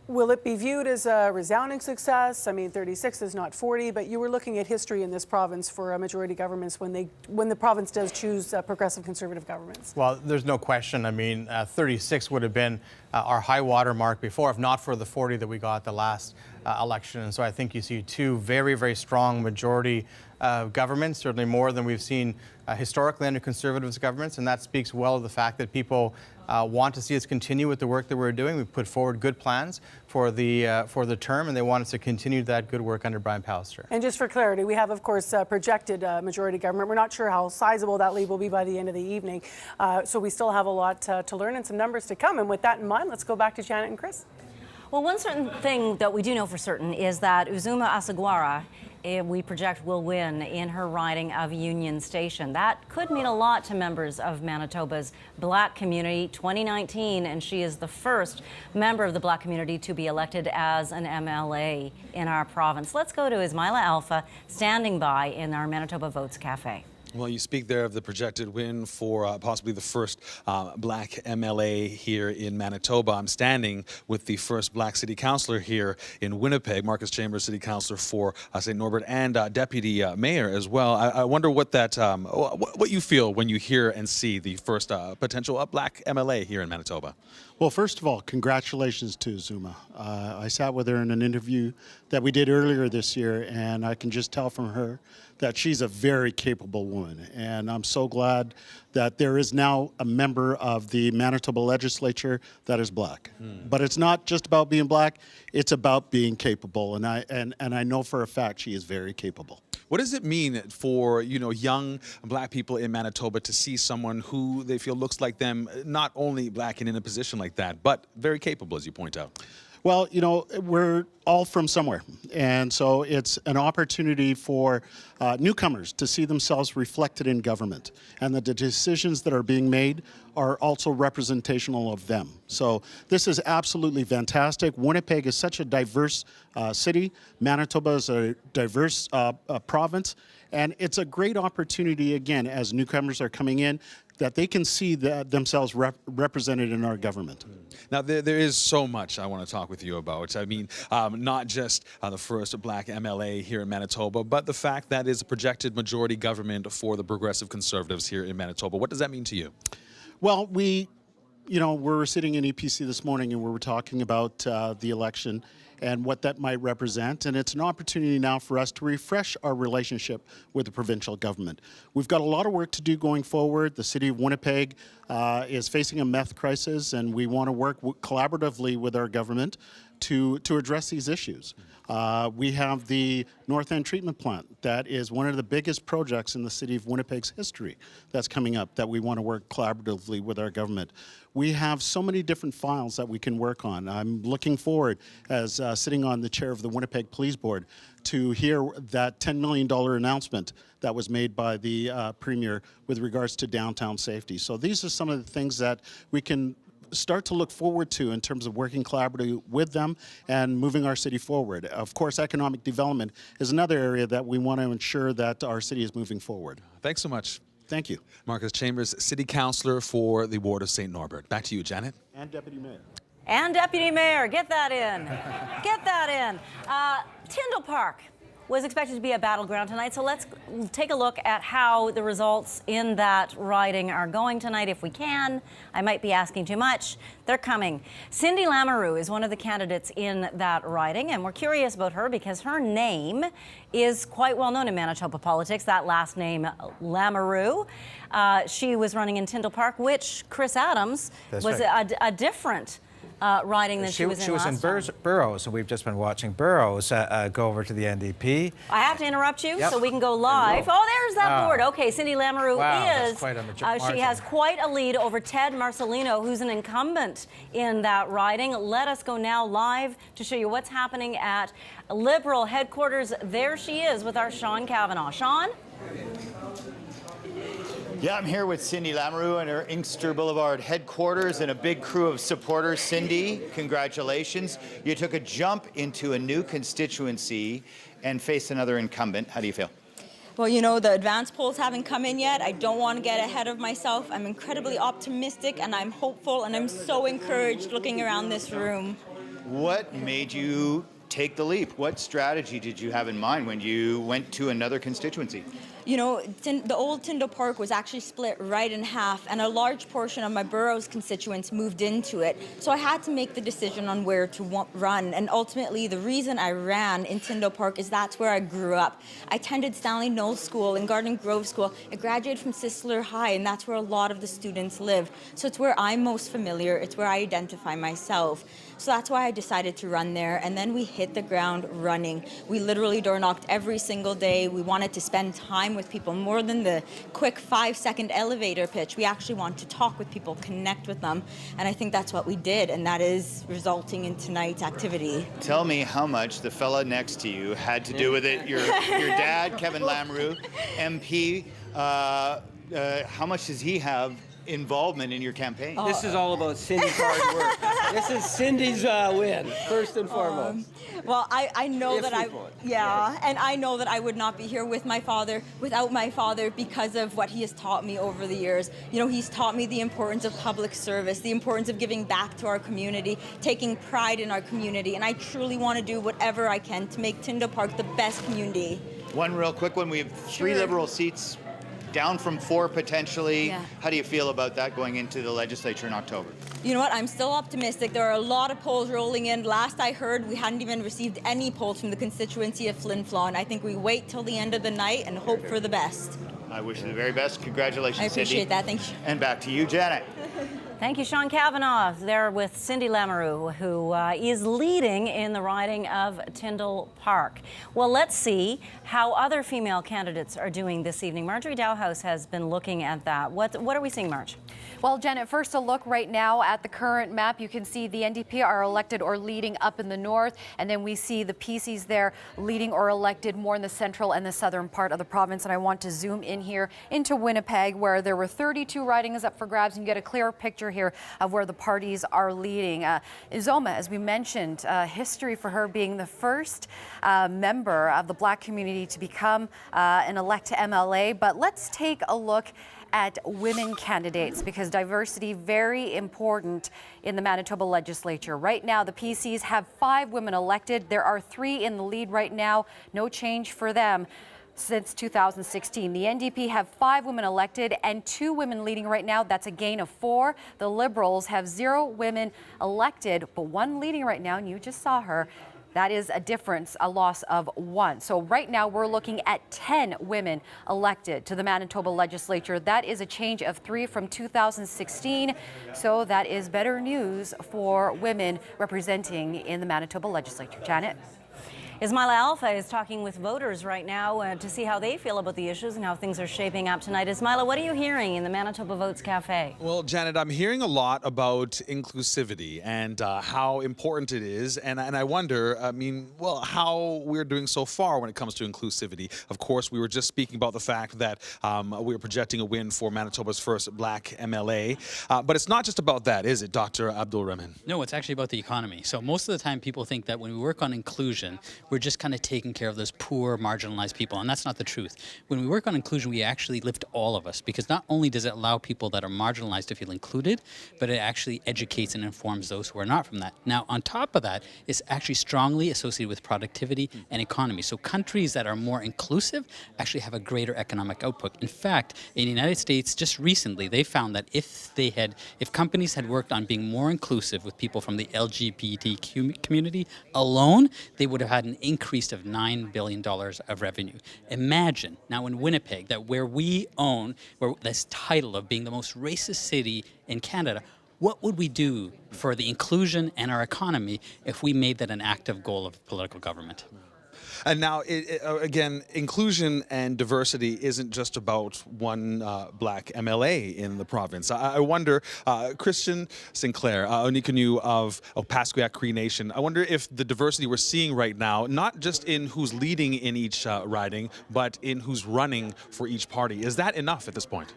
will it be viewed as a resounding success? I mean, 36 is not 40, but you were looking at history in this province for majority governments when the province does choose progressive Conservative governments. Well, there's no question. I mean, 36 would have been our high water mark before, if not for the 40 that we got at the last election. And so I think you see two very, very strong majority governments, certainly more than we've seen historically under Conservatives governments. And that speaks well of the fact that people want to see us continue with the work that we're doing. We've put forward good plans for the term, and they want us to continue that good work under Brian Pallister. And just for clarity, we have, of course, projected majority government. We're not sure how sizable that lead will be by the end of the evening. So we still have a lot to learn and some numbers to come. And with that in mind, let's go back to Janet and Chris. Well, one certain thing that we do know for certain is that Uzuma Asagwara, we project, will win in her riding of Union Station. That could mean a lot to members of Manitoba's Black community. 2019, and she is the first member of the Black community to be elected as an MLA in our province. Let's go to Ismaila Alpha, standing by in our Manitoba Votes Cafe. Well, you speak there of the projected win for possibly the first Black MLA here in Manitoba. I'm standing with the first Black City Councillor here in Winnipeg, Marcus Chambers, City Councillor for St. Norbert, and Deputy Mayor as well. I wonder what that, what you feel when you hear and see the first potential Black MLA here in Manitoba. Well, first of all, congratulations to Zuma. I sat with her in an interview that we did earlier this year, and I can just tell from her that she's a very capable woman. And I'm so glad that there is now a member of the Manitoba legislature that is Black. But it's not just about being Black, it's about being capable. And I know for a fact she is very capable. What does it mean for, young Black people in Manitoba to see someone who they feel looks like them, not only Black and in a position like that, but very capable, as you point out? Well, we're all from somewhere. And so it's an opportunity for newcomers to see themselves reflected in government, and that the decisions that are being made are also representational of them. So this is absolutely fantastic. Winnipeg is such a diverse city. Manitoba is a diverse province. And it's a great opportunity, again, as newcomers are coming in, that they can see themselves represented in our government. Now, there is so much I want to talk with you about. I mean, not just the first Black MLA here in Manitoba, but the fact that is a projected majority government for the Progressive Conservatives here in Manitoba. What does that mean to you? Well, we were sitting in EPC this morning and we were talking about the election and what that might represent. And it's an opportunity now for us to refresh our relationship with the provincial government. We've got a lot of work to do going forward. The city of Winnipeg is facing a meth crisis, and we want to work collaboratively with our government to address these issues. We have the North End treatment plant. That is one of the biggest projects in the city of Winnipeg's history that's coming up that we want to work collaboratively with our government. We have so many different files that we can work on. I'm looking forward, as sitting on the chair of the Winnipeg Police Board, to hear that $10 million announcement that was made by the Premier with regards to downtown safety. So these are some of the things that we can start to look forward to in terms of working collaboratively with them and moving our city forward. Of course, economic development is another area that we want to ensure that our city is moving forward. Thanks so much. Thank you. Marcus Chambers, City Councillor for the Ward of St. Norbert. Back to you, Janet. And Deputy Mayor. And Deputy Mayor, get that in. Get that in. Tyndall Park was expected to be a battleground tonight, so let's take a look at how the results in that riding are going tonight, if we can. I might be asking too much. They're coming. Cindy Lamoureux is one of the candidates in that riding, and we're curious about her because her name is quite well known in Manitoba politics, that last name, Lamoureux. She was running in Tyndall Park, which Chris Adams was right. a different riding than she was in last time. She was in Burroughs, and we've just been watching Burroughs go over to the NDP. I have to interrupt you so we can go live. Oh, there's that board. Okay, Cindy Lamoureux is, quite on the she has quite a lead over Ted Marcelino, who's an incumbent in that riding. Let us go now live to show you what's happening at Liberal headquarters. There she is with our Sean Cavanaugh. Sean? Yeah, I'm here with Cindy Lamoureux and her Inkster Boulevard headquarters and a big crew of supporters. Cindy, congratulations. You took a jump into a new constituency and faced another incumbent. How do you feel? Well, the advance polls haven't come in yet. I don't want to get ahead of myself. I'm incredibly optimistic and I'm hopeful and I'm so encouraged looking around this room. What made you take the leap? What strategy did you have in mind when you went to another constituency? The old Tyndall Park was actually split right in half, and a large portion of my Burroughs constituents moved into it. So I had to make the decision on where to run, and ultimately the reason I ran in Tyndall Park is that's where I grew up. I attended Stanley Knowles School and Garden Grove School. I graduated from Sisler High, and that's where a lot of the students live. So it's where I'm most familiar. It's where I identify myself. So that's why I decided to run there. And then we hit the ground running. We literally door knocked every single day. We wanted to spend time with people more than the quick 5-second elevator pitch. We actually want to talk with people, connect with them. And I think that's what we did. And that is resulting in tonight's activity. Tell me how much the fella next to you had to do with it. Your dad, Kevin Lamoureux, MP, how much does he have involvement in your campaign? This is all about Cindy's hard work. This is Cindy's win, first and foremost. Well, I know If that we I, vote. yeah, and I know that I would not be here with my father, without my father, because of what he has taught me over the years. You know, he's taught me the importance of public service, the importance of giving back to our community, taking pride in our community, and I truly want to do whatever I can to make Tyndall Park the best community. One real quick one. We have 3 Sure. Liberal seats, down from 4 potentially. Yeah. How do you feel about that going into the legislature in October? You know what? I'm still optimistic. There are a lot of polls rolling in. Last I heard, we hadn't even received any polls from the constituency of Flin Flon. I think we wait till the end of the night and hope for the best. I wish you the very best. Congratulations, I appreciate Cindy. that. Thank you. And back to you, Janet. Thank you, Sean Cavanaugh, there with Cindy Lamoureux, who is leading in the riding of Tyndall Park. Well, let's see how other female candidates are doing this evening. Marjorie Dowhouse has been looking at that. What are we seeing, Marge? Well, Janet, first a look right now at the current map. You can see the NDP are elected or leading up in the north, and then we see the PCs there leading or elected more in the central and the southern part of the province. And I want to zoom in here into Winnipeg, where there were 32 ridings up for grabs, and you get a clearer picture here of where the parties are leading. Izoma, as we mentioned, history for her being the first member of the Black community to become an elect MLA. But let's take a look at women candidates, because diversity very important in the Manitoba legislature. Right now, the PCs have 5 women elected. There are 3 in the lead right now. No change for them since 2016. The NDP have 5 women elected and 2 women leading right now. That's a gain of 4. The Liberals have 0 women elected, but 1 leading right now, and you just saw her. That is a difference, a loss of 1. So right now we're looking at 10 women elected to the Manitoba legislature. That is a change of 3 from 2016. So that is better news for women representing in the Manitoba legislature. Janet? Ismaila Alpha is talking with voters right now to see how they feel about the issues and how things are shaping up tonight. Ismaila, what are you hearing in the Manitoba Votes Cafe? Well, Janet, I'm hearing a lot about inclusivity and how important it is. And I wonder, how we're doing so far when it comes to inclusivity. Of course, we were just speaking about the fact that we're projecting a win for Manitoba's first Black MLA. But it's not just about that, is it, Dr. Abdul Rahman? No, it's actually about the economy. So most of the time people think that when we work on inclusion, we're just kind of taking care of those poor, marginalized people, and that's not the truth. When we work on inclusion, we actually lift all of us, because not only does it allow people that are marginalized to feel included, but it actually educates and informs those who are not from that. Now, on top of that, it's actually strongly associated with productivity and economy. So countries that are more inclusive actually have a greater economic output. In fact, in the United States, just recently, they found that if companies had worked on being more inclusive with people from the LGBT community alone, they would have had an increase of $9 billion of revenue. Imagine now in Winnipeg, that where we own this title of being the most racist city in Canada, what would we do for the inclusion and our economy if we made that an active goal of political government? And now, again, inclusion and diversity isn't just about one Black MLA in the province. I wonder, Christian Sinclair, Onikanu of Pasquia Cree Nation, I wonder if the diversity we're seeing right now, not just in who's leading in each riding, but in who's running for each party, is that enough at this point?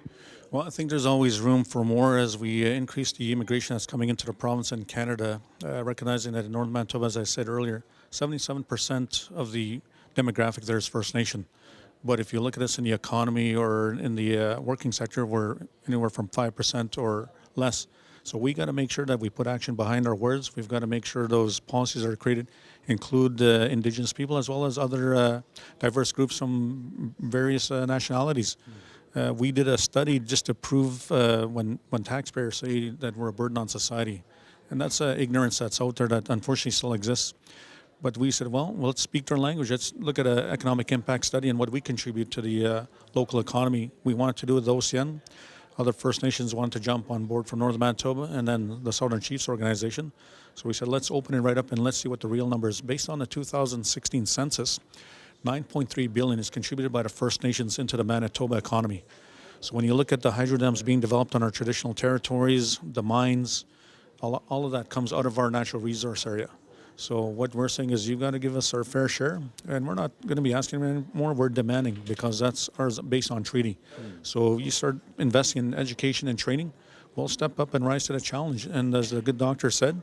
Well, I think there's always room for more as we increase the immigration that's coming into the province and Canada, recognizing that in Northern Manitoba, as I said earlier, 77% of the demographic there is First Nation. But if you look at us in the economy or in the working sector, we're anywhere from 5% or less. So we got to make sure that we put action behind our words. We've got to make sure those policies that are created include Indigenous people as well as other diverse groups from various nationalities. We did a study just to prove when taxpayers say that we're a burden on society. And that's ignorance that's out there that unfortunately still exists. But we said, well, let's speak their language. Let's look at an economic impact study and what we contribute to the local economy. We wanted to do with OCN. Other First Nations wanted to jump on board for Northern Manitoba and then the Southern Chiefs organization. So we said, let's open it right up and let's see what the real number is. Based on the 2016 census, $9.3 billion is contributed by the First Nations into the Manitoba economy. So when you look at the hydro dams being developed on our traditional territories, the mines, all of that comes out of our natural resource area. So what we're saying is you've got to give us our fair share, and we're not going to be asking any more, we're demanding, because that's ours based on treaty. So you start investing in education and training, we'll step up and rise to the challenge. And as the good doctor said,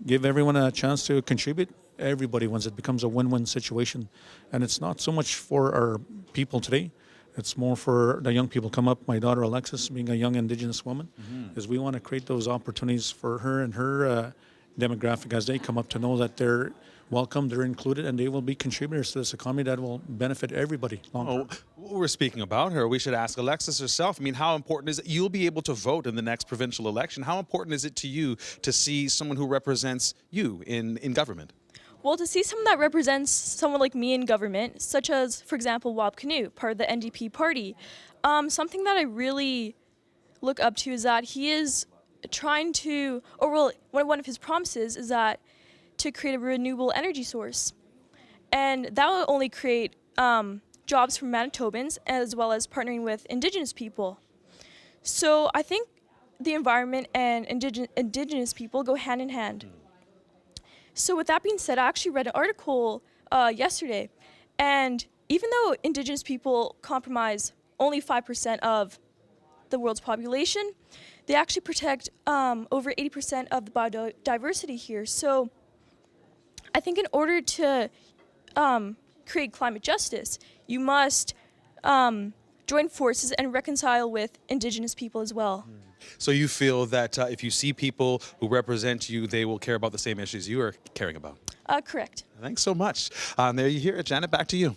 give everyone a chance to contribute. Everybody wins. It becomes a win-win situation. And it's not so much for our people today, it's more for the young people come up. My daughter Alexis, being a young Indigenous woman, is we want to create those opportunities for her and her demographic as they come up to know that they're welcome, they're included, and they will be contributors to this economy that will benefit everybody long term. We're speaking about her. We should ask Alexis herself. I mean, how important is it? You'll be able to vote in the next provincial election. How important is it to you to see someone who represents you in government? Well, to see someone that represents someone like me in government, such as, for example, Wab Kinew, part of the NDP party, something that I really look up to is that he is trying to, one of his promises is that to create a renewable energy source. And that will only create jobs for Manitobans as well as partnering with Indigenous people. So I think the environment and Indigenous people go hand in hand. So with that being said, I actually read an article yesterday, and even though Indigenous people comprise only 5% of the world's population, they actually protect over 80% of the biodiversity here. So I think in order to create climate justice, you must join forces and reconcile with Indigenous people as well. So you feel that if you see people who represent you, they will care about the same issues you are caring about? Correct. Thanks so much. There you hear it. Janet, back to you.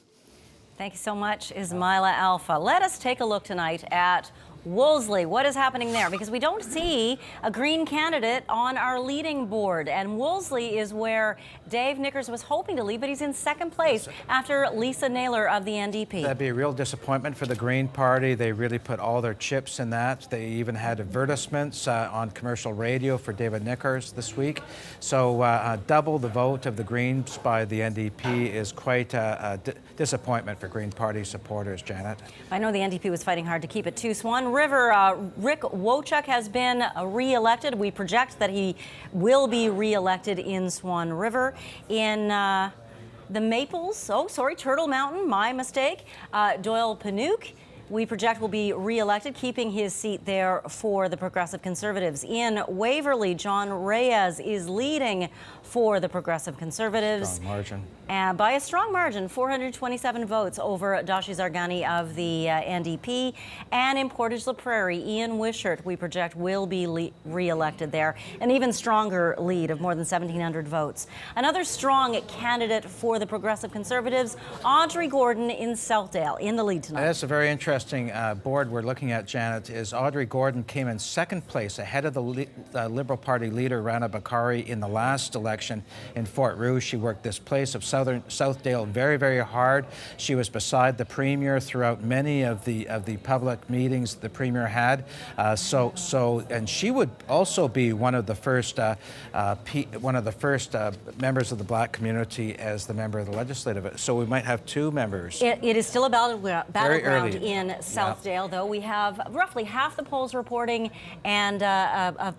Thank you so much, Ismaila Alpha. Let us take a look tonight at Wolseley. What is happening there? Because we don't see a Green candidate on our leading board. And Wolseley is where Dave Nickers was hoping to lead, but he's in second place after Lisa Naylor of the NDP. That'd be a real disappointment for the Green Party. They really put all their chips in that. They even had advertisements on commercial radio for David Nickers this week. So double the vote of the Greens by the NDP is quite a disappointment for Green Party supporters, Janet. I know the NDP was fighting hard to keep it too. Swan River, Rick Wochuk has been re-elected. We project that he will be re-elected in Swan River. In the Maples, Turtle Mountain, my mistake, Doyle Panuke, we project will be re-elected, keeping his seat there for the Progressive Conservatives. In Waverley, John Reyes is leading for the Progressive Conservatives. Strong margin. By a strong margin, 427 votes over Dashi Zargani of the NDP. And in Portage la Prairie, Ian Wishart, we project, will be re-elected there. An even stronger lead of more than 1,700 votes. Another strong candidate for the Progressive Conservatives, Audrey Gordon in Southdale, in the lead tonight. That's a very interesting board we're looking at, Janet. Is Audrey Gordon came in second place ahead of the Liberal Party leader, Rana Bakari, in the last election in Fort Rouge. She worked this place of Southdale very, very hard. She was beside the Premier throughout many of the public meetings the Premier had. And she would also be one of the first members of the Black community as the member of the legislative. So we might have two members. It is still a battleground in Southdale, though. We have roughly half the polls reporting and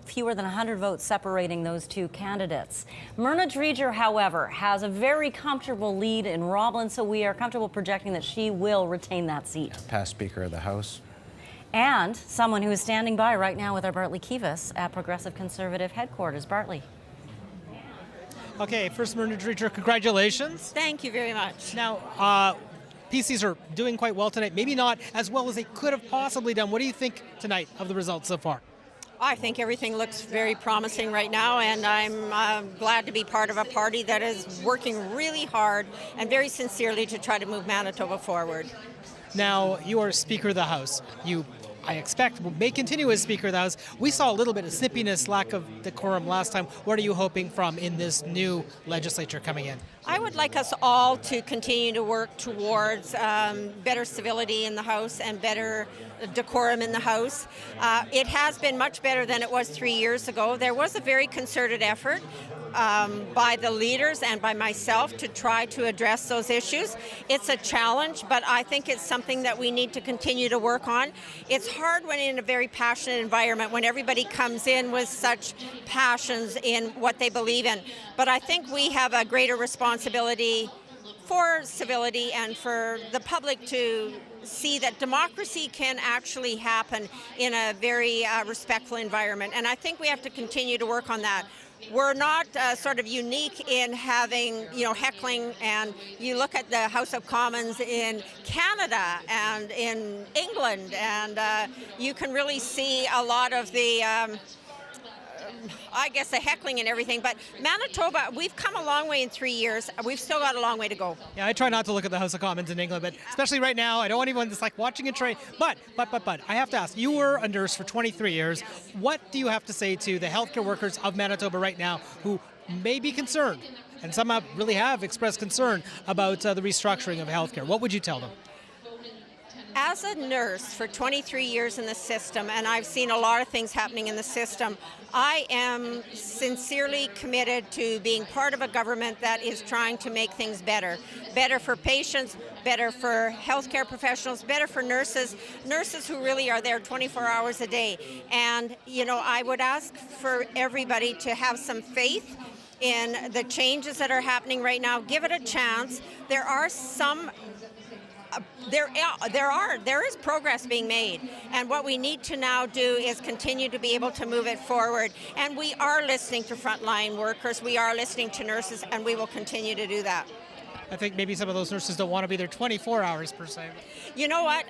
fewer than 100 votes separating those two candidates. Myrna Dreger, however, has a very comfortable lead in Roblin, so we are comfortable projecting that she will retain that seat. Past Speaker of the House. And someone who is standing by right now with our Bartley Kivas at Progressive Conservative headquarters. Bartley. Okay, first, Myrna Dreger, congratulations. Thank you very much. Now, PCs are doing quite well tonight. Maybe not as well as they could have possibly done. What do you think tonight of the results so far? I think everything looks very promising right now, and I'm glad to be part of a party that is working really hard and very sincerely to try to move Manitoba forward. Now, you are Speaker of the House. You I expect may continue as Speaker of the House. We saw a little bit of snippiness, lack of decorum last time. What are you hoping from in this new legislature coming in? I would like us all to continue to work towards better civility in the House and better decorum in the House. It has been much better than it was 3 years ago. There was a very concerted effort by the leaders and by myself to try to address those issues. It's a challenge, but I think it's something that we need to continue to work on. It's hard when in a very passionate environment, when everybody comes in with such passions in what they believe in. But I think we have a greater responsibility for civility and for the public to see that democracy can actually happen in a very respectful environment. And I think we have to continue to work on that. We're not sort of unique in having, heckling, and you look at the House of Commons in Canada and in England, and you can really see a lot of the the heckling and everything. But Manitoba, we've come a long way in 3 years. We've still got a long way to go. Yeah, I try not to look at the House of Commons in England, but especially right now, I don't want anyone that's like watching a train. But, I have to ask, you were a nurse for 23 years. What do you have to say to the healthcare workers of Manitoba right now who may be concerned, and some really have expressed concern about the restructuring of healthcare? What would you tell them? As a nurse for 23 years in the system, and I've seen a lot of things happening in the system, I am sincerely committed to being part of a government that is trying to make things better. Better for patients, better for healthcare professionals, better for nurses who really are there 24 hours a day. And, I would ask for everybody to have some faith in the changes that are happening right now. Give it a chance. There are some there is progress being made, and what we need to now do is continue to be able to move it forward. And we are listening to frontline workers, we are listening to nurses, and we will continue to do that. I think maybe some of those nurses don't want to be there 24 hours per se. You know what?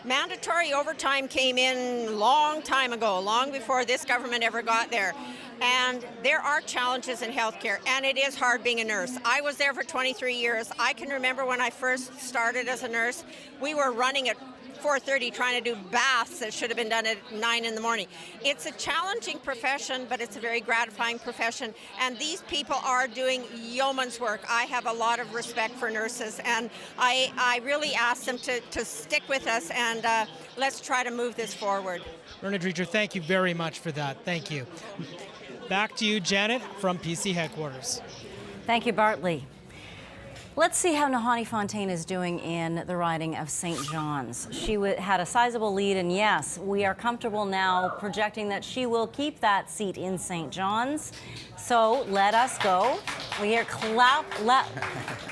Mandatory overtime came in long time ago, long before this government ever got there. And there are challenges in healthcare, and it is hard being a nurse. I was there for 23 years. I can remember when I first started as a nurse, we were running at 4:30 trying to do baths that should have been done at 9 in the morning. It's a challenging profession, but it's a very gratifying profession, and these people are doing yeoman's work. I have a lot of respect for nurses, and I really ask them to stick with us, and let's try to move this forward. Erna Dreger, thank you very much for that. Thank you. Back to you, Janet, from PC headquarters. Thank you, Bartley. Let's see how Nahanni Fontaine is doing in the riding of St. John's. She had a sizable lead, and yes, we are comfortable now projecting that she will keep that seat in St. John's. So let us go. We hear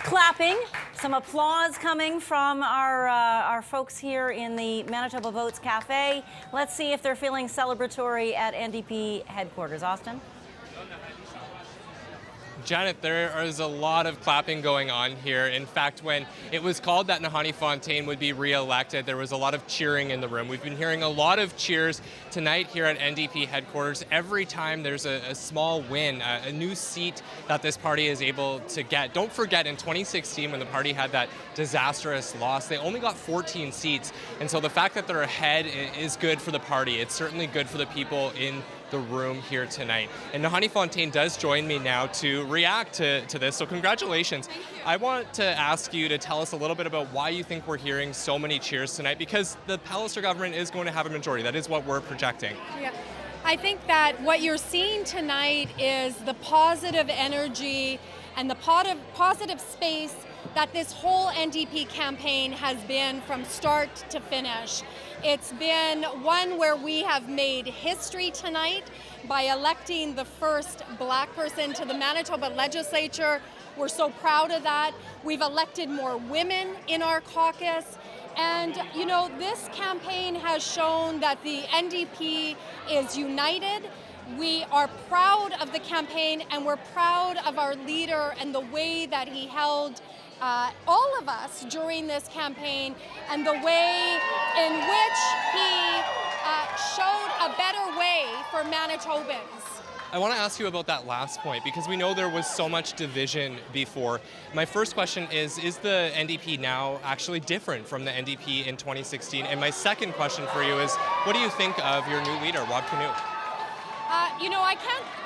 clapping, some applause coming from our folks here in the Manitoba Votes Cafe. Let's see if they're feeling celebratory at NDP headquarters. Austin? Janet, there is a lot of clapping going on here. In fact, when it was called that Nahanni Fontaine would be re-elected, there was a lot of cheering in the room. We've been hearing a lot of cheers tonight here at NDP headquarters. Every time there's a small win, a new seat that this party is able to get. Don't forget, in 2016, when the party had that disastrous loss, they only got 14 seats. And so the fact that they're ahead is good for the party. It's certainly good for the people in the room here tonight. And Nahanni Fontaine does join me now to react to this, so congratulations. I want to ask you to tell us a little bit about why you think we're hearing so many cheers tonight, because the Pallister government is going to have a majority. That is what we're projecting. Yeah. I think that what you're seeing tonight is the positive energy and the positive space that this whole NDP campaign has been from start to finish. It's been one where we have made history tonight by electing the first Black person to the Manitoba legislature. We're so proud of that. We've elected more women in our caucus. And, this campaign has shown that the NDP is united. We are proud of the campaign, and we're proud of our leader and the way that he held all of us during this campaign, and the way in which he showed a better way for Manitobans. I want to ask you about that last point because we know there was so much division before. My first question is the NDP now actually different from the NDP in 2016? And my second question for you is, what do you think of your new leader, Rob Canoe?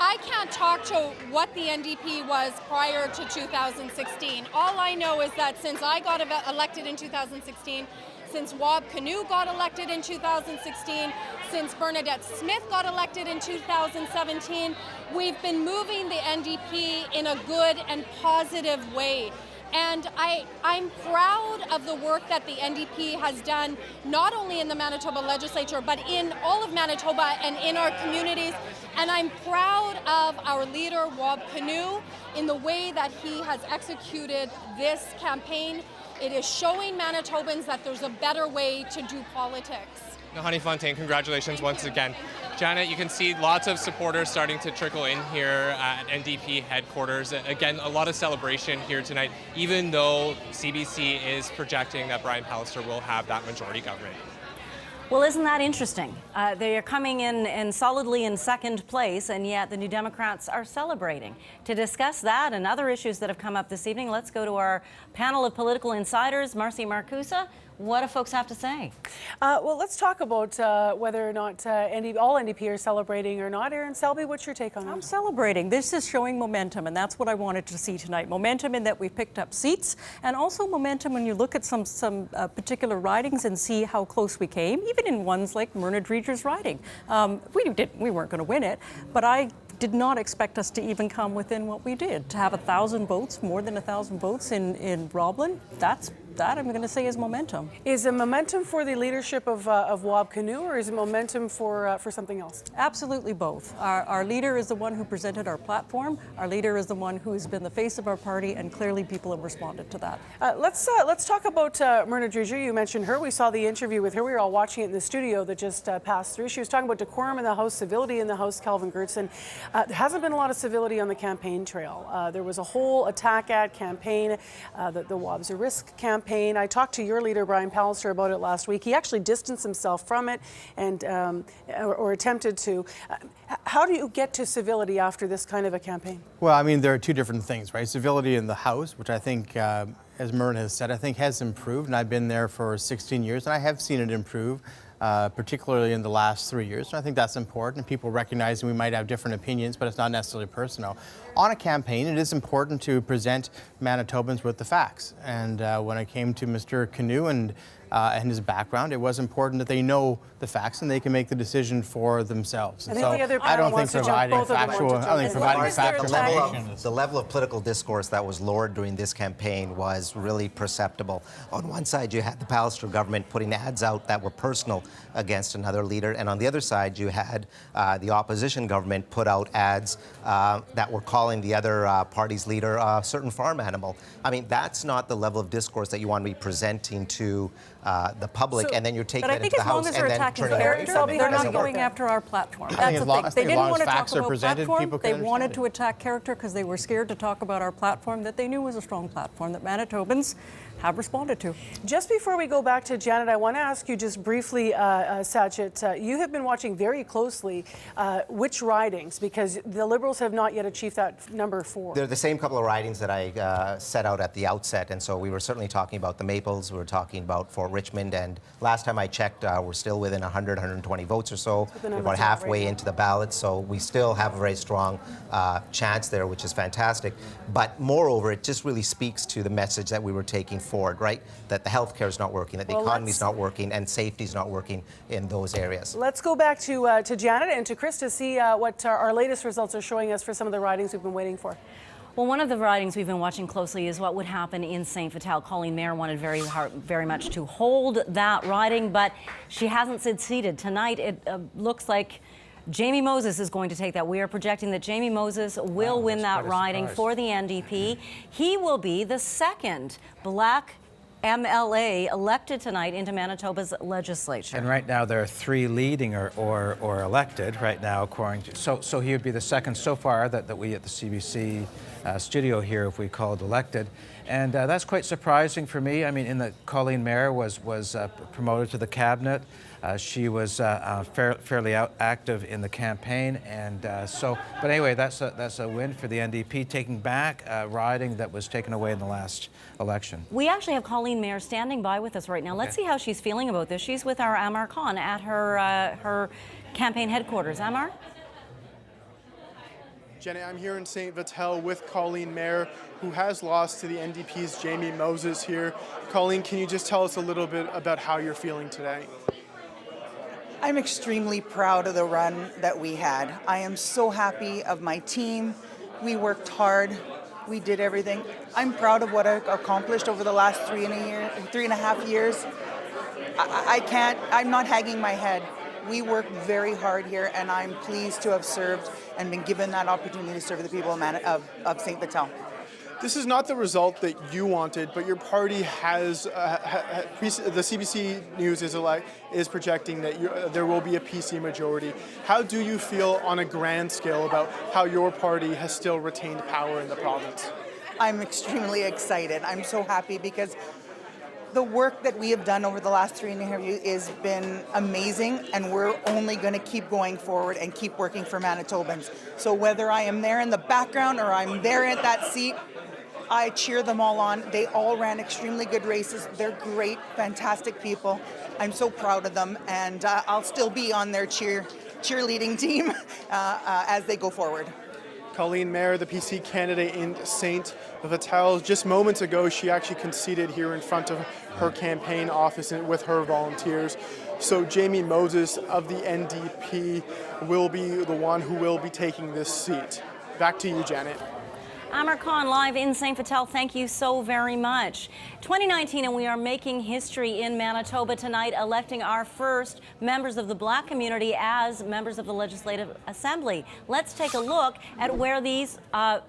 I can't talk to what the NDP was prior to 2016. All I know is that since I got elected in 2016, since Rob Canoe got elected in 2016, since Bernadette Smith got elected in 2017, we've been moving the NDP in a good and positive way. And I'm proud of the work that the NDP has done, not only in the Manitoba legislature, but in all of Manitoba and in our communities. And I'm proud of our leader, Rob Canoe, in the way that he has executed this campaign. It is showing Manitobans that there's a better way to do politics. Nahanni Fontaine, congratulations once again. Janet, you can see lots of supporters starting to trickle in here at NDP headquarters. Again, a lot of celebration here tonight, even though CBC is projecting that Brian Pallister will have that majority government. Well, isn't that interesting? They are coming in solidly in second place, and yet the New Democrats are celebrating. To discuss that and other issues that have come up this evening, let's go to our panel of political insiders. Marcy Marcusa, what do folks have to say? Well, let's talk about whether or not all NDP are celebrating or not. Erin Selby, what's your take on that? I'm celebrating. This is showing momentum, and that's what I wanted to see tonight. Momentum in that we've picked up seats, and also momentum when you look at some particular ridings and see how close we came, even in ones like Myrna Dreger's riding. We weren't going to win it, but I did not expect us to even come within what we did. To have 1,000 votes, more than 1,000 votes in Roblin, that I'm going to say is momentum. Is it momentum for the leadership of Rob Canoe, or is it momentum for something else? Absolutely both. Our leader is the one who presented our platform. Our leader is the one who has been the face of our party, and clearly people have responded to that. Let's talk about Myrna Dreger. You mentioned her. We saw the interview with her. We were all watching it in the studio that just passed through. She was talking about decorum in the House, civility in the House. Calvin Gertson. There hasn't been a lot of civility on the campaign trail. There was a whole attack ad campaign, the Wobs a Risk campaign. I talked to your leader, Brian Pallister, about it last week. He actually distanced himself from it and or attempted to. How do you get to civility after this kind of a campaign? Well, I mean, there are two different things, right? Civility in the House, which I think, as Myrna has said, I think has improved, and I've been there for 16 years, and I have seen it improve. Particularly in the last 3 years. And I think that's important. People recognizing we might have different opinions, but it's not necessarily personal. On a campaign, it is important to present Manitobans with the facts. And when it came to Mr. Canoe and his background, it was important that they know the facts and they can make the decision for themselves. And so I don't think providing factual, the level of political discourse that was lowered during this campaign was really perceptible. On one side, you had the Pallister government putting ads out that were personal against another leader, and on the other side, you had the opposition government put out ads that were calling the other party's leader a certain farm animal. I mean, that's not the level of discourse that you want to be presenting to the public, and then you're taking it into the House and then turning away from it. They're not going after our platform. That's the thing. They didn't want to talk about platform. They wanted to attack character because they were scared to talk about our platform that they knew was a strong platform that Manitobans have responded to. Just before we go back to Janet, I want to ask you just briefly, Sajit, you have been watching very closely which ridings, because the Liberals have not yet achieved that number 4. They're the same couple of ridings that I set out at the outset, and so we were certainly talking about the Maples, we were talking about Fort Richmond, and last time I checked, we're still within 100, 120 votes or so. We're about halfway into the ballot, so we still have a very strong chance there, which is fantastic. But moreover, it just really speaks to the message that we were taking forward, right? That the healthcare is not working, that the economy is not working, and safety is not working in those areas. Let's go back to Janet and to Chris to see what our latest results are showing us for some of the ridings we've been waiting for. Well, one of the ridings we've been watching closely is what would happen in St. Vital. Colleen Mayer wanted very much to hold that riding, but she hasn't succeeded. Tonight, it looks like Jamie Moses is going to take that. We are projecting that Jamie Moses will win that riding for the NDP. He will be the second Black MLA elected tonight into Manitoba's legislature. And right now there are 3 leading or elected right now, according to. So he would be the second so far that we at the CBC studio here, if we call it elected. And that's quite surprising for me. I mean, Colleen Mayer was promoted to the cabinet. She was fairly active in the campaign, and but anyway, that's a win for the NDP, taking back a riding that was taken away in the last election. We actually have Colleen Mayer standing by with us right now. Let's see how she's feeling about this. She's with our Amar Khan at her campaign headquarters. Amar? Jenny, I'm here in St. Vital with Colleen Mayer, who has lost to the NDP's Jamie Moses here. Colleen, can you just tell us a little bit about how you're feeling today? I'm extremely proud of the run that we had. I am so happy of my team. We worked hard. We did everything. I'm proud of what I accomplished over the last 3.5 years. I'm not hanging my head. We worked very hard here, and I'm pleased to have served and been given that opportunity to serve the people of St. Vital. This is not the result that you wanted, but your party has, the CBC News is projecting that there will be a PC majority. How do you feel on a grand scale about how your party has still retained power in the province? I'm extremely excited. I'm so happy because the work that we have done over the last 3.5 years has been amazing, and we're only going to keep going forward and keep working for Manitobans. So whether I am there in the background or I'm there at that seat, I cheer them all on. They all ran extremely good races. They're great, fantastic people. I'm so proud of them, and I'll still be on their cheerleading team as they go forward. Colleen Mayer, the PC candidate in St. Vital. Just moments ago, she actually conceded here in front of her campaign office with her volunteers. So Jamie Moses of the NDP will be the one who will be taking this seat. Back to you, Janet. Amar Khan live in St. Vital. Thank you so very much. 2019, and we are making history in Manitoba tonight, electing our first members of the Black community as members of the Legislative Assembly. Let's take a look at where these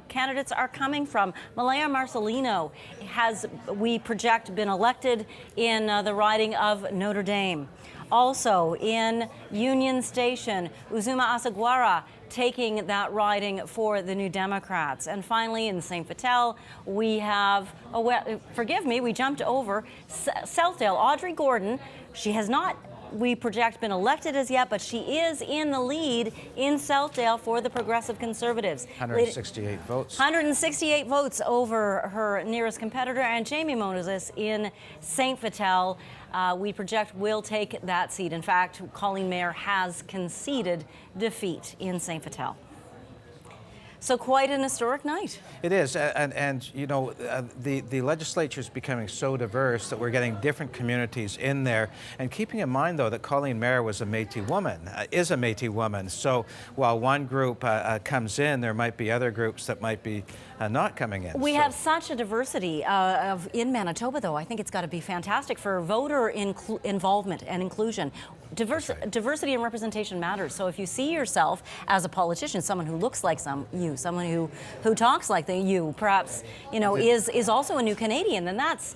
candidates are coming from. Malaya Marcelino has, we project, been elected in the riding of Notre Dame. Also in Union Station, Uzuma Asaguara taking that riding for the New Democrats. And finally, in St. Vital, we have, forgive me, we jumped over Southdale. Audrey Gordon, she has not, we project, been elected as yet, but she is in the lead in Southdale for the Progressive Conservatives. 168 votes. 168 votes over her nearest competitor, and Jamie Moses in St. Vital, we project, will take that seat. In fact, Colleen Mayer has conceded defeat in St. Vital. So quite an historic night. It is, and you know, the legislature is becoming so diverse that we're getting different communities in there. And keeping in mind, though, that Colleen Mayer was a Métis woman, is a Métis woman. So while one group comes in, there might be other groups that might be not coming in. We have such a diversity in Manitoba, though. I think it's got to be fantastic for voter involvement and inclusion. Diversity and representation matters. So if you see yourself as a politician, someone who looks like someone who talks like you, perhaps, you know, is also a new Canadian, then that's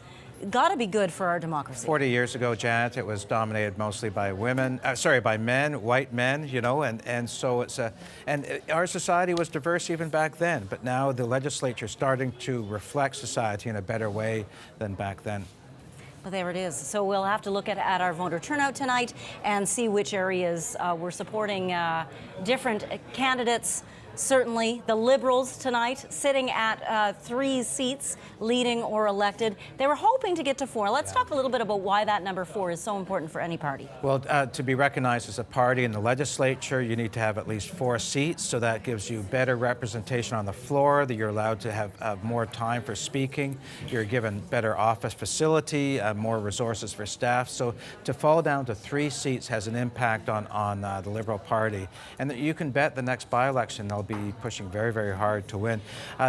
got to be good for our democracy. 40 years ago, Janet, it was dominated mostly by by men, white men, you know, and so it's and our society was diverse even back then, but now the legislature is starting to reflect society in a better way than back then. Well, there it is. So we'll have to look at our voter turnout tonight and see which areas we're supporting different candidates. Certainly, the Liberals tonight sitting at 3 seats, leading or elected. They were hoping to get to 4. Let's talk a little bit about why that number 4 is so important for any party. Well, to be recognized as a party in the legislature, you need to have at least 4 seats, so that gives you better representation on the floor, that you're allowed to have more time for speaking, you're given better office facility, more resources for staff. So to fall down to 3 seats has an impact on the Liberal Party. And you can bet the next by-election they'll be pushing very, very hard to win.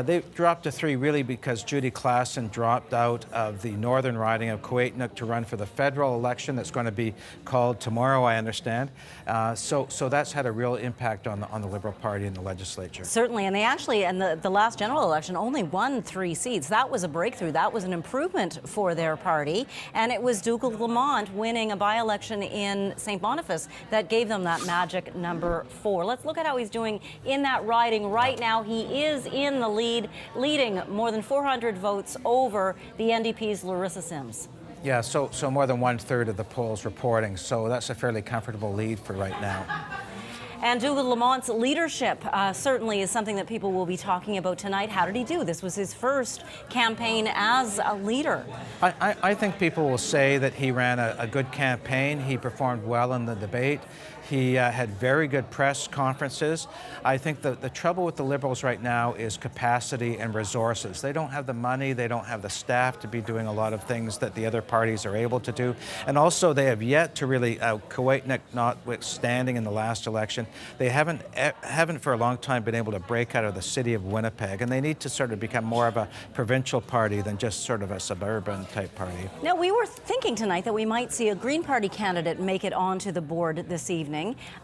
They dropped to 3 really because Judy Klassen dropped out of the northern riding of Coatenook to run for the federal election that's going to be called tomorrow, I understand. So that's had a real impact on the Liberal Party in the legislature. Certainly, and they actually, in the last general election, only won 3 seats. That was a breakthrough. That was an improvement for their party, and it was Douglas Lamont winning a by-election in St. Boniface that gave them that magic number 4. Let's look at how he's doing in that riding right now. He is in the lead, leading more than 400 votes over the NDP's Larissa Sims. Yeah, so more than 1/3 of the polls reporting, so that's a fairly comfortable lead for right now. And Dougal Lamont's leadership certainly is something that people will be talking about tonight. How did he do? This was his first campaign as a leader. I think people will say that he ran a good campaign. He performed well in the debate. He had very good press conferences. I think the trouble with the Liberals right now is capacity and resources. They don't have the money, they don't have the staff to be doing a lot of things that the other parties are able to do. And also they have yet to really, Kuwaitnik notwithstanding in the last election, they haven't for a long time been able to break out of the city of Winnipeg. And they need to sort of become more of a provincial party than just sort of a suburban type party. Now, we were thinking tonight that we might see a Green Party candidate make it onto the board this evening.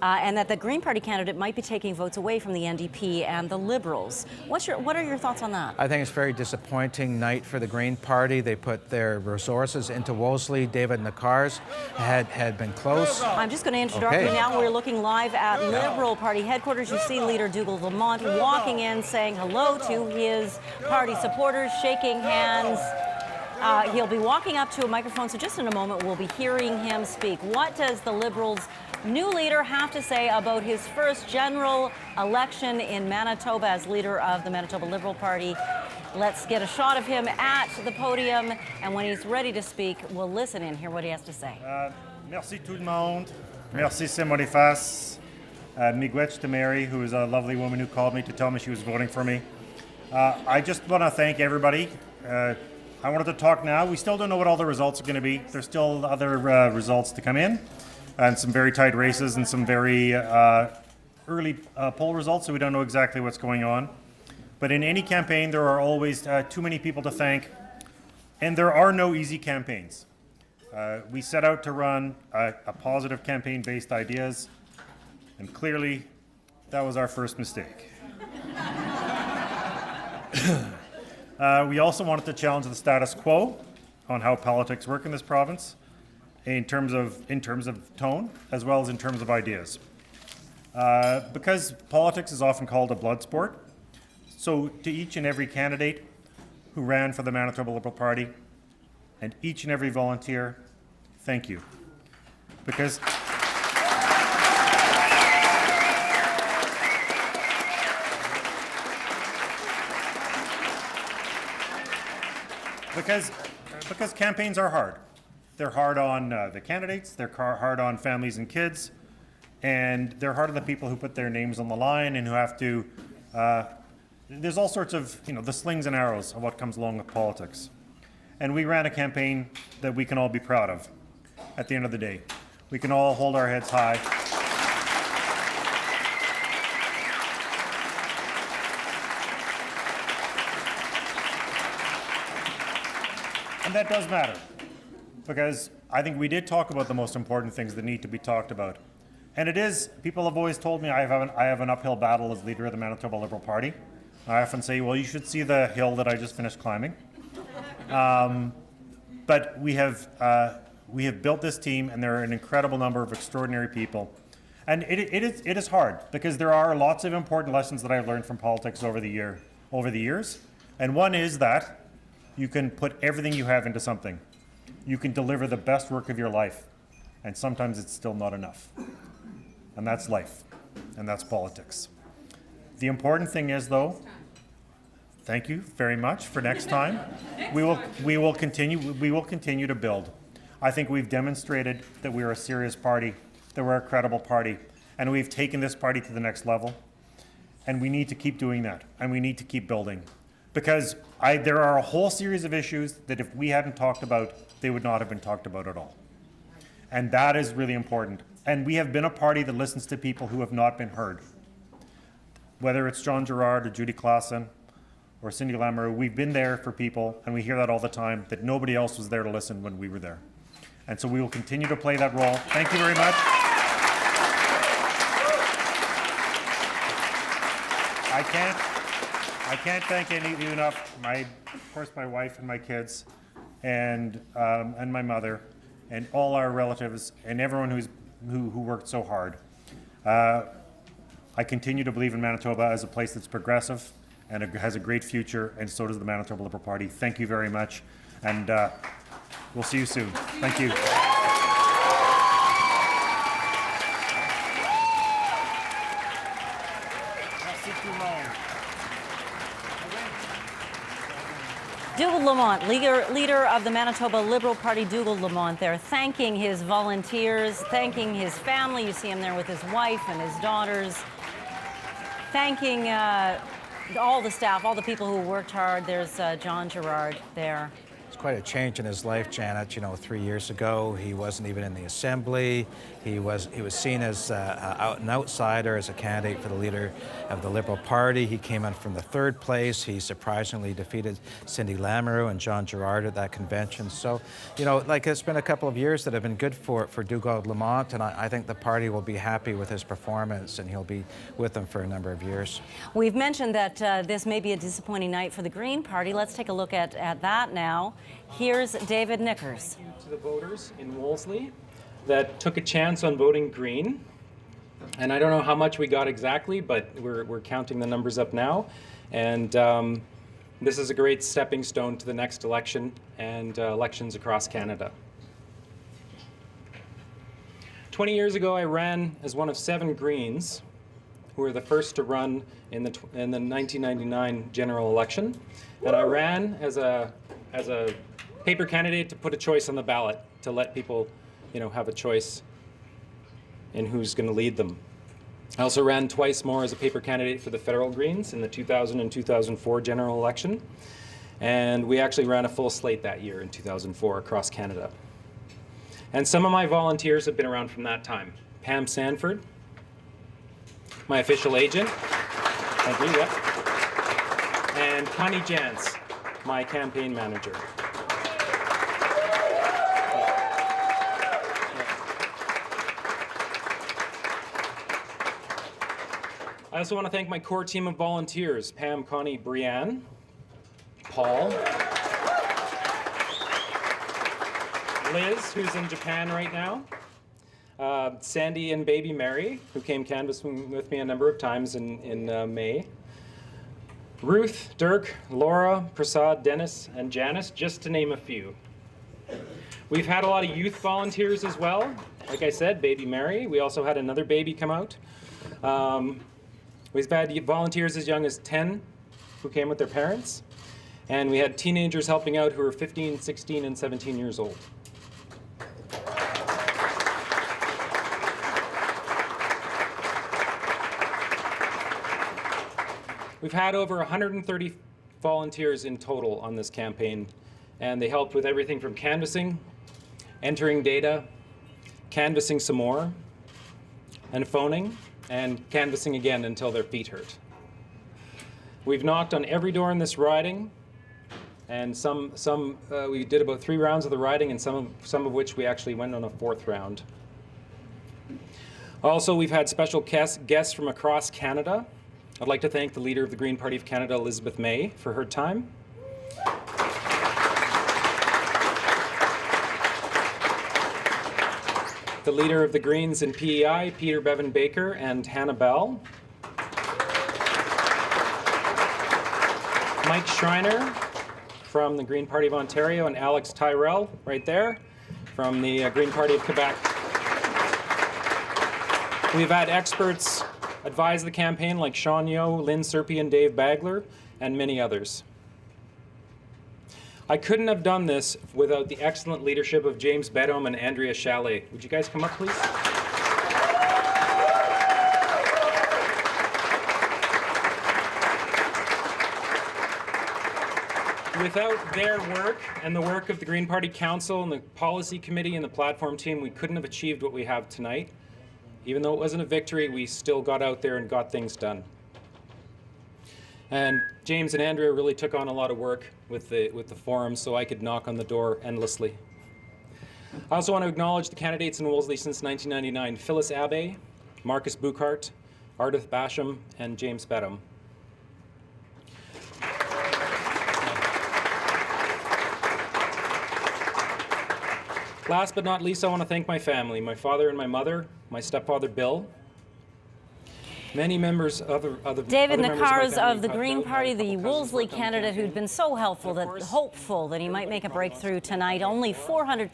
And that the Green Party candidate might be taking votes away from the NDP and the Liberals. What are your thoughts on that? I think it's a very disappointing night for the Green Party. They put their resources into Wolseley. David Nakars had been close. I'm just going to interrupt you now. We're looking live at Liberal Party headquarters. You see leader Dougal Lamont walking in, saying hello to his party supporters, shaking hands. He'll be walking up to a microphone, so just in a moment we'll be hearing him speak. What does the Liberals' new leader have to say about his first general election in Manitoba as leader of the Manitoba Liberal Party? Let's get a shot of him at the podium, and when he's ready to speak, we'll listen and hear what he has to say. Merci tout le monde. Merci Simoniface. Miigwech to Mary, who is a lovely woman who called me to tell me she was voting for me. I just want to thank everybody. I wanted to talk now. We still don't know what all the results are going to be. There's still other results to come in, and some very tight races and some very early poll results, so we don't know exactly what's going on. But in any campaign, there are always too many people to thank, and there are no easy campaigns. We set out to run a positive campaign based ideas, and clearly that was our first mistake. We also wanted to challenge the status quo on how politics work in this province in terms of tone as well as in terms of ideas. Because politics is often called a blood sport, so to each and every candidate who ran for the Manitoba Liberal Party and each and every volunteer, thank you. Because campaigns are hard. They're hard on the candidates, they're hard on families and kids, and they're hard on the people who put their names on the line and who have to, there's all sorts of, the slings and arrows of what comes along with politics. And we ran a campaign that we can all be proud of at the end of the day. We can all hold our heads high. And that does matter, because I think we did talk about the most important things that need to be talked about. And it is, people have always told me I have an uphill battle as leader of the Manitoba Liberal Party. I often say, well, you should see the hill that I just finished climbing. But we have built this team, and there are an incredible number of extraordinary people. And it is hard, because there are lots of important lessons that I've learned from politics over the years. And one is that you can put everything you have into something. You can deliver the best work of your life, and sometimes it's still not enough. And that's life, and that's politics. The important thing is, though, thank you very much for next time. We will continue to build. I think we've demonstrated that we're a serious party, that we're a credible party, and we've taken this party to the next level. And we need to keep doing that, and we need to keep building. Because there are a whole series of issues that if we hadn't talked about, they would not have been talked about at all. And that is really important. And we have been a party that listens to people who have not been heard. Whether it's John Gerard or Judy Claassen or Cindy Lamoureux, we've been there for people, and we hear that all the time, that nobody else was there to listen when we were there. And so we will continue to play that role. Thank you very much. I can't thank any of you enough. Of course, my wife and my kids, and my mother, and all our relatives, and everyone who worked so hard. I continue to believe in Manitoba as a place that's progressive and it has a great future, and so does the Manitoba Liberal Party. Thank you very much, and We'll see you soon. Thank you. Dougal Lamont, leader of the Manitoba Liberal Party, Dougal Lamont there, thanking his volunteers, thanking his family. You see him there with his wife and his daughters, thanking all the staff, all the people who worked hard. There's John Gerard there. It's quite a change in his life, Janet. You know, 3 years ago, he wasn't even in the Assembly. He was seen as an outsider, as a candidate for the leader of the Liberal Party. He came in from the third place. He surprisingly defeated Cindy Lamoureux and John Gerard at that convention. So, you know, like, it's been a couple of years that have been good for Dougal Lamont, and I think the party will be happy with his performance, and he'll be with them for a number of years. We've mentioned that this may be a disappointing night for the Green Party. Let's take a look at that now. Here's David Nickers. To the voters in Wolseley that took a chance on voting Green. And I don't know how much we got exactly, but we're counting the numbers up now. And this is a great stepping stone to the next election and elections across Canada. 20 years ago, I ran as one of 7 Greens who were the first to run in the 1999 general election. And I ran as a paper candidate to put a choice on the ballot, to let people, you know, have a choice in who's going to lead them. I also ran twice more as a paper candidate for the federal Greens in the 2000 and 2004 general election. And we actually ran a full slate that year in 2004 across Canada. And some of my volunteers have been around from that time. Pam Sanford, my official agent. Thank you, yep. And Connie Jantz, my campaign manager. I also want to thank my core team of volunteers, Pam, Connie, Brianne, Paul, Liz, who's in Japan right now, Sandy and baby Mary, who came canvassing with me a number of times in May, Ruth, Dirk, Laura, Prasad, Dennis, and Janice, just to name a few. We've had a lot of youth volunteers as well. Like I said, baby Mary. We also had another baby come out. We've had volunteers as young as 10 who came with their parents. And we had teenagers helping out who were 15, 16, and 17 years old. We've had over 130 volunteers in total on this campaign, and they helped with everything from canvassing, entering data, canvassing some more, and phoning, and canvassing again until their feet hurt. We've knocked on every door in this riding, and we did about 3 rounds of the riding, and some of which we actually went on a 4th round. Also, we've had special guests from across Canada. I'd like to thank the leader of the Green Party of Canada, Elizabeth May, for her time. The leader of the Greens in PEI, Peter Bevan Baker and Hannah Bell. Mike Schreiner from the Green Party of Ontario, and Alex Tyrell, right there, from the Green Party of Quebec. We've had experts advise the campaign like Sean Yeo, Lynn Serpy, and Dave Bagler, and many others. I couldn't have done this without the excellent leadership of James Bedome and Andrea Chalet. Would you guys come up, please? Without their work and the work of the Green Party Council and the Policy Committee and the Platform team, we couldn't have achieved what we have tonight. Even though it wasn't a victory, we still got out there and got things done. And James and Andrea really took on a lot of work with the forum so I could knock on the door endlessly. I also want to acknowledge the candidates in Wolseley since 1999, Phyllis Abbey, Marcus Buchart, Ardith Basham, and James Bedome. Last but not least, I want to thank my family, my father and my mother, my stepfather Bill, many members of the David other members Nakars my of the family Green cut out. Party, A couple the cousins Wolseley worked on the candidate campaign. who'd been so helpful, hopeful that he might make a breakthrough tonight. Only 400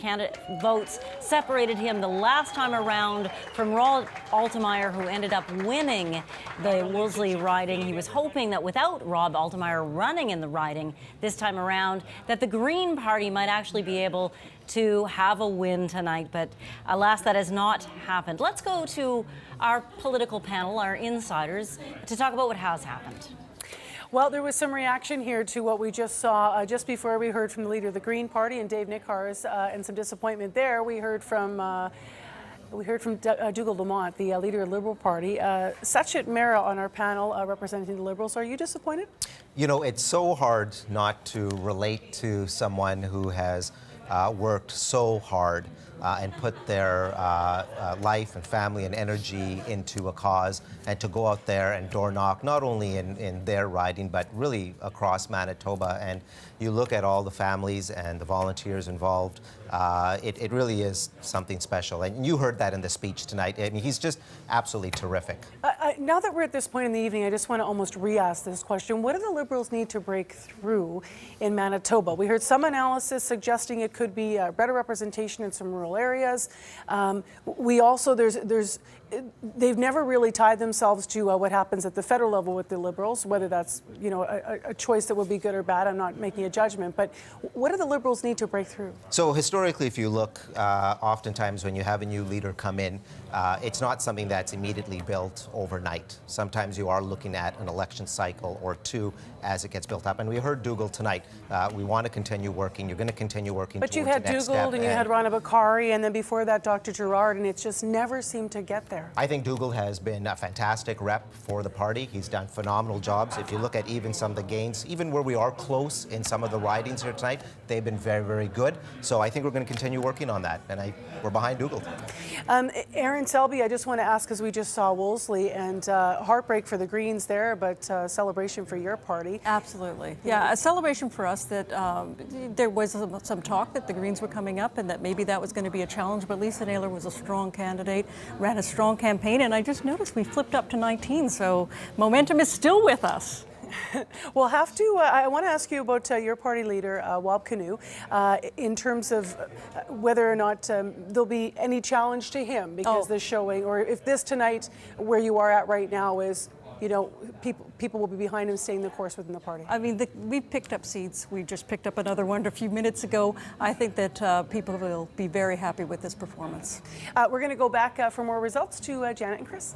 votes separated him the last time around from Rob Altemeyer, who ended up winning the Wolseley riding. He was hoping that without Rob Altemeyer running in the riding this time around, that the Green Party might actually be able to have a win tonight, but alas, that has not happened. Let's go to our political panel, our insiders, to talk about what has happened. Well, there was some reaction here to what we just saw just before we heard from the leader of the Green Party and Dave Nakars, and some disappointment there. We heard from Dougal Lamont, the leader of the Liberal Party. Sachet Mehra on our panel representing the Liberals. Are you disappointed? You know, it's so hard not to relate to someone who has worked so hard and put their life and family and energy into a cause, and to go out there and door knock, not only in their riding, but really across Manitoba. And you look at all the families and the volunteers involved, it really is something special. And you heard that in the speech tonight. I mean, he's just absolutely terrific. Now that we're at this point in the evening, I just want to almost re-ask this question. What do the Liberals need to break through in Manitoba? We heard some analysis suggesting it could be better representation in some rural areas. We also, they've never really tied themselves to what happens at the federal level with the Liberals, whether that's, you know, a choice that would be good or bad. I'm not making a judgment, but what do the Liberals need to break through? So historically, if you look, oftentimes when you have a new leader come in, it's not something that's immediately built overnight. Sometimes you are looking at an election cycle or two as it gets built up. And we heard Dougal tonight. We want to continue working. You're going to continue working But towards you've had the next Dougal step. and you had Rana Bakari, and then before that, Dr. Gerard, and it's just never seemed to get there. I think Dougal has been a fantastic rep for the party. He's done phenomenal jobs. If you look at even some of the gains, even where we are close in some of the ridings here tonight, they've been very, very good. So I think we're going to continue working on that, and we're behind Dougal. Aaron Selby, I just want to ask, because we just saw Wolseley, and heartbreak for the Greens there, but celebration for your party. Absolutely. Yeah, a celebration for us that there was some talk that the Greens were coming up and that maybe that was going to be a challenge, but Lisa Naylor was a strong candidate, ran a strong campaign, and I just noticed we flipped up to 19, so momentum is still with us. We'll have to, I want to ask you about your party leader, Wab Kinew, in terms of whether or not there'll be any challenge to him because this showing, or if this tonight, where you are at right now, is, you know, people will be behind him staying the course within the party. I mean, we've picked up seats. We just picked up another one a few minutes ago. I think that people will be very happy with this performance. We're going to go back for more results to Janet and Chris.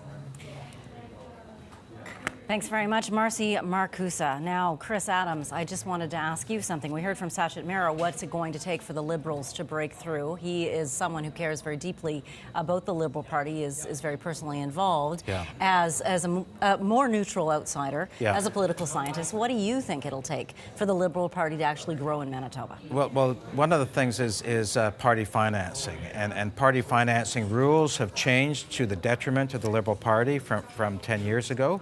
Thanks very much, Marcy Marcusa. Now, Chris Adams, I just wanted to ask you something. We heard from Sachet Mehra. What's it going to take for the Liberals to break through? He is someone who cares very deeply about the Liberal Party, is very personally involved. Yeah. As a more neutral outsider, Yeah. as a political scientist, what do you think it'll take for the Liberal Party to actually grow in Manitoba? Well, one of the things is party financing, and party financing rules have changed to the detriment of the Liberal Party from 10 years ago.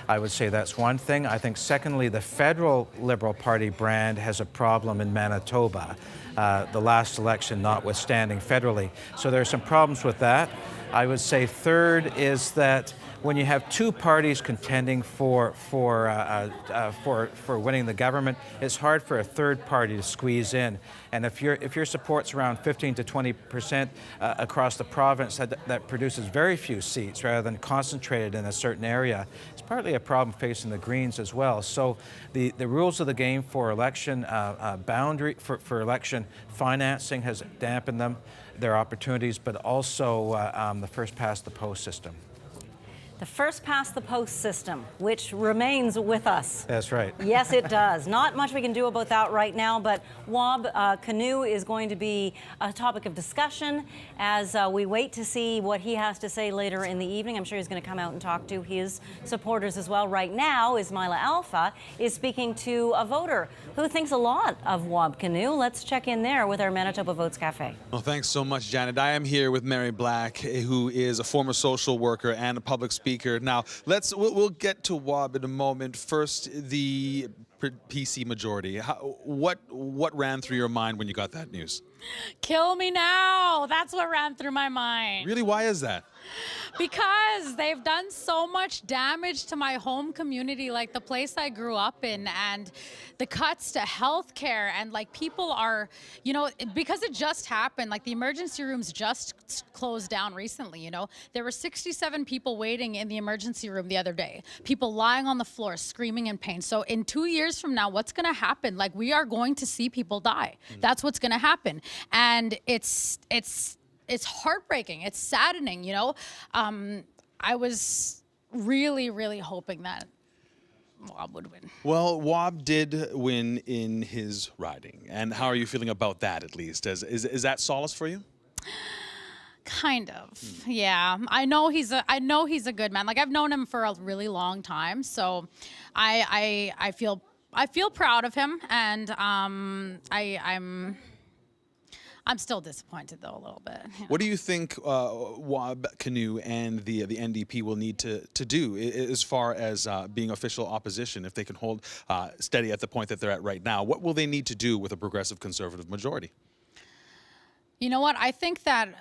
I would say that's one thing. I think secondly, the federal Liberal Party brand has a problem in Manitoba, the last election notwithstanding federally. So there are some problems with that. I would say third is that when you have two parties contending for winning the government, it's hard for a third party to squeeze in. And if your support's around 15 to 20% across the province, that produces very few seats rather than concentrated in a certain area. It's partly a problem facing the Greens as well. So the rules of the game for election boundary for election financing has dampened them, their opportunities, but also the first past the post system. The first past the post system, which remains with us. That's right. Yes, it does. Not much we can do about that right now, but Wab Kinew is going to be a topic of discussion as we wait to see what he has to say later in the evening. I'm sure he's going to come out and talk to his supporters as well. Right now, Ismaila Alpha is speaking to a voter who thinks a lot of Wab Kinew. Let's check in there with our Manitoba Votes Cafe. Well, thanks so much, Janet. I am here with Mary Black, who is a former social worker and a public speaker. Now, we'll get to Wab in a moment. First, the PC majority. What ran through your mind when you got that news? Kill me now. That's what ran through my mind. Really, why is that? Because they've done so much damage to my home community, like the place I grew up in, and the cuts to healthcare, and like people are, you know, because it just happened, like the emergency rooms just closed down recently, you know. There were 67 people waiting in the emergency room the other day, people lying on the floor screaming in pain. So in 2 years from now, what's going to happen? Like, we are going to see people die. That's what's going to happen. And it's heartbreaking. It's saddening, you know. I was really, really hoping that Wob would win. Well, Wob did win in his riding. And how are you feeling about that, at least? Is that solace for you? Kind of, yeah. I know he's a good man. Like, I've known him for a really long time, so I feel proud of him, and I'm still disappointed though a little bit. You know? What do you think Wob Canoe and the NDP will need to do as far as being official opposition if they can hold steady at the point that they're at right now? What will they need to do with a progressive conservative majority? You know what? I think that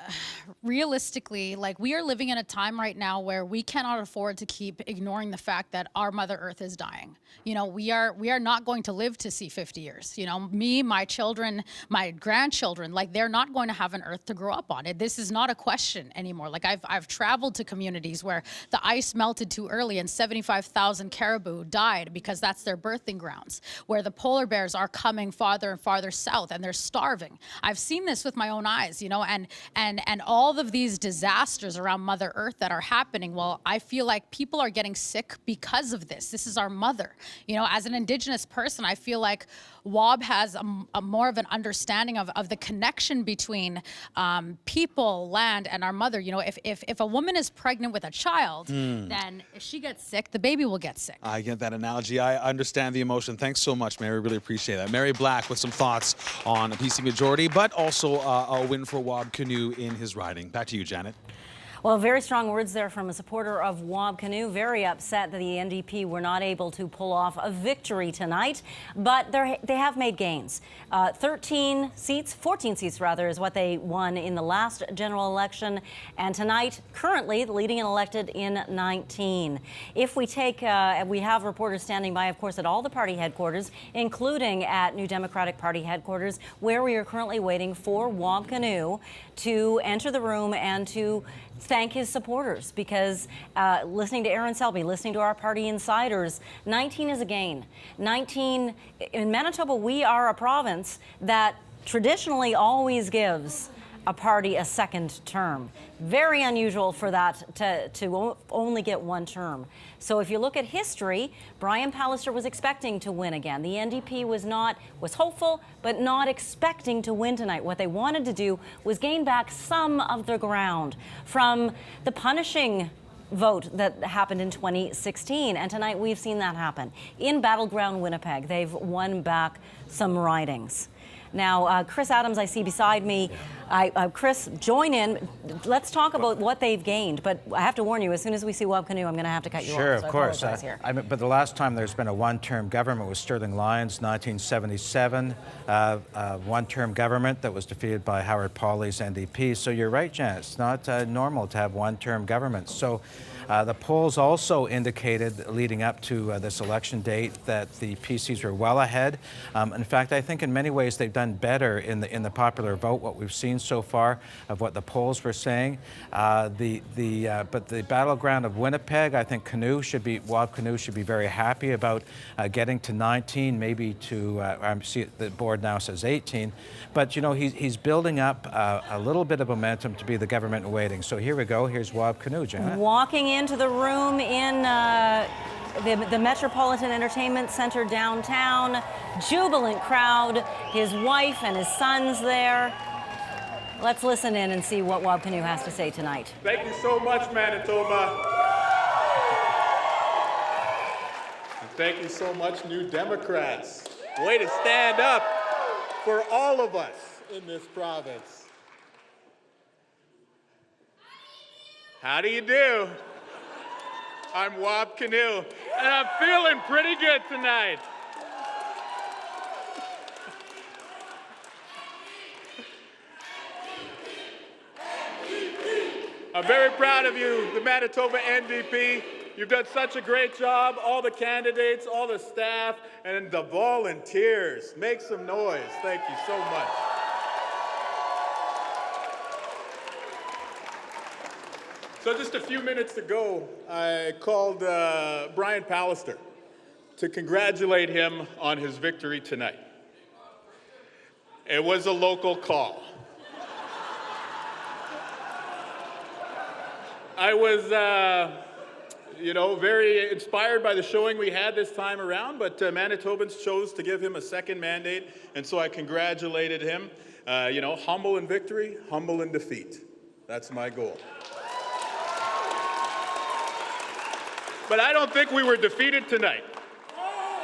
realistically, like, we are living in a time right now where we cannot afford to keep ignoring the fact that our Mother Earth is dying. You know, we are not going to live to see 50 years. You know, me, my children, my grandchildren, like, they're not going to have an Earth to grow up on. This is not a question anymore. Like, I've traveled to communities where the ice melted too early and 75,000 caribou died because that's their birthing grounds, where the polar bears are coming farther and farther south and they're starving. I've seen this with my own eyes, you know, and all of these disasters around Mother Earth that are happening. Well, I feel like people are getting sick because of this. This is our mother. You know, as an Indigenous person, I feel like Wob has a more of an understanding of the connection between people, land, and our mother. You know, if a woman is pregnant with a child, then if she gets sick, the baby will get sick. I get that analogy. I understand the emotion. Thanks so much, Mary. Really appreciate that. Mary Black with some thoughts on a PC majority, but also a win for Wob Canoe in his riding. Back to you, Janet. Well, very strong words there from a supporter of Wob Canoe. Very upset that the NDP were not able to pull off a victory tonight, but they have made gains. 14 seats rather, is what they won in the last general election, and tonight, currently, the leading and elected in 19. If we take, we have reporters standing by, of course, at all the party headquarters, including at New Democratic Party headquarters, where we are currently waiting for Wob Canoe to enter the room and to thank his supporters, because listening to Aaron Selby, listening to our party insiders, 19 is a gain. 19, in Manitoba, we are a province that traditionally always gives a party a second term. Very unusual for that to only get one term. So if you look at history, Brian Pallister was expecting to win again. The NDP was hopeful, but not expecting to win tonight. What they wanted to do was gain back some of the ground from the punishing vote that happened in 2016. And tonight we've seen that happen. In battleground Winnipeg, they've won back some ridings. Now, Chris Adams, I see beside me. Chris, join in. Let's talk about what they've gained. But I have to warn you, as soon as we see Wob Canoe, I'm going to have to cut you off. Sure, so of course. But the last time there's been a one-term government was Sterling Lyons, 1977. One-term government that was defeated by Howard Pawley's NDP. So you're right, Janet. It's not normal to have one-term governments. So the polls also indicated, leading up to this election date, that the PCs were well ahead. In fact, I think in many ways they've done better in the popular vote, what we've seen so far of what the polls were saying. But the battleground of Winnipeg, I think Wob Canoe should be very happy about getting to 19, maybe to, I see the board now says 18. But, you know, he's building up a little bit of momentum to be the government in waiting. So here we go. Here's Wob Canoe, Janet. Walking into the room in the Metropolitan Entertainment Center downtown, jubilant crowd, his wife and his sons there. Let's listen in and see what Wob Canoe has to say tonight. Thank you so much, Manitoba. And thank you so much, New Democrats. Way to stand up for all of us in this province. How do you do? I'm Wob Canoe, and I'm feeling pretty good tonight. I'm very proud of you, the Manitoba NDP. You've done such a great job, all the candidates, all the staff, and the volunteers. Make some noise. Thank you so much. So just a few minutes ago, I called Brian Pallister to congratulate him on his victory tonight. It was a local call. I was, very inspired by the showing we had this time around, but Manitobans chose to give him a second mandate, and so I congratulated him. Humble in victory, humble in defeat. That's my goal. But I don't think we were defeated tonight.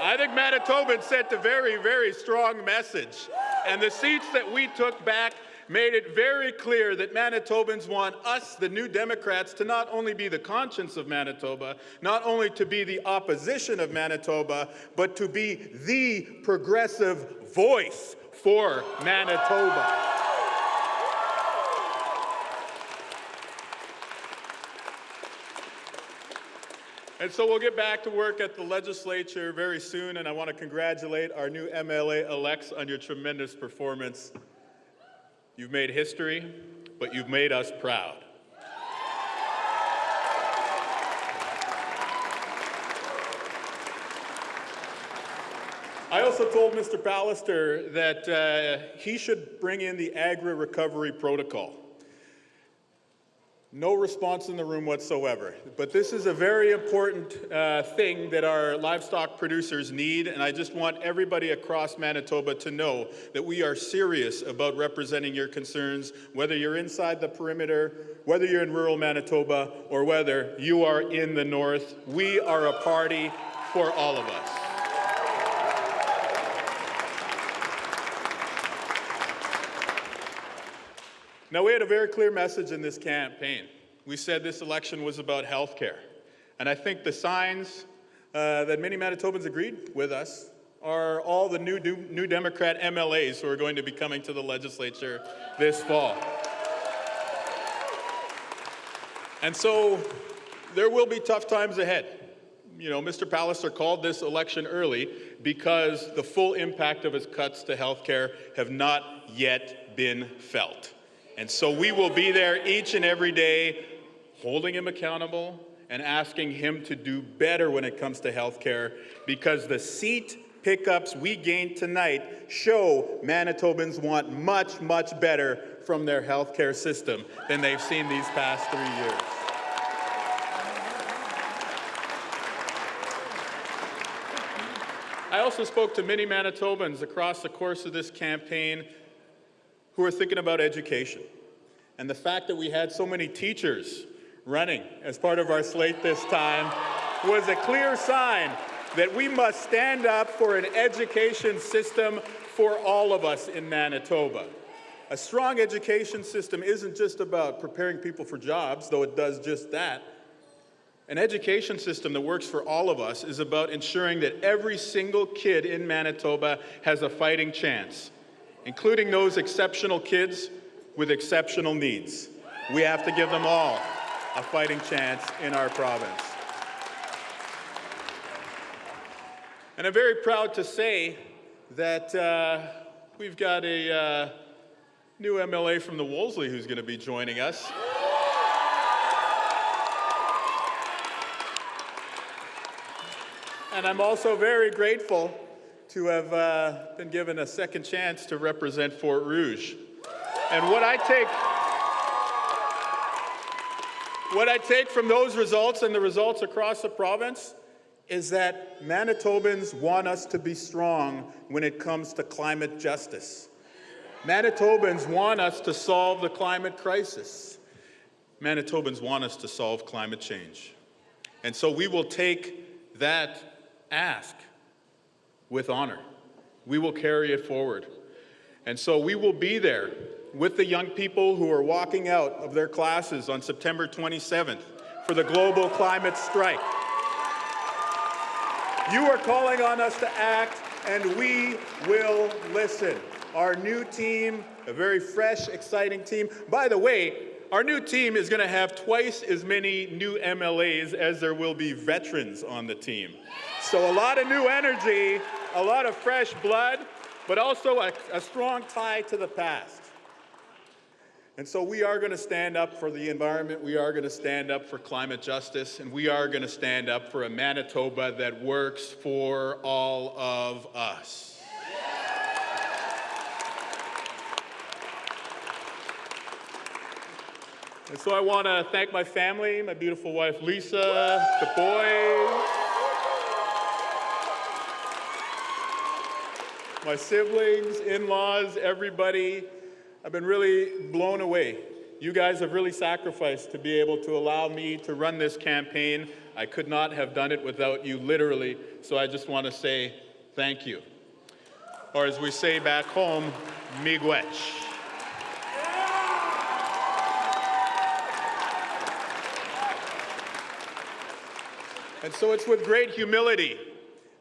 I think Manitobans sent a very, very strong message. And the seats that we took back made it very clear that Manitobans want us, the New Democrats, to not only be the conscience of Manitoba, not only to be the opposition of Manitoba, but to be the progressive voice for Manitoba. And so we'll get back to work at the legislature very soon, and I want to congratulate our new MLA-elects on your tremendous performance. You've made history, but you've made us proud. I also told Mr. Pallister that he should bring in the agri-recovery protocol. No response in the room whatsoever. But this is a very important thing that our livestock producers need, and I just want everybody across Manitoba to know that we are serious about representing your concerns, whether you're inside the perimeter, whether you're in rural Manitoba, or whether you are in the north. We are a party for all of us. Now, we had a very clear message in this campaign. We said this election was about health care. And I think the signs that many Manitobans agreed with us are all the new Democrat MLAs who are going to be coming to the legislature this fall. And so there will be tough times ahead. Mr. Pallister called this election early because the full impact of his cuts to health care have not yet been felt. And so we will be there each and every day, holding him accountable and asking him to do better when it comes to health care, because the seat pickups we gained tonight show Manitobans want much, much better from their health care system than they've seen these past 3 years. I also spoke to many Manitobans across the course of this campaign who are thinking about education. And the fact that we had so many teachers running as part of our slate this time was a clear sign that we must stand up for an education system for all of us in Manitoba. A strong education system isn't just about preparing people for jobs, though it does just that. An education system that works for all of us is about ensuring that every single kid in Manitoba has a fighting chance, including those exceptional kids with exceptional needs. We have to give them all a fighting chance in our province. And I'm very proud to say that we've got a new MLA from the Wolseley who's going to be joining us. And I'm also very grateful to have been given a second chance to represent Fort Rouge. And what I take from those results and the results across the province is that Manitobans want us to be strong when it comes to climate justice. Manitobans want us to solve the climate crisis. Manitobans want us to solve climate change. And so we will take that ask with honor. We will carry it forward. And so we will be there with the young people who are walking out of their classes on September 27th for the global climate strike. You are calling on us to act, and we will listen. Our new team, a very fresh, exciting team. By the way, our new team is going to have twice as many new MLAs as there will be veterans on the team. So a lot of new energy, a lot of fresh blood, but also a strong tie to the past. And so we are going to stand up for the environment, we are going to stand up for climate justice, and we are going to stand up for a Manitoba that works for all of us. And so I want to thank my family, my beautiful wife Lisa, the boys, my siblings, in-laws, everybody. I've been really blown away. You guys have really sacrificed to be able to allow me to run this campaign. I could not have done it without you, literally. So I just want to say thank you. Or as we say back home, miigwech. And so it's with great humility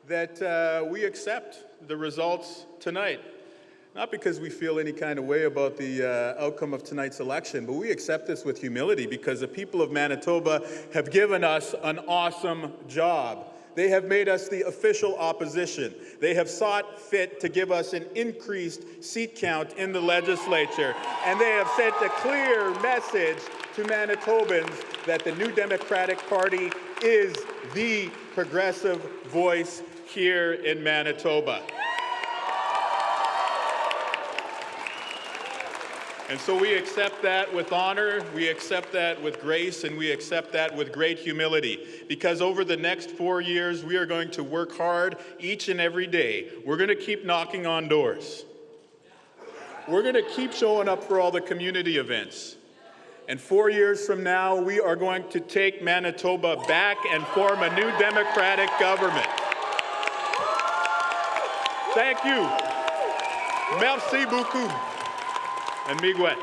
that we accept the results tonight. Not because we feel any kind of way about the outcome of tonight's election, but we accept this with humility because the people of Manitoba have given us an awesome job. They have made us the official opposition. They have sought fit to give us an increased seat count in the legislature. And they have sent a clear message to Manitobans that the New Democratic Party is the progressive voice here in Manitoba. And so we accept that with honor, we accept that with grace, and we accept that with great humility. Because over the next 4 years, we are going to work hard each and every day. We're going to keep knocking on doors. We're going to keep showing up for all the community events. And 4 years from now, we are going to take Manitoba back and form a new democratic government. Thank you. Merci beaucoup. And miigwech.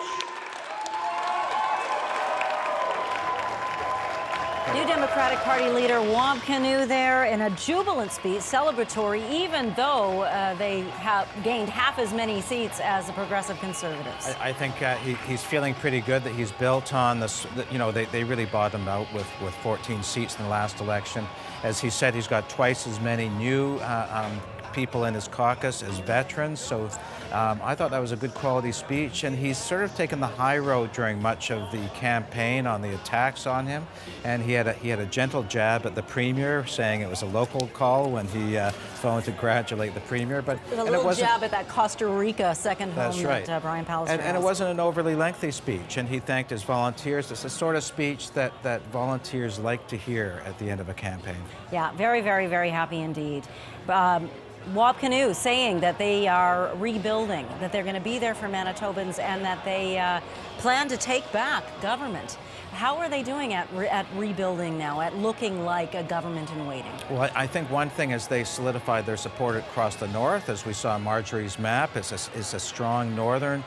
New Democratic Party leader Wab Kinew there in a jubilant speech, celebratory, even though they have gained half as many seats as the Progressive Conservatives. I think he's feeling pretty good that he's built on this. You know, they really bottomed out with 14 seats in the last election. As he said, he's got twice as many new people in his caucus as veterans, so I thought that was a good quality speech, and he's sort of taken the high road during much of the campaign on the attacks on him, and he had a gentle jab at the Premier, saying it was a local call when he phoned to congratulate the Premier, but a little jab at that Costa Rica second home that Brian Pallister and it wasn't an overly lengthy speech, and he thanked his volunteers. It's the sort of speech that volunteers like to hear at the end of a campaign. Yeah, very, very, very happy indeed. Wab Kinew saying that they are rebuilding, that they're going to be there for Manitobans, and that they plan to take back government. How are they doing at rebuilding now, at looking like a government in waiting? Well, I think one thing is they solidified their support across the north, as we saw Marjorie's map. It's a strong northern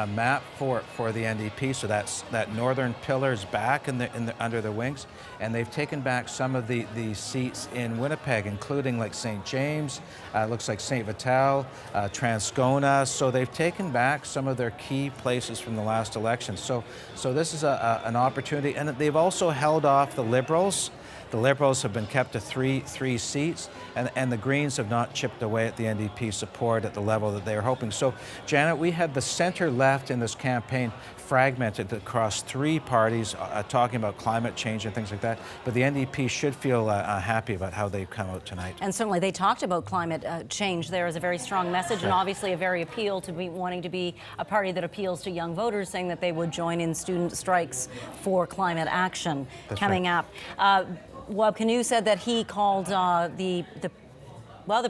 map for the NDP, so that northern pillar's back under the wings, and they've taken back some of the seats in Winnipeg, including like St. James, looks like St. Vital, Transcona. So they've taken back some of their key places from the last election. So this is an opportunity, and they've also held off the Liberals. The Liberals have been kept to three seats, and the Greens have not chipped away at the NDP support at the level that they were hoping. So, Janet, we had the center-left in this campaign fragmented across three parties talking about climate change and things like that, but the NDP should feel happy about how they've come out tonight. And certainly they talked about climate change there as a very strong message, and obviously a very appeal to be wanting to be a party that appeals to young voters, saying that they would join in student strikes for climate action coming up. Wab Kinew said that he called the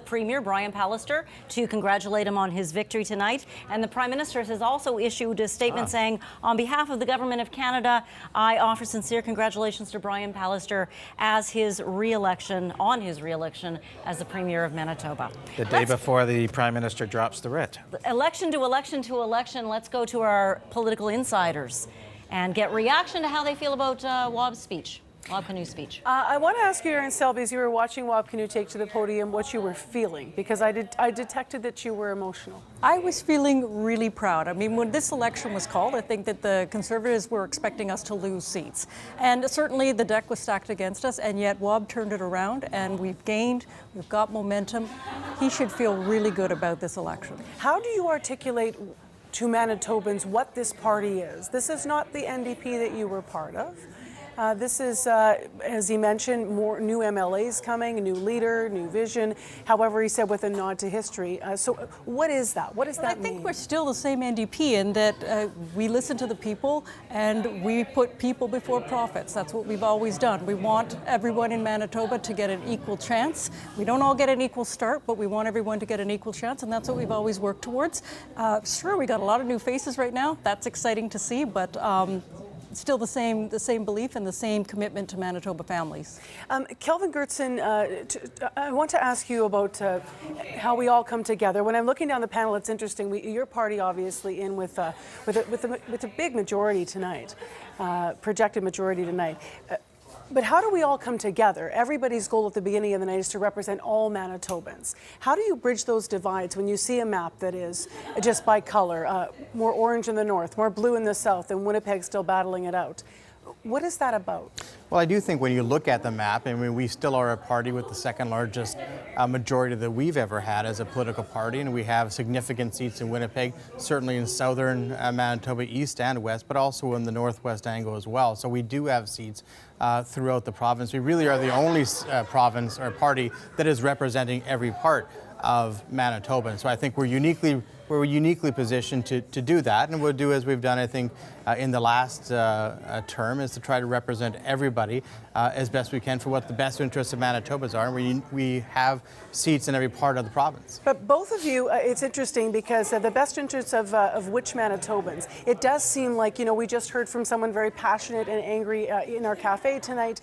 Premier, Brian Pallister, to congratulate him on his victory tonight. And the Prime Minister has also issued a statement saying, on behalf of the Government of Canada, I offer sincere congratulations to Brian Pallister on his re-election as the Premier of Manitoba. The day before the Prime Minister drops the writ. Election to election to election, let's go to our political insiders and get reaction to how they feel about Wab's speech. Wab Kinew speech. I want to ask you, Erin Selby, as you were watching Wab Kinew take to the podium, what you were feeling, because I detected that you were emotional. I was feeling really proud. I mean, when this election was called, I think that the Conservatives were expecting us to lose seats. And certainly the deck was stacked against us, and yet Wab turned it around, and we've gained, we've got momentum. He should feel really good about this election. How do you articulate to Manitobans what this party is? This is not the NDP that you were part of. This is, as he mentioned, more new MLAs coming, a new leader, new vision. However, he said with a nod to history. So what is that? What does that mean? I think we're still the same NDP in that we listen to the people and we put people before profits. That's what we've always done. We want everyone in Manitoba to get an equal chance. We don't all get an equal start, but we want everyone to get an equal chance, and that's what we've always worked towards. Sure, we got a lot of new faces right now. That's exciting to see, but still the same belief and the same commitment to Manitoba families. Kelvin Goertzen, I want to ask you about how we all come together. When I'm looking down the panel, it's interesting. Your party obviously in with a big majority tonight, projected majority tonight. But how do we all come together? Everybody's goal at the beginning of the night is to represent all Manitobans. How do you bridge those divides when you see a map that is just by color, more orange in the north, more blue in the south, and Winnipeg still battling it out? What is that about? Well, I do think when you look at the map, I mean, we still are a party with the second largest majority that we've ever had as a political party, and we have significant seats in Winnipeg, certainly in southern Manitoba, east and west, but also in the northwest angle as well. So we do have seats throughout the province. We really are the only province or party that is representing every part of Manitoba. And so I think we're uniquely positioned to do that, and we'll do as we've done, I think, in the last term, is to try to represent everybody as best we can for what the best interests of Manitobans are. And we have seats in every part of the province. But both of you, it's interesting because the best interests of which Manitobans? It does seem like, we just heard from someone very passionate and angry in our cafe tonight,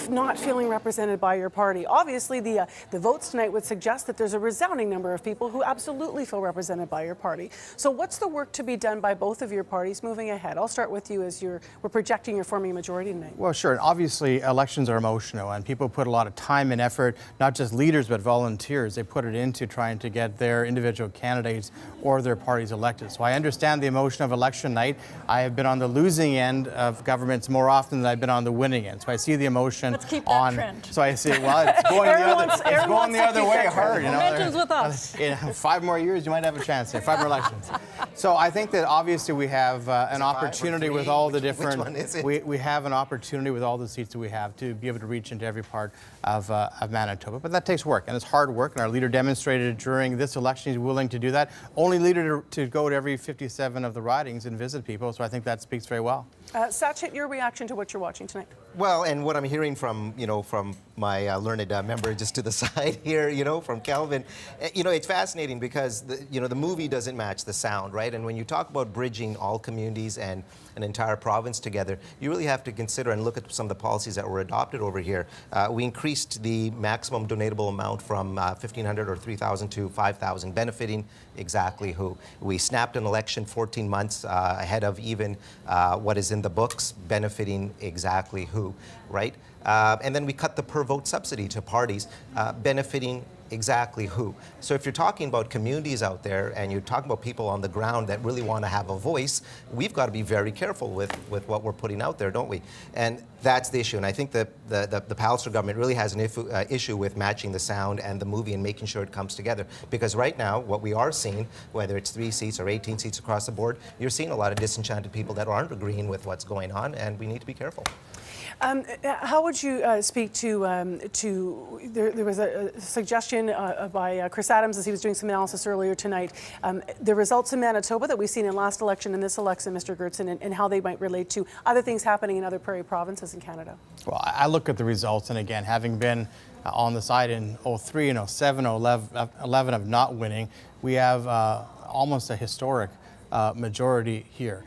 not feeling represented by your party. Obviously, the votes tonight would suggest that there's a resounding number of people who absolutely feel represented by your party. So what's the work to be done by both of your parties moving ahead? I'll start with you as we're projecting you're forming a majority tonight. Well, sure. And obviously, elections are emotional, and people put a lot of time and effort, not just leaders, but volunteers. They put it into trying to get their individual candidates or their parties elected. So I understand the emotion of election night. I have been on the losing end of governments more often than I've been on the winning end. So I see the emotion. Let's keep that trend. So I see, well, it's going the other way hard. Momentum's with us. In 5 more years, you might have a chance there. 5 more elections. So I think that obviously we have an opportunity with all the different. Which one is it? We have an opportunity with all the seats that we have to be able to reach into every part of Manitoba. But that takes work, and it's hard work. And our leader demonstrated during this election he's willing to do that. Only leader to go to every 57 of the ridings and visit people. So I think that speaks very well. Sachin, your reaction to what you're watching tonight? Well, and what I'm hearing from, from my learned member just to the side here, from Kelvin, it's fascinating because, the movie doesn't match the sound, right? And when you talk about bridging all communities and an entire province together, you really have to consider and look at some of the policies that were adopted over here. We increased the maximum donatable amount from $1,500 or $3,000 to $5,000, benefiting exactly who. We snapped an election 14 months ahead of even what is in the books, benefiting exactly who, right? And then we cut the per vote subsidy to parties, benefiting exactly who. So if you're talking about communities out there and you're talking about people on the ground that really want to have a voice, we've got to be very careful with what we're putting out there, don't we? And that's the issue. And I think that the Pallister government really has an issue with matching the sound and the movie and making sure it comes together. Because right now, what we are seeing, whether it's 3 seats or 18 seats across the board, you're seeing a lot of disenchanted people that aren't agreeing with what's going on, and we need to be careful. How would you speak to there was a suggestion by Chris Adams as he was doing some analysis earlier tonight, the results in Manitoba that we've seen in last election and this election, Mr. Goertzen, and how they might relate to other things happening in other prairie provinces in Canada? Well, I look at the results, and again, having been on the side in 03 and 07, 11 of not winning, we have almost a historic majority here.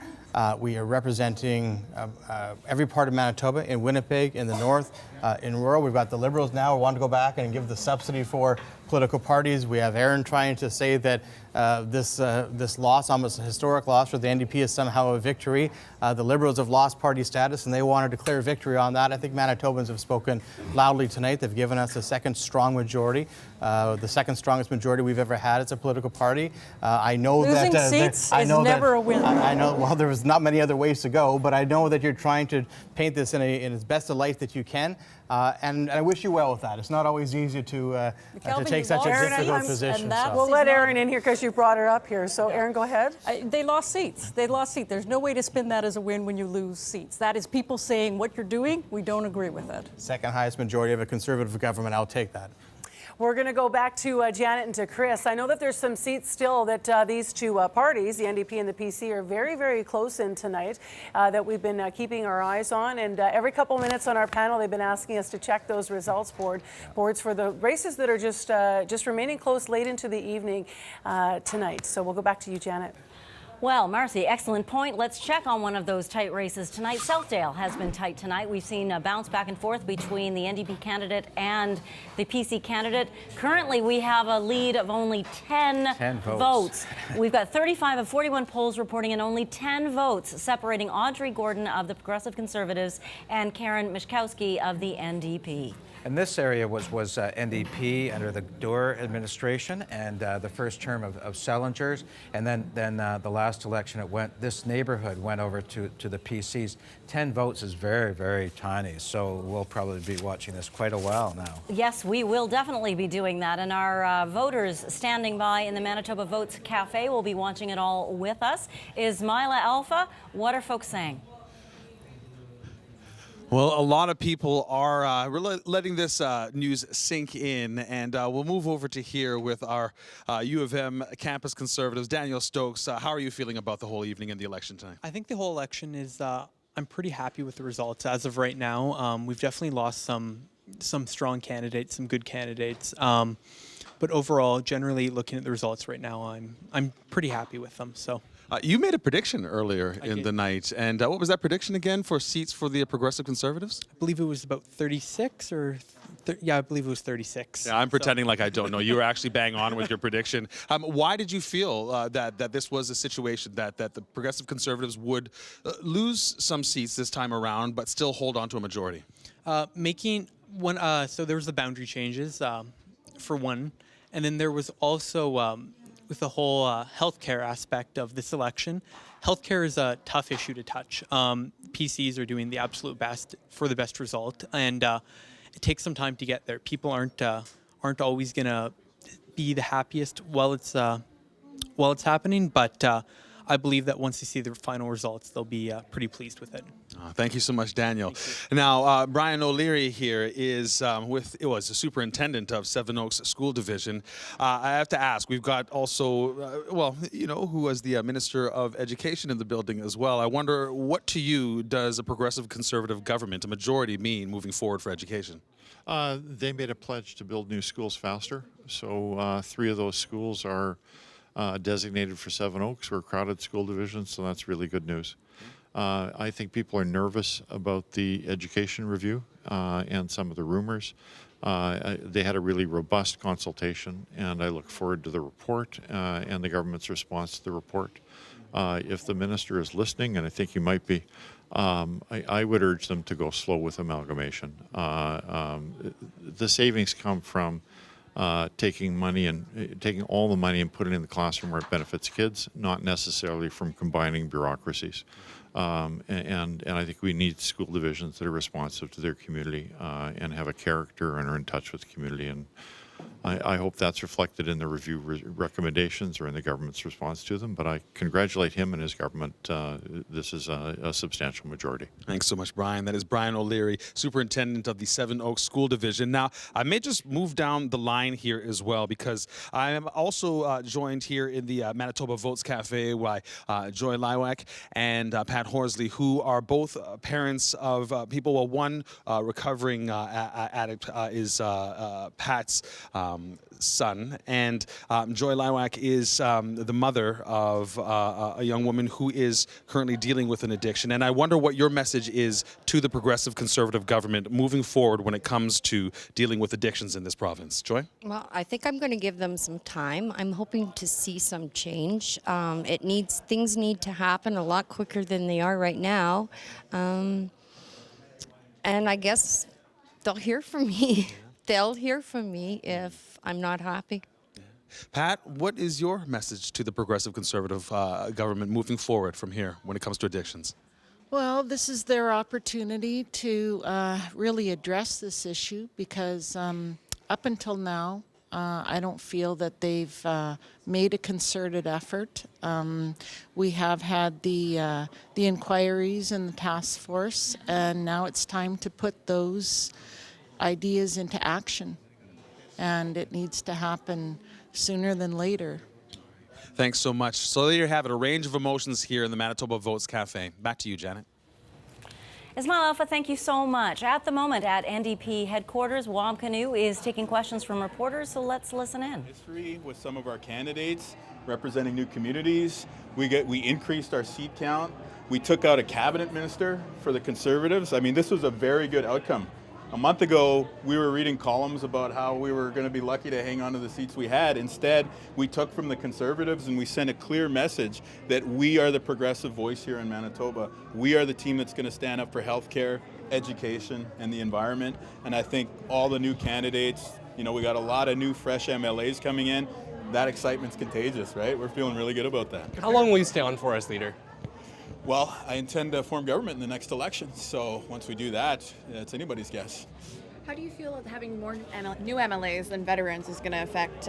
We are representing every part of Manitoba, in Winnipeg, in the north, in rural. We've got the Liberals now who want to go back and give the subsidy for political parties. We have Aaron trying to say that this loss, almost a historic loss for the NDP, is somehow a victory. The Liberals have lost party status and they want to declare victory on that. I think Manitobans have spoken loudly tonight. They've given us a second strong majority, the second strongest majority we've ever had as a political party. I know Losing that seats is never a win. I know. Well, there was not many other ways to go, but I know that you're trying to paint this in as best a light that you can. And I wish you well with that. It's not always easy to take such a difficult position. We'll let Erin in here because you brought her up here. So, Erin, go ahead. They lost seats. They lost seats. There's no way to spin that as a win when you lose seats. That is people saying what you're doing, we don't agree with it. Second highest majority of a Conservative government. I'll take that. We're going to go back to Janet and to Chris. I know that there's some seats still that these two parties, the NDP and the PC, are very, very close in tonight that we've been keeping our eyes on. And every couple of minutes on our panel, they've been asking us to check those results boards for the races that are just remaining close late into the evening tonight. So we'll go back to you, Janet. Well, Marcy, excellent point. Let's check on one of those tight races tonight. Southdale has been tight tonight. We've seen a bounce back and forth between the NDP candidate and the PC candidate. Currently, we have a lead of only 10 votes. We've got 35 of 41 polls reporting in only 10 votes, separating Audrey Gordon of the Progressive Conservatives and Karen Mischkowski of the NDP. And this area was NDP under the Doer administration and the first term of Sellinger's. And then the last election, this neighborhood went over to the PCs. 10 votes is very, very tiny. So we'll probably be watching this quite a while now. Yes, we will definitely be doing that. And our voters standing by in the Manitoba Votes Cafe will be watching it all with us. Ismaila Alpha, what are folks saying? Well, a lot of people are letting this news sink in, and we'll move over to here with our U of M campus conservatives. Daniel Stokes, how are you feeling about the whole evening and the election tonight? I think the whole election is, I'm pretty happy with the results as of right now. We've definitely lost some strong candidates, some good candidates. But overall, generally looking at the results right now, I'm pretty happy with them. So. You made a prediction earlier in the night, and what was that prediction again for seats for the Progressive Conservatives? I believe it was about 36 or... yeah, I believe it was 36. Yeah, I'm pretending like I don't know. You were actually bang on with your prediction. Why did you feel that this was a situation that the Progressive Conservatives would lose some seats this time around, but still hold on to a majority? So there was the boundary changes, for one, and then there was also... with the whole healthcare aspect of this election, healthcare is a tough issue to touch. PCs are doing the absolute best for the best result, and it takes some time to get there. People aren't always gonna be the happiest while it's happening, but I believe that once they see the final results, they'll be pretty pleased with it. Thank you so much, Daniel. Now, Brian O'Leary here is the superintendent of Seven Oaks School Division. I have to ask, we've got also, who was the Minister of Education in the building as well. I wonder, what to you does a progressive conservative government, a majority, mean moving forward for education? They made a pledge to build new schools faster. So 3 of those schools are designated for Seven Oaks. We're a crowded school division, so that's really good news. I think people are nervous about the education review and some of the rumors. They had a really robust consultation, and I look forward to the report and the government's response to the report. If the minister is listening, and I think he might be, I would urge them to go slow with amalgamation. The savings come from taking all the money and putting it in the classroom where it benefits kids, not necessarily from combining bureaucracies. And I think we need school divisions that are responsive to their community and have a character and are in touch with the community. And I hope that's reflected in the review recommendations or in the government's response to them. But I congratulate him and his government. This is a substantial majority. Thanks so much, Brian. That is Brian O'Leary, superintendent of the Seven Oaks School Division. Now, I may just move down the line here as well, because I am also joined here in the Manitoba Votes Cafe by Joy Liwak and Pat Horsley, who are both parents of people. Well, one recovering addict is Pat's son. And Joy Lywak is the mother of a young woman who is currently dealing with an addiction. And I wonder what your message is to the progressive Conservative government moving forward when it comes to dealing with addictions in this province. Joy? Well, I think I'm going to give them some time. I'm hoping to see some change. Things need to happen a lot quicker than they are right now. And I guess they'll hear from me. They'll hear from me if I'm not happy. Pat, what is your message to the progressive Conservative government moving forward from here when it comes to addictions? Well, this is their opportunity to really address this issue because up until now, I don't feel that they've made a concerted effort. We have had the inquiries and the task force, and now it's time to put those ideas into action. And it needs to happen sooner than later. Thanks so much. So there you have it, a range of emotions here in the Manitoba Votes Cafe. Back to you, Janet. Ismail Alpha, thank you so much. At the moment at NDP headquarters, Wab Canoe is taking questions from reporters, so let's listen in. History with some of our candidates representing new communities. We increased our seat count. We took out a cabinet minister for the Conservatives. I mean, this was a very good outcome. A month ago, we were reading columns about how we were going to be lucky to hang on to the seats we had. Instead, we took from the Conservatives and we sent a clear message that we are the progressive voice here in Manitoba. We are the team that's going to stand up for healthcare, education, and the environment. And I think all the new candidates, we got a lot of new, fresh MLAs coming in. That excitement's contagious, right? We're feeling really good about that. How long will you stay on for as leader? Well, I intend to form government in the next election, so once we do that, it's anybody's guess. How do you feel that having more new MLAs than veterans is going to affect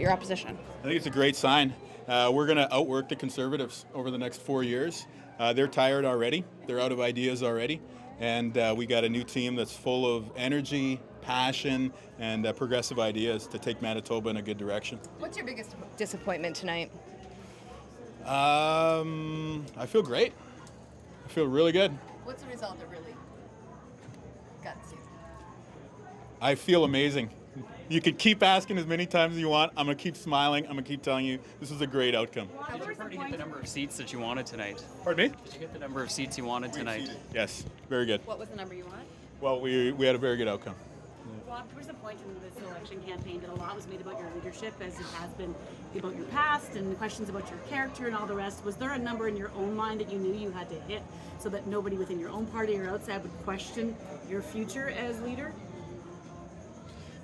your opposition? I think it's a great sign. We're going to outwork the Conservatives over the next 4 years. They're tired already. They're out of ideas already. And we got a new team that's full of energy, passion, and progressive ideas to take Manitoba in a good direction. What's your biggest disappointment tonight? I feel great. I feel really good. What's the result that really guts you? I feel amazing. You could keep asking as many times as you want. I'm going to keep smiling. I'm going to keep telling you this is a great outcome. Did your party get the number of seats that you wanted tonight? Pardon me? Did you get the number of seats you wanted tonight? Yes, very good. What was the number you want? Well, we had a very good outcome. Rob, towards the point in this election campaign that a lot was made about your leadership, as it has been about your past and questions about your character and all the rest. Was there a number in your own mind that you knew you had to hit so that nobody within your own party or outside would question your future as leader?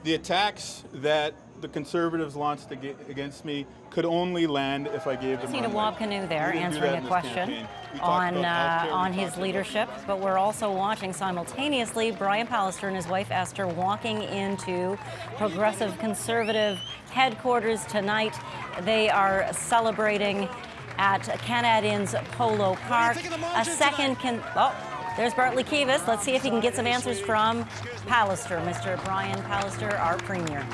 The attacks that the Conservatives launched against me could only land if I gave them. Listening to Wab Canoe there answering a question on his leadership, but we're also watching simultaneously Brian Pallister and his wife Esther walking into Progressive Conservative headquarters tonight. They are celebrating at Canadians Polo Park. A second there's Bartley Kivas. Let's see if he can get some answers from Pallister, Mr. Brian Pallister, our premier.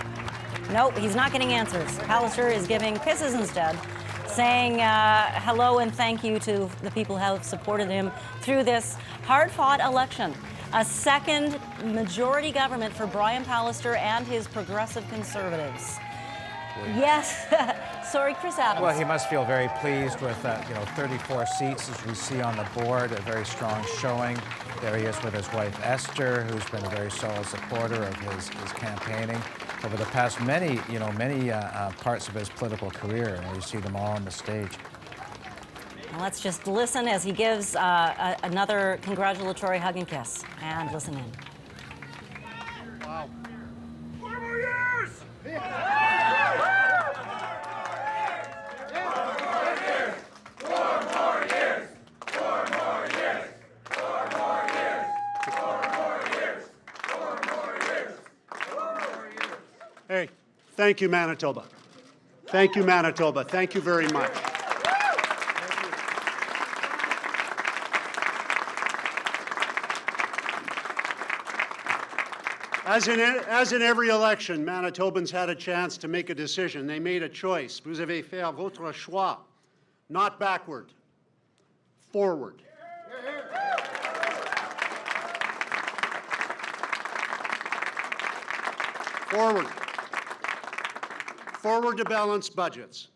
Nope, he's not getting answers. Pallister is giving kisses instead, saying hello and thank you to the people who have supported him through this hard-fought election. A second majority government for Brian Pallister and his Progressive Conservatives. Yes. Sorry, Chris Adams. Well, he must feel very pleased with 34 seats as we see on the board, a very strong showing. There he is with his wife Esther, who's been a very solid supporter of his campaigning over the past many parts of his political career, and you see them all on the stage. Well, let's just listen as he gives another congratulatory hug and kiss, and listen in. Wow. 4 more years! Hey, thank you, Manitoba. Thank you, Manitoba. Thank you very much. As in every election, Manitobans had a chance to make a decision. They made a choice. Vous avez fait votre choix. Not backward, forward. Forward. Forward to balanced budgets.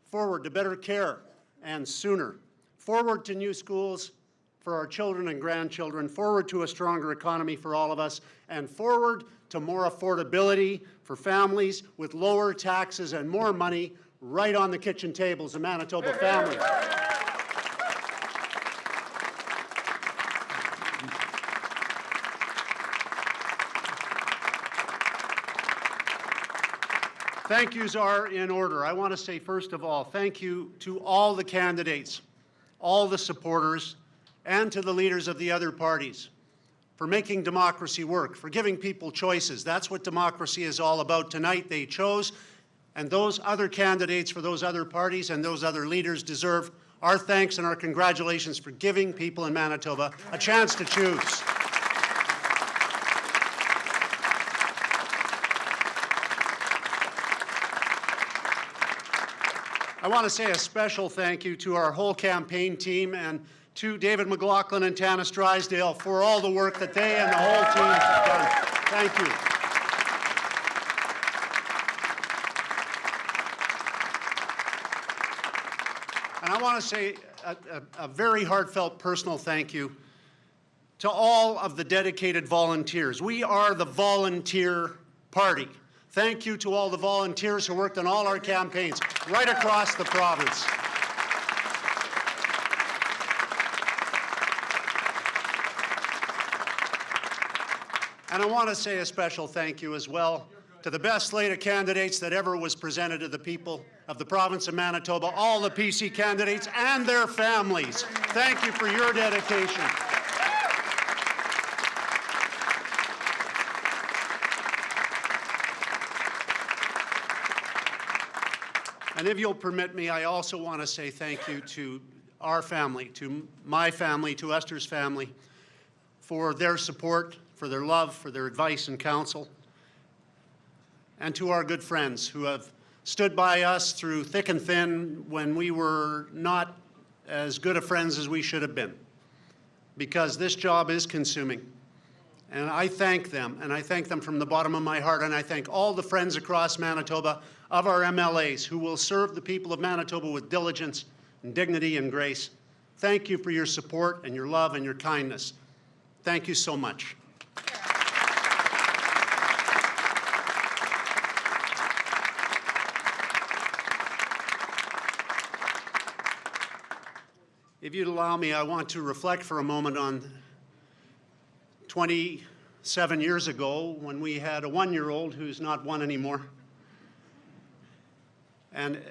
Forward to better care and sooner. Forward to new schools for our children and grandchildren. Forward to a stronger economy for all of us. And forward to more affordability for families with lower taxes and more money right on the kitchen tables of Manitoba families. Thank yous are in order. I want to say, first of all, thank you to all the candidates, all the supporters, and to the leaders of the other parties for making democracy work, for giving people choices. That's what democracy is all about. Tonight they chose, and those other candidates for those other parties and those other leaders deserve our thanks and our congratulations for giving people in Manitoba a chance to choose. I want to say a special thank you to our whole campaign team and to David McLaughlin and Tanis Drysdale for all the work that they and the whole team have done. Thank you. And I want to say a very heartfelt personal thank you to all of the dedicated volunteers. We are the volunteer party. Thank you to all the volunteers who worked on all our campaigns right across the province. And I want to say a special thank you as well to the best slate of candidates that ever was presented to the people of the province of Manitoba, all the PC candidates and their families. Thank you for your dedication. And if you'll permit me, I also want to say thank you to our family, to my family, to Esther's family, for their support, for their love, for their advice and counsel, and to our good friends who have stood by us through thick and thin when we were not as good of friends as we should have been, because this job is consuming. And I thank them, and I thank them from the bottom of my heart, and I thank all the friends across Manitoba of our MLAs who will serve the people of Manitoba with diligence and dignity and grace. Thank you for your support and your love and your kindness. Thank you so much. If you'd allow me, I want to reflect for a moment on 27 years ago when we had a one-year-old who's not one anymore. And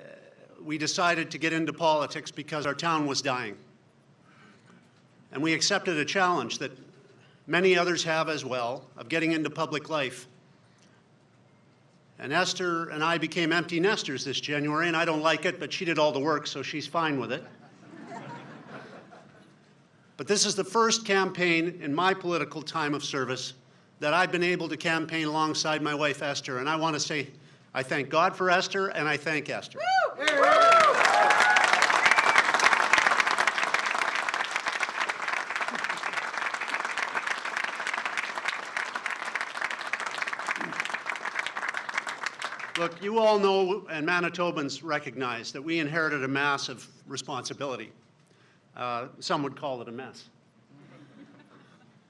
we decided to get into politics because our town was dying. And we accepted a challenge that many others have as well, of getting into public life. And Esther and I became empty nesters this January, and I don't like it, but she did all the work, so she's fine with it. But this is the first campaign in my political time of service that I've been able to campaign alongside my wife, Esther. And I want to say I thank God for Esther, and I thank Esther. Look, you all know, and Manitobans recognize, that we inherited a massive responsibility. Some would call it a mess.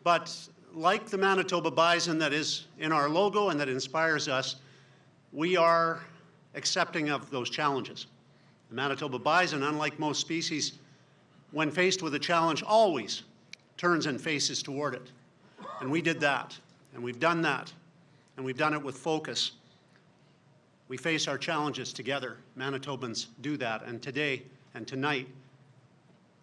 But like the Manitoba bison that is in our logo and that inspires us, we are accepting of those challenges. The Manitoba bison, unlike most species, when faced with a challenge, always turns and faces toward it. And we did that, and we've done that, and we've done it with focus. We face our challenges together. Manitobans do that, and today and tonight,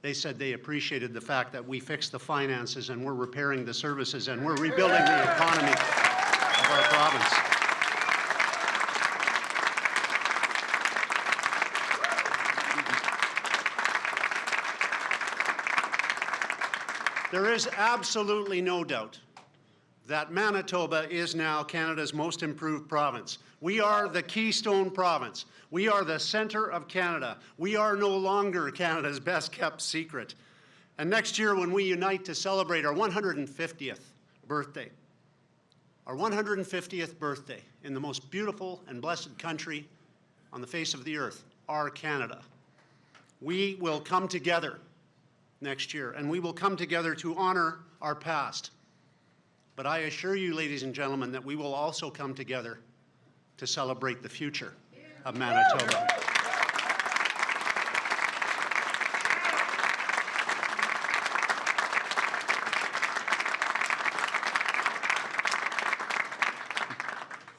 they said they appreciated the fact that we fixed the finances and we're repairing the services and we're rebuilding the economy of our province. There is absolutely no doubt that Manitoba is now Canada's most improved province. We are the Keystone Province. We are the center of Canada. We are no longer Canada's best-kept secret. And next year, when we unite to celebrate our 150th birthday, our 150th birthday in the most beautiful and blessed country on the face of the earth, our Canada. We will come together next year, and we will come together to honor our past. But I assure you, ladies and gentlemen, that we will also come together to celebrate the future of Manitoba.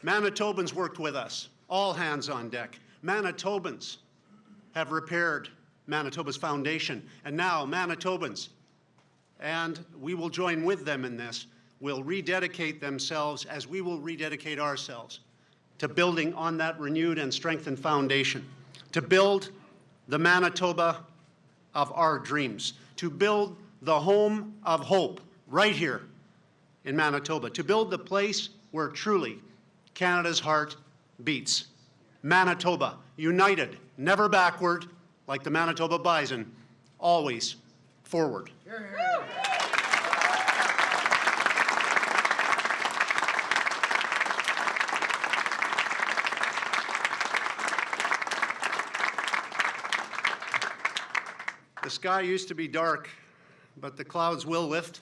Manitobans worked with us, all hands on deck. Manitobans have repaired Manitoba's foundation, and now Manitobans, and we will join with them in this, will rededicate themselves as we will rededicate ourselves to building on that renewed and strengthened foundation, to build the Manitoba of our dreams, to build the home of hope right here in Manitoba, to build the place where truly Canada's heart beats. Manitoba, united, never backward, like the Manitoba Bison, always forward. The sky used to be dark, but the clouds will lift.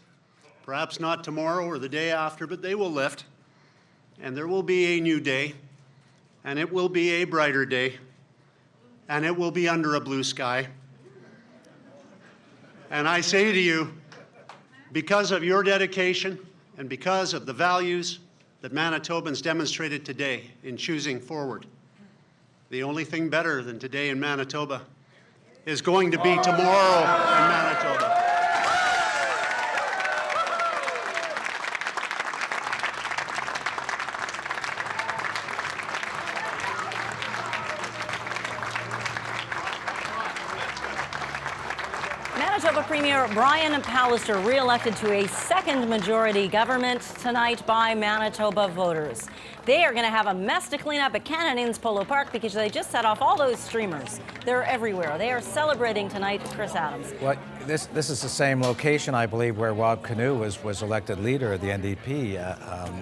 Perhaps not tomorrow or the day after, but they will lift. And there will be a new day, and it will be a brighter day, and it will be under a blue sky. And I say to you, because of your dedication and because of the values that Manitobans demonstrated today in choosing forward, the only thing better than today in Manitoba is going to be tomorrow in Manitoba. Manitoba Premier Brian Pallister re-elected to a second majority government tonight by Manitoba voters. They are going to have a mess to clean up at Canadians Polo Park because they just set off all those streamers. They're everywhere. They are celebrating tonight Chris Adams. Well, this is the same location, I believe, where Rob Canoe was elected leader of the NDP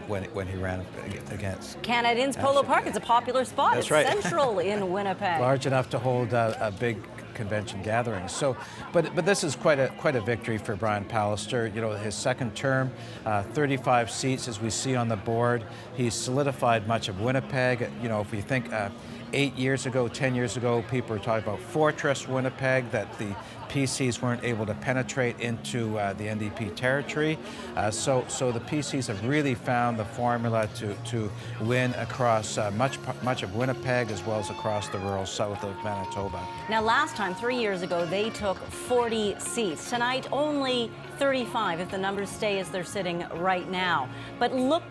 when he ran against. Canadians Polo Park. It's a popular spot. That's it's right. central in Winnipeg. Large enough to hold a big convention gathering. So, but this is quite a victory for Brian Pallister. You know, his second term, 35 seats as we see on the board. He's solidified much of Winnipeg. You know, if we think 8 years ago, 10 years ago, people were talking about Fortress Winnipeg, that the PCs weren't able to penetrate into the NDP territory. So the PCs have really found the formula to win across much of Winnipeg as well as across the rural south of Manitoba. Now, last time, 3 years ago, they took 40 seats. Tonight, only 35 if the numbers stay as they're sitting right now. But look,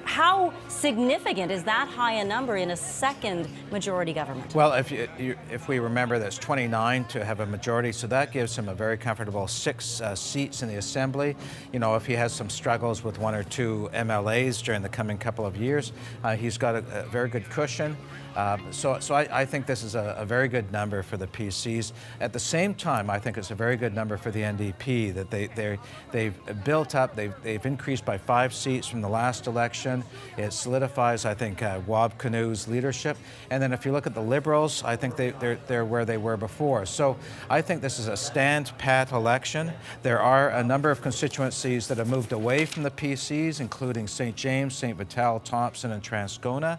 how significant is that high a number in a second majority government? Well, if we remember, that's 29 to have a majority, so that gives him a very comfortable 6 seats in the Assembly. You know, if he has some struggles with 1 or 2 MLAs during the coming couple of years, he's got a very good cushion. So I think this is a very good number for the PCs. At the same time, I think it's a very good number for the NDP, that they've built up, they've increased by 5 seats from the last election. It solidifies, I think, Rob Canoe's leadership. And then if you look at the Liberals, I think they're where they were before. So I think this is a stand-pat election. There are a number of constituencies that have moved away from the PCs, including St. James, St. Vital, Thompson, and Transcona.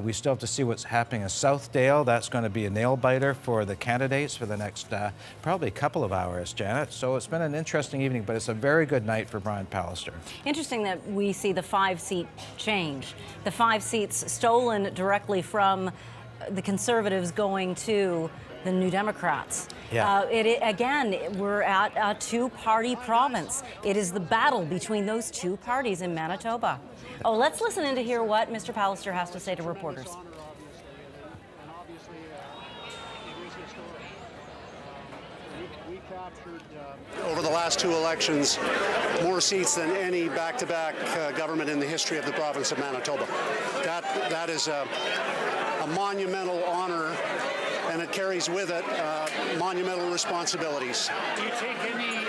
We still have to see what's happening in Southdale. That's going to be a nail-biter for the candidates for the next probably couple of hours, Janet. So it's been an interesting evening, but it's a very good night for Brian Pallister. Interesting that we see the 5-seat change. The 5 seats stolen directly from the Conservatives going to the New Democrats. Yeah. Again, we're at a 2-party province. It is the battle between those 2 parties in Manitoba. Oh, let's listen in to hear what Mr. Pallister has to say to reporters. Over the last 2 elections, more seats than any back-to-back government in the history of the province of Manitoba. That is a monumental honor, and it carries with it monumental responsibilities. Do you take any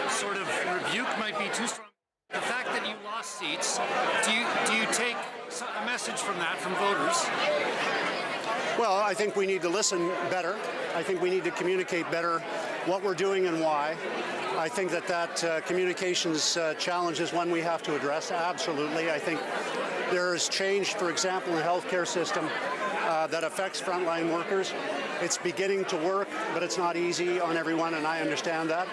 sort of rebuke, might be too strong? The fact that you lost seats, do you take a message from that from voters? Well, I think we need to listen better. I think we need to communicate better what we're doing and why. I think that communications challenge is one we have to address, absolutely. I think there is change, for example, in the healthcare system that affects frontline workers. It's beginning to work, but it's not easy on everyone, and I understand that.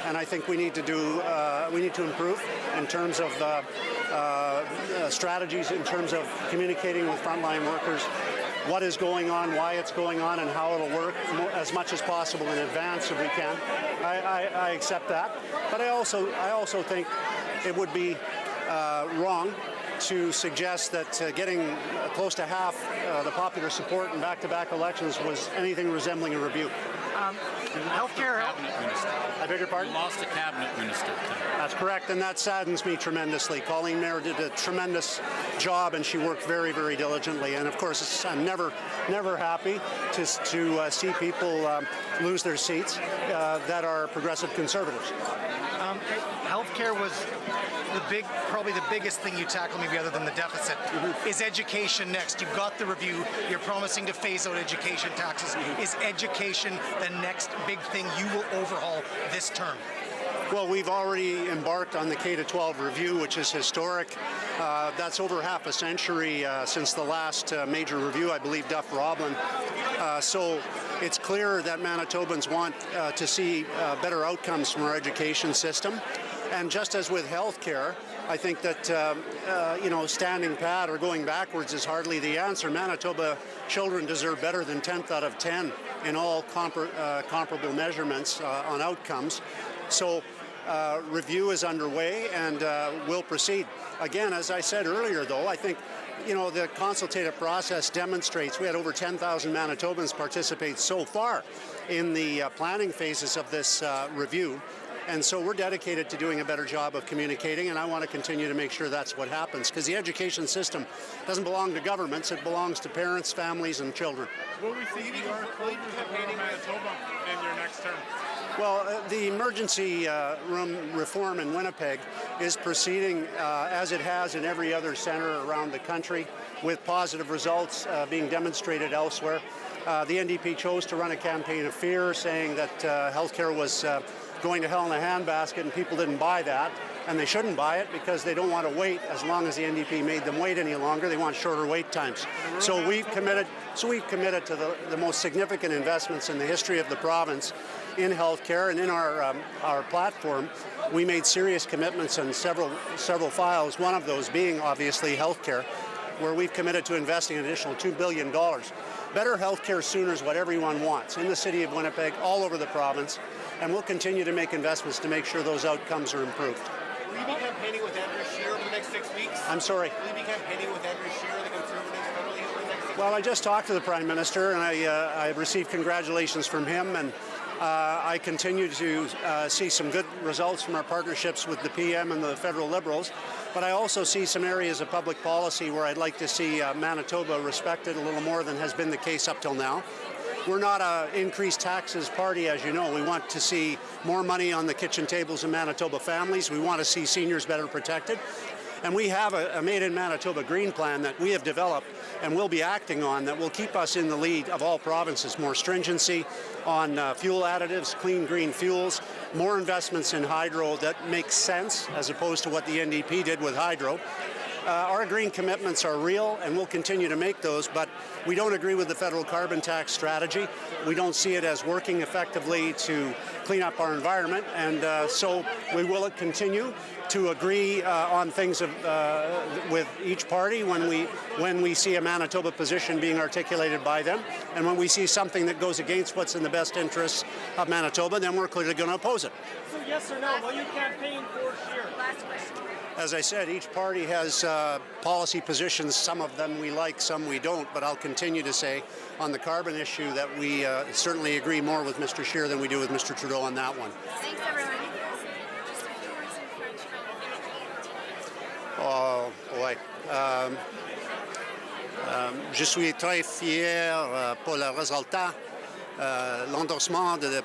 And I think we need to improve in terms of strategies, in terms of communicating with frontline workers what is going on, why it's going on, and how it'll work as much as possible in advance if we can. I accept that, but I also think it would be wrong to suggest that getting close to half the popular support in back-to-back elections was anything resembling a rebuke. Healthcare. I beg your pardon? You lost a cabinet minister tonight. That's correct, and that saddens me tremendously. Colleen Mayer did a tremendous job, and she worked very, very diligently. And of course, I'm never happy to see people lose their seats that are progressive conservatives. Healthcare was probably the biggest thing you tackle, maybe other than the deficit, is education next. You've got the review. You're promising to phase out education taxes. Is education the next big thing you will overhaul this term? Well, we've already embarked on the K-12 review, which is historic. That's over half a century since the last major review, I believe, Duff Roblin. So it's clear that Manitobans want to see better outcomes from our education system. And just as with healthcare, I think that standing pat or going backwards is hardly the answer. Manitoba children deserve better than 10th out of 10 in all comparable measurements on outcomes. So review is underway and will proceed. Again, as I said earlier, though, I think the consultative process demonstrates we had over 10,000 Manitobans participate so far in the planning phases of this review. And so we're dedicated to doing a better job of communicating, and I want to continue to make sure that's what happens, because the education system doesn't belong to governments, it belongs to parents, families, and children. Will we see more closures of rural Manitoba in your next term? Well, the emergency room reform in Winnipeg is proceeding as it has in every other center around the country, with positive results being demonstrated elsewhere. The NDP chose to run a campaign of fear, saying that healthcare was going to hell in a handbasket, and people didn't buy that, and they shouldn't buy it because they don't want to wait as long as the NDP made them wait any longer. They want shorter wait times. So we've committed to the most significant investments in the history of the province in healthcare, and in our platform, we made serious commitments on several files. One of those being obviously healthcare, where we've committed to investing an additional $2 billion. Better healthcare sooner is what everyone wants in the city of Winnipeg, all over the province, and we'll continue to make investments to make sure those outcomes are improved. Will you be campaigning with Andrew Scheer over the next 6 weeks? I'm sorry? Will you be campaigning with Andrew Scheer, the Conservatives, federally over the next 6 weeks? Well, I just talked to the Prime Minister, and I received congratulations from him, and I continue to see some good results from our partnerships with the PM and the federal Liberals, but I also see some areas of public policy where I'd like to see Manitoba respected a little more than has been the case up till now. We're not an increased taxes party, as you know. We want to see more money on the kitchen tables of Manitoba families. We want to see seniors better protected. And we have a Made in Manitoba Green Plan that we have developed and will be acting on that will keep us in the lead of all provinces. More stringency on fuel additives, clean green fuels, more investments in hydro that makes sense as opposed to what the NDP did with hydro. Our green commitments are real, and we'll continue to make those, but we don't agree with the federal carbon tax strategy. We don't see it as working effectively to clean up our environment, and so we will continue to agree on things with each party when we see a Manitoba position being articulated by them, and when we see something that goes against what's in the best interests of Manitoba, then we're clearly going to oppose it. So yes or no, will you campaign for Scheer? Last question. As I said, each party has policy positions. Some of them we like, some we don't, but I'll continue to say on the carbon issue that we certainly agree more with Mr. Scheer than we do with Mr. Trudeau on that one. Thanks, everyone. Oh, ouais. Je suis très fier pour le résultat. L'endorsement de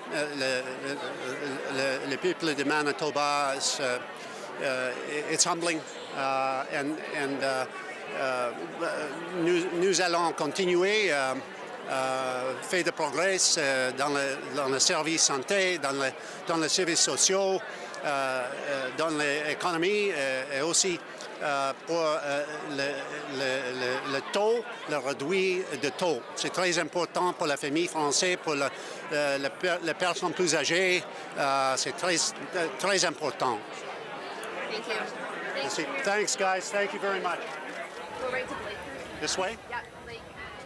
le peuple de Manitoba, it's humbling, and nous allons continuer fait de progrès dans le service santé, dans les services sociaux, dans l'économie et aussi pour le taux, le réduit de taux. C'est très important pour la famille française, pour les personnes plus âgées. C'est très important. Thank you. Merci. Thanks, guys. Thank you very much. Go right to Blake. This way? Yeah, Blake.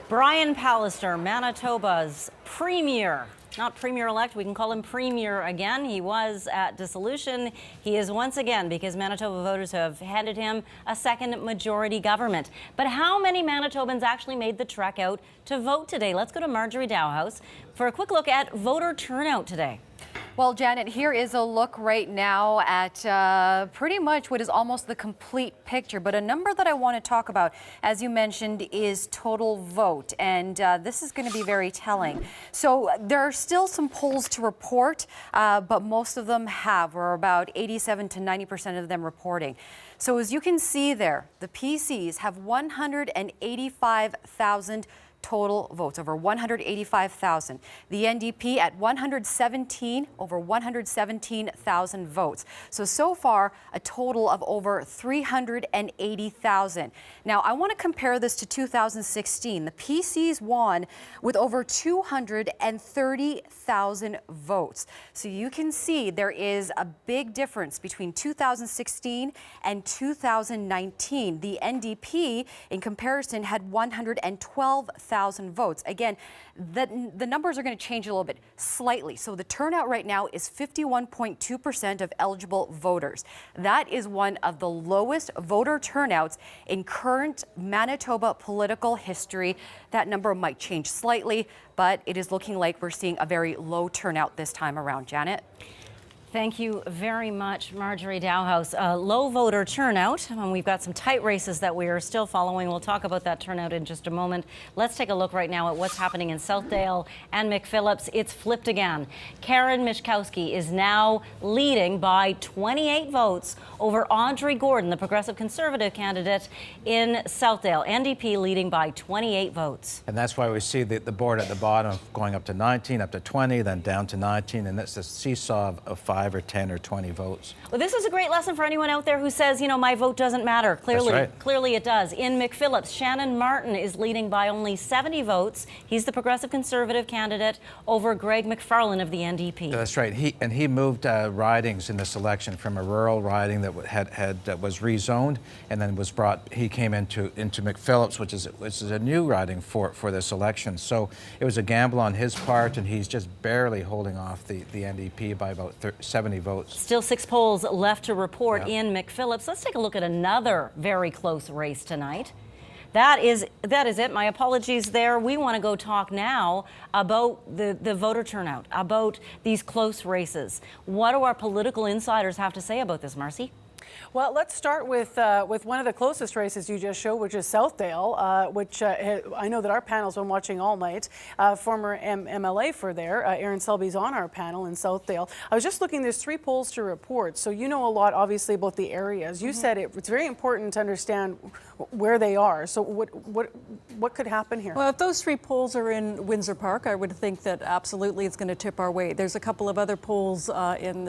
Brian Pallister, Manitoba's premier. Not premier-elect, we can call him premier again. He was at dissolution. He is once again, because Manitoba voters have handed him a second majority government. But how many Manitobans actually made the trek out to vote today? Let's go to Marjorie Dowhouse for a quick look at voter turnout today. Well, Janet, here is a look right now at pretty much what is almost the complete picture. But a number that I want to talk about, as you mentioned, is total vote. And this is going to be very telling. So there are still some polls to report, but most of them have, or about 87 to 90% of them reporting. So as you can see there, the PCs have 185,000 total votes, over 185,000. The NDP at 117, over 117,000 votes. So far, a total of over 380,000. Now, I want to compare this to 2016. The PCs won with over 230,000 votes. So you can see there is a big difference between 2016 and 2019. The NDP, in comparison, had 112,000 votes. Again, the numbers are going to change a little bit, slightly. So the turnout right now is 51.2% of eligible voters. That is one of the lowest voter turnouts in current Manitoba political history. That number might change slightly, but it is looking like we're seeing a very low turnout this time around. Janet? Thank you very much, Marjorie Dowhouse. Low voter turnout, and we've got some tight races that we are still following. We'll talk about that turnout in just a moment. Let's take a look right now at what's happening in Southdale and McPhillips. It's flipped again. Karen Mishkowski is now leading by 28 votes over Audrey Gordon, the Progressive Conservative candidate in Southdale. NDP leading by 28 votes. And that's why we see the board at the bottom going up to 19, up to 20, then down to 19, and that's a seesaw of 5 or 10 or 20 votes. Well, this is a great lesson for anyone out there who says, you know, my vote doesn't matter. Clearly it does. In McPhillips, Shannon Martin is leading by only 70 votes. He's the Progressive Conservative candidate over Greg McFarlane of the NDP. That's right. He moved ridings in this election from a rural riding that was rezoned, and then was brought. He came into McPhillips, which is a new riding for this election. So it was a gamble on his part, and he's just barely holding off the NDP by about 70 votes. Still 6 polls left to report in McPhillips. Let's take a look at another very close race tonight. That is it. My apologies there. We want to go talk now about the voter turnout, about these close races. What do our political insiders have to say about this, Marcy? Well, let's start with one of the closest races you just showed, which is Southdale, which I know that our panel's been watching all night. Former MLA for there, Aaron Selby's on our panel in Southdale. I was just looking, there's 3 polls to report, so you know a lot, obviously, about the areas. You said it's very important to understand where they are. So what could happen here? Well, if those 3 polls are in Windsor Park, I would think that absolutely it's going to tip our way. There's a couple of other polls in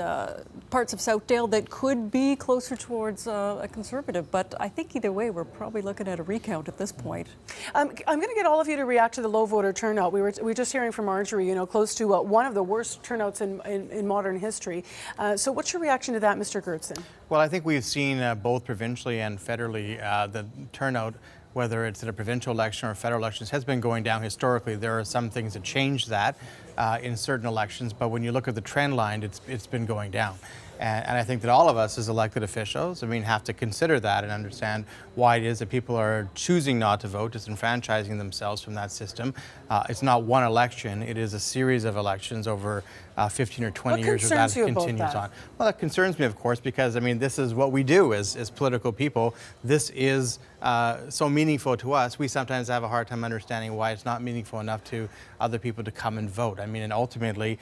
parts of Southdale that could be closer towards a Conservative, but I think either way we're probably looking at a recount at this point. I'm going to get all of you to react to the low voter turnout. We were just hearing from Marjorie, you know, close to one of the worst turnouts in modern history. So what's your reaction to that, Mr. Gertson? Well, I think we've seen both provincially and federally the turnout, whether it's at a provincial election or federal elections, has been going down historically. There are some things that change that in certain elections, but when you look at the trend line, it's been going down. And I think that all of us as elected officials, have to consider that and understand why it is that people are choosing not to vote, disenfranchising themselves from that system. It's not one election, it is a series of elections over 15 or 20 years that continues on. Well, that concerns me, of course, because this is what we do as political people. This is so meaningful to us, we sometimes have a hard time understanding why it's not meaningful enough to other people to come and vote. I mean, and ultimately,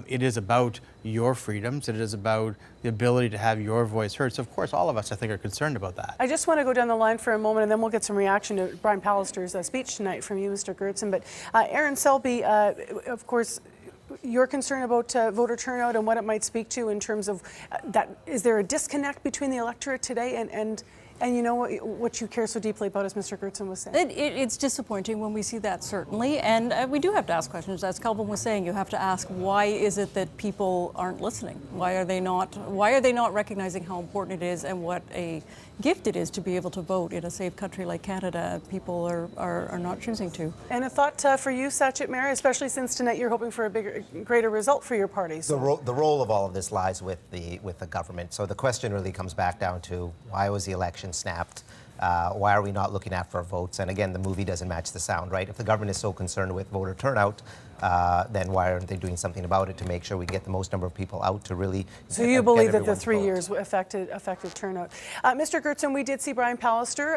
it is about your freedoms. It is about the ability to have your voice heard. So, of course, all of us, I think, are concerned about that. I just want to go down the line for a moment, and then we'll get some reaction to Brian Pallister's speech tonight from you, Mr. Goertzen. But Aaron Selby, of course, you're concerned about voter turnout and what it might speak to in terms of that. Is there a disconnect between the electorate today and you know what you care so deeply about, as Mr. Goertzen was saying? It's disappointing when we see that, certainly, and we do have to ask questions. As Kelvin was saying, you have to ask, why is it that people aren't listening? Why are they not recognizing how important it is and what a gift it is to be able to vote in a safe country like Canada? People are not choosing to. And a thought for you, Sachet Mary, especially since tonight you're hoping for a greater result for your party. So. The role of all of this lies with the government. So the question really comes back down to, why was the election snapped? Why are we not looking after our votes? And again, the movie doesn't match the sound, right? If the government is so concerned with voter turnout, then why aren't they doing something about it to make sure we get the most number of people out to really? So you believe that the 3 years affected turnout? Mr. Goertzen, we did see Brian Pallister.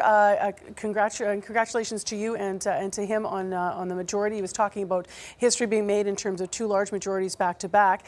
Congratulations to you and to him on the majority. He was talking about history being made in terms of 2 large majorities back to back.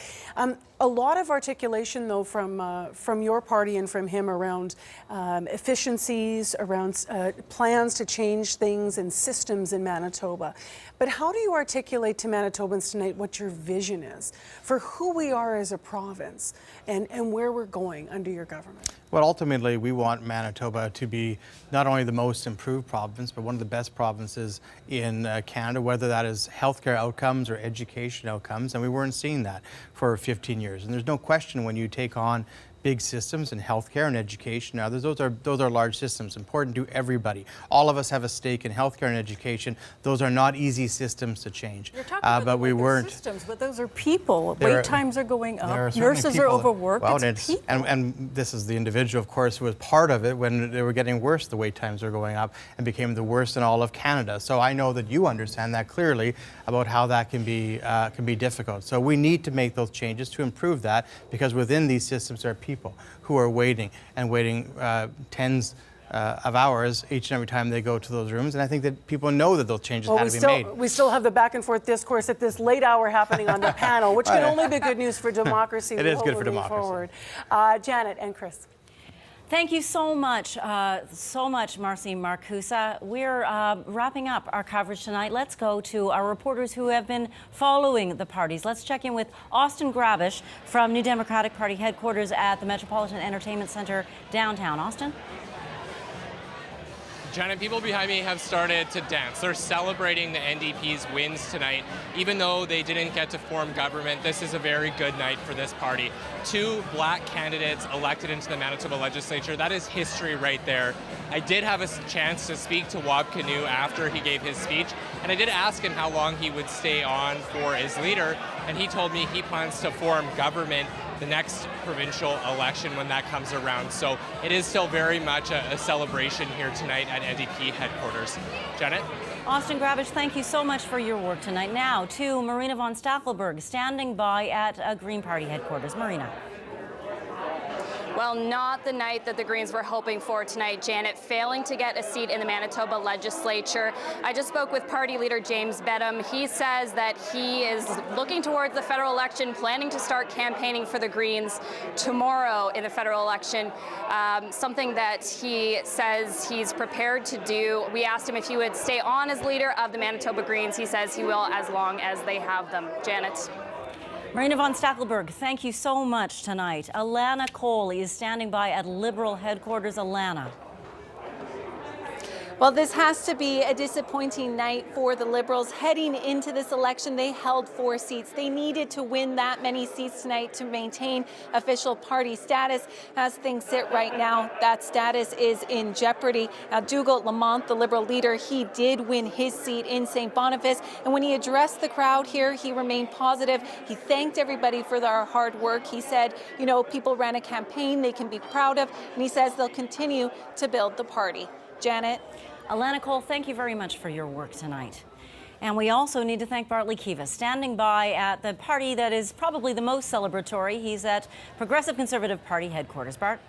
A lot of articulation, though, from your party and from him around efficiencies, around plans to change things and systems in Manitoba. But how do you articulate to Manitobans tonight what your vision is for who we are as a province and where we're going under your government? Well, ultimately, we want Manitoba to be not only the most improved province, but one of the best provinces in Canada, whether that is healthcare outcomes or education outcomes. And we weren't seeing that for 15 years. And there's no question when you take on big systems in healthcare and education and others, those are large systems, important to everybody. All of us have a stake in healthcare and education. Those are not easy systems to change. You're talking about we weren't systems, but those are people. Wait times are going up. Nurses people, are overworked. Well, it's and this is the individual, of course, who was part of it when they were getting worse. The wait times were going up and became the worst in all of Canada. So I know that you understand that clearly about how that can be difficult. So we need to make those changes to improve that, because within these systems there are people who are waiting tens of hours each and every time they go to those rooms. And I think that people know that those changes have to be made. We still have the back and forth discourse at this late hour happening on the panel, which can only be good news for democracy. It is good for democracy. Forward. Janet and Chris. Thank you so much, Marcy Marcusa. We're wrapping up our coverage tonight. Let's go to our reporters who have been following the parties. Let's check in with Austin Grabish from New Democratic Party headquarters at the Metropolitan Entertainment Center downtown. Austin? Janet, people behind me have started to dance. They're celebrating the NDP's wins tonight. Even though they didn't get to form government, this is a very good night for this party. 2 black candidates elected into the Manitoba legislature. That is history right there. I did have a chance to speak to Wab Kinew after he gave his speech, and I did ask him how long he would stay on for as leader, and he told me he plans to form government the next provincial election when that comes around. So it is still very much a celebration here tonight at NDP headquarters. Janet? Austin Grabish, thank you so much for your work tonight. Now to Marina von Stackelberg, standing by at Green Party headquarters. Marina. Well, not the night that the Greens were hoping for tonight, Janet, failing to get a seat in the Manitoba legislature. I just spoke with party leader James Bedham. He says that he is looking towards the federal election, planning to start campaigning for the Greens tomorrow in the federal election, something that he says he's prepared to do. We asked him if he would stay on as leader of the Manitoba Greens. He says he will as long as they have them. Janet. Marina von Stackelberg, thank you so much tonight. Alana Cole is standing by at Liberal headquarters. Alana. Well, this has to be a disappointing night for the Liberals. Heading into this election, they held 4 seats. They needed to win that many seats tonight to maintain official party status. As things sit right now, that status is in jeopardy. Now, Dougal Lamont, the Liberal leader, he did win his seat in St. Boniface. And when he addressed the crowd here, he remained positive. He thanked everybody for their hard work. He said, you know, people ran a campaign they can be proud of. And he says they'll continue to build the party. Janet. Alana Cole, thank you very much for your work tonight. And we also need to thank Bartley Kiva, standing by at the party that is probably the most celebratory. He's at Progressive Conservative Party headquarters. Bart?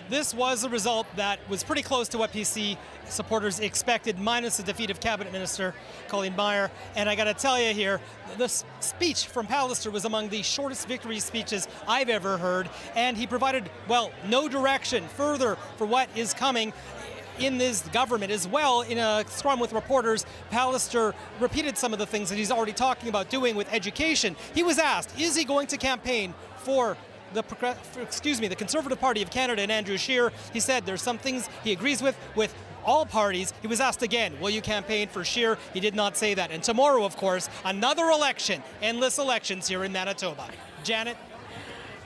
this was a result that was pretty close to what PC supporters expected, minus the defeat of Cabinet Minister Colleen Meyer. And I got to tell you here, the speech from Pallister was among the shortest victory speeches I've ever heard, and he provided, well, no direction further for what is coming in this government as well. In a scrum with reporters, Pallister repeated some of the things that he's already talking about doing with education. He was asked, is he going to campaign for the Conservative Party of Canada and Andrew Scheer? He said there's some things he agrees with all parties. He was asked again, will you campaign for Scheer? He did not say that. And tomorrow, of course, another election, endless elections here in Manitoba. Janet?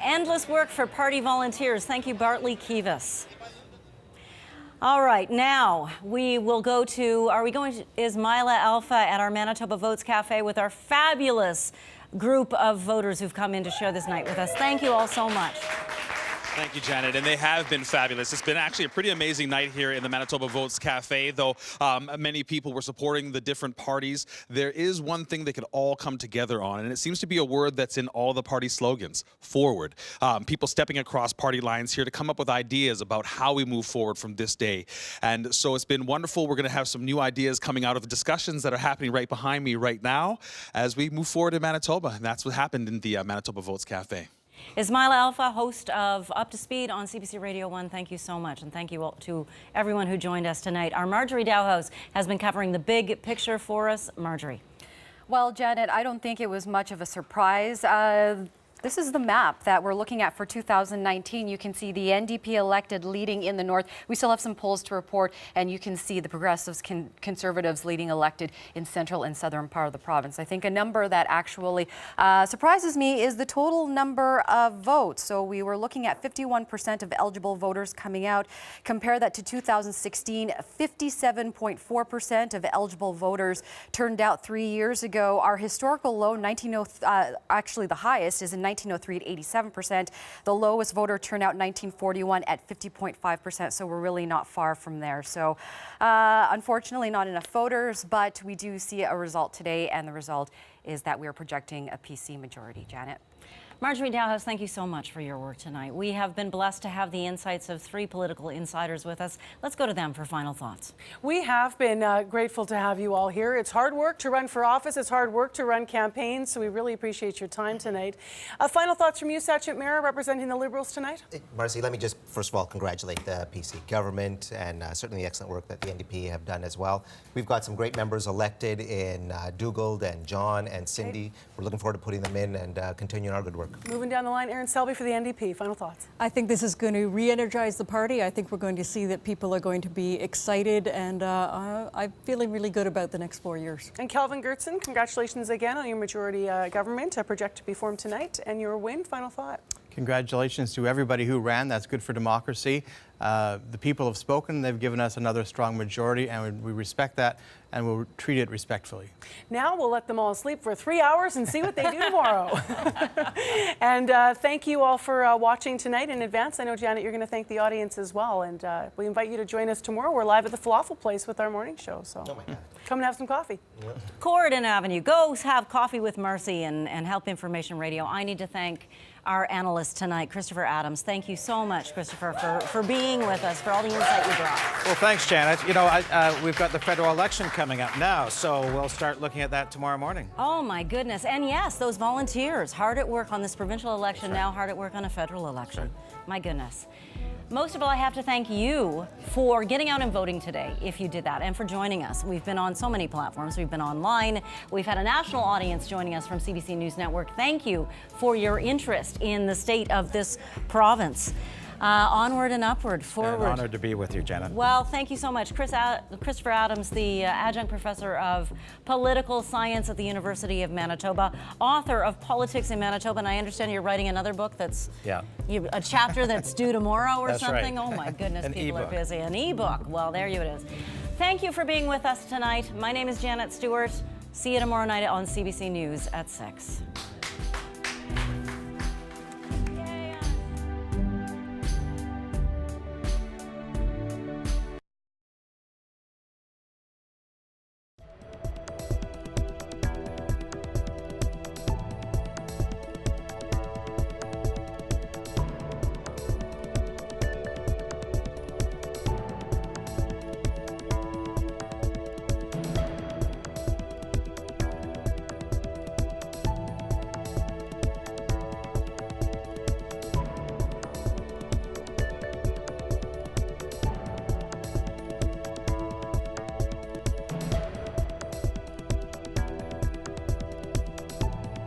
Endless work for party volunteers. Thank you, Bartley Kivas. All right, now we will go to, are we going to Ismaila Alpha at our Manitoba Votes Cafe with our fabulous group of voters who've come in to share this night with us. Thank you all so much. Thank you, Janet, and they have been fabulous. It's been actually a pretty amazing night here in the Manitoba Votes Cafe, though many people were supporting the different parties. There is one thing they could all come together on, and it seems to be a word that's in all the party slogans: forward. People stepping across party lines here to come up with ideas about how we move forward from this day. And so it's been wonderful. We're going to have some new ideas coming out of the discussions that are happening right behind me right now as we move forward in Manitoba, and that's what happened in the Manitoba Votes Cafe. Ismaila Alpha, host of Up to Speed on CBC Radio 1, thank you so much. And thank you all to everyone who joined us tonight. Our Marjorie Dowhouse has been covering the big picture for us. Marjorie. Well, Janet, I don't think it was much of a surprise. This is the map that we're looking at for 2019. You can see the NDP elected leading in the north. We still have some polls to report, and you can see the Progressives, Conservatives leading elected in central and southern part of the province. I think a number that actually surprises me is the total number of votes. So we were looking at 51% of eligible voters coming out. Compare that to 2016, 57.4% of eligible voters turned out 3 years ago. Our historical low, actually the highest, is in 1903 at 87%. The lowest voter turnout in 1941 at 50.5%. So we're really not far from there. So unfortunately not enough voters, but we do see a result today, and the result is that we are projecting a PC majority. Janet. Marjorie Dowhouse, thank you so much for your work tonight. We have been blessed to have the insights of 3 political insiders with us. Let's go to them for final thoughts. We have been grateful to have you all here. It's hard work to run for office. It's hard work to run campaigns. So we really appreciate your time tonight. Final thoughts from you, Sachin Mehra, representing the Liberals tonight? Marcy, let me just first of all congratulate the PC government and certainly the excellent work that the NDP have done as well. We've got some great members elected in Dugald and John and Cindy. Right. We're looking forward to putting them in and continuing our good work. Moving down the line, Erin Selby for the NDP. Final thoughts. I think this is going to re-energize the party. I think we're going to see that people are going to be excited, and I'm feeling really good about the next 4 years. And Kelvin Gertson, congratulations again on your majority government, a project to be formed tonight, and your win. Final thought. Congratulations to everybody who ran. That's good for democracy. The people have spoken. They've given us another strong majority, and we respect that, and we'll treat it respectfully. Now we'll let them all sleep for 3 hours and see what they do tomorrow. And thank you all for watching tonight in advance. I know, Janet, you're going to thank the audience as well. And we invite you to join us tomorrow. We're live at the Falafel Place with our morning show. So come and have some coffee. Yeah. Corridon Avenue. Go have coffee with Mercy and Help Information Radio. I need to thank our analyst tonight, Christopher Adams. Thank you so much, Christopher, for being with us, for all the insight you brought. Well, thanks, Janet. You know, we've got the federal election coming up now, so we'll start looking at that tomorrow morning. Oh, my goodness. And yes, those volunteers, hard at work on this provincial election, now hard at work on a federal election. My goodness. Most of all, I have to thank you for getting out and voting today, if you did that, and for joining us. We've been on so many platforms. We've been online. We've had a national audience joining us from CBC News Network. Thank you for your interest in the state of this province. Onward and upward, forward. An honor to be with you, Janet. Well, thank you so much. Christopher Adams, the adjunct professor of political science at the University of Manitoba, author of Politics in Manitoba, and I understand you're writing another book that's a chapter that's due tomorrow or something. Right. Oh my goodness, people are busy. An e-book. Well, there it is. Thank you for being with us tonight. My name is Janet Stewart. See you tomorrow night on CBC News at 6.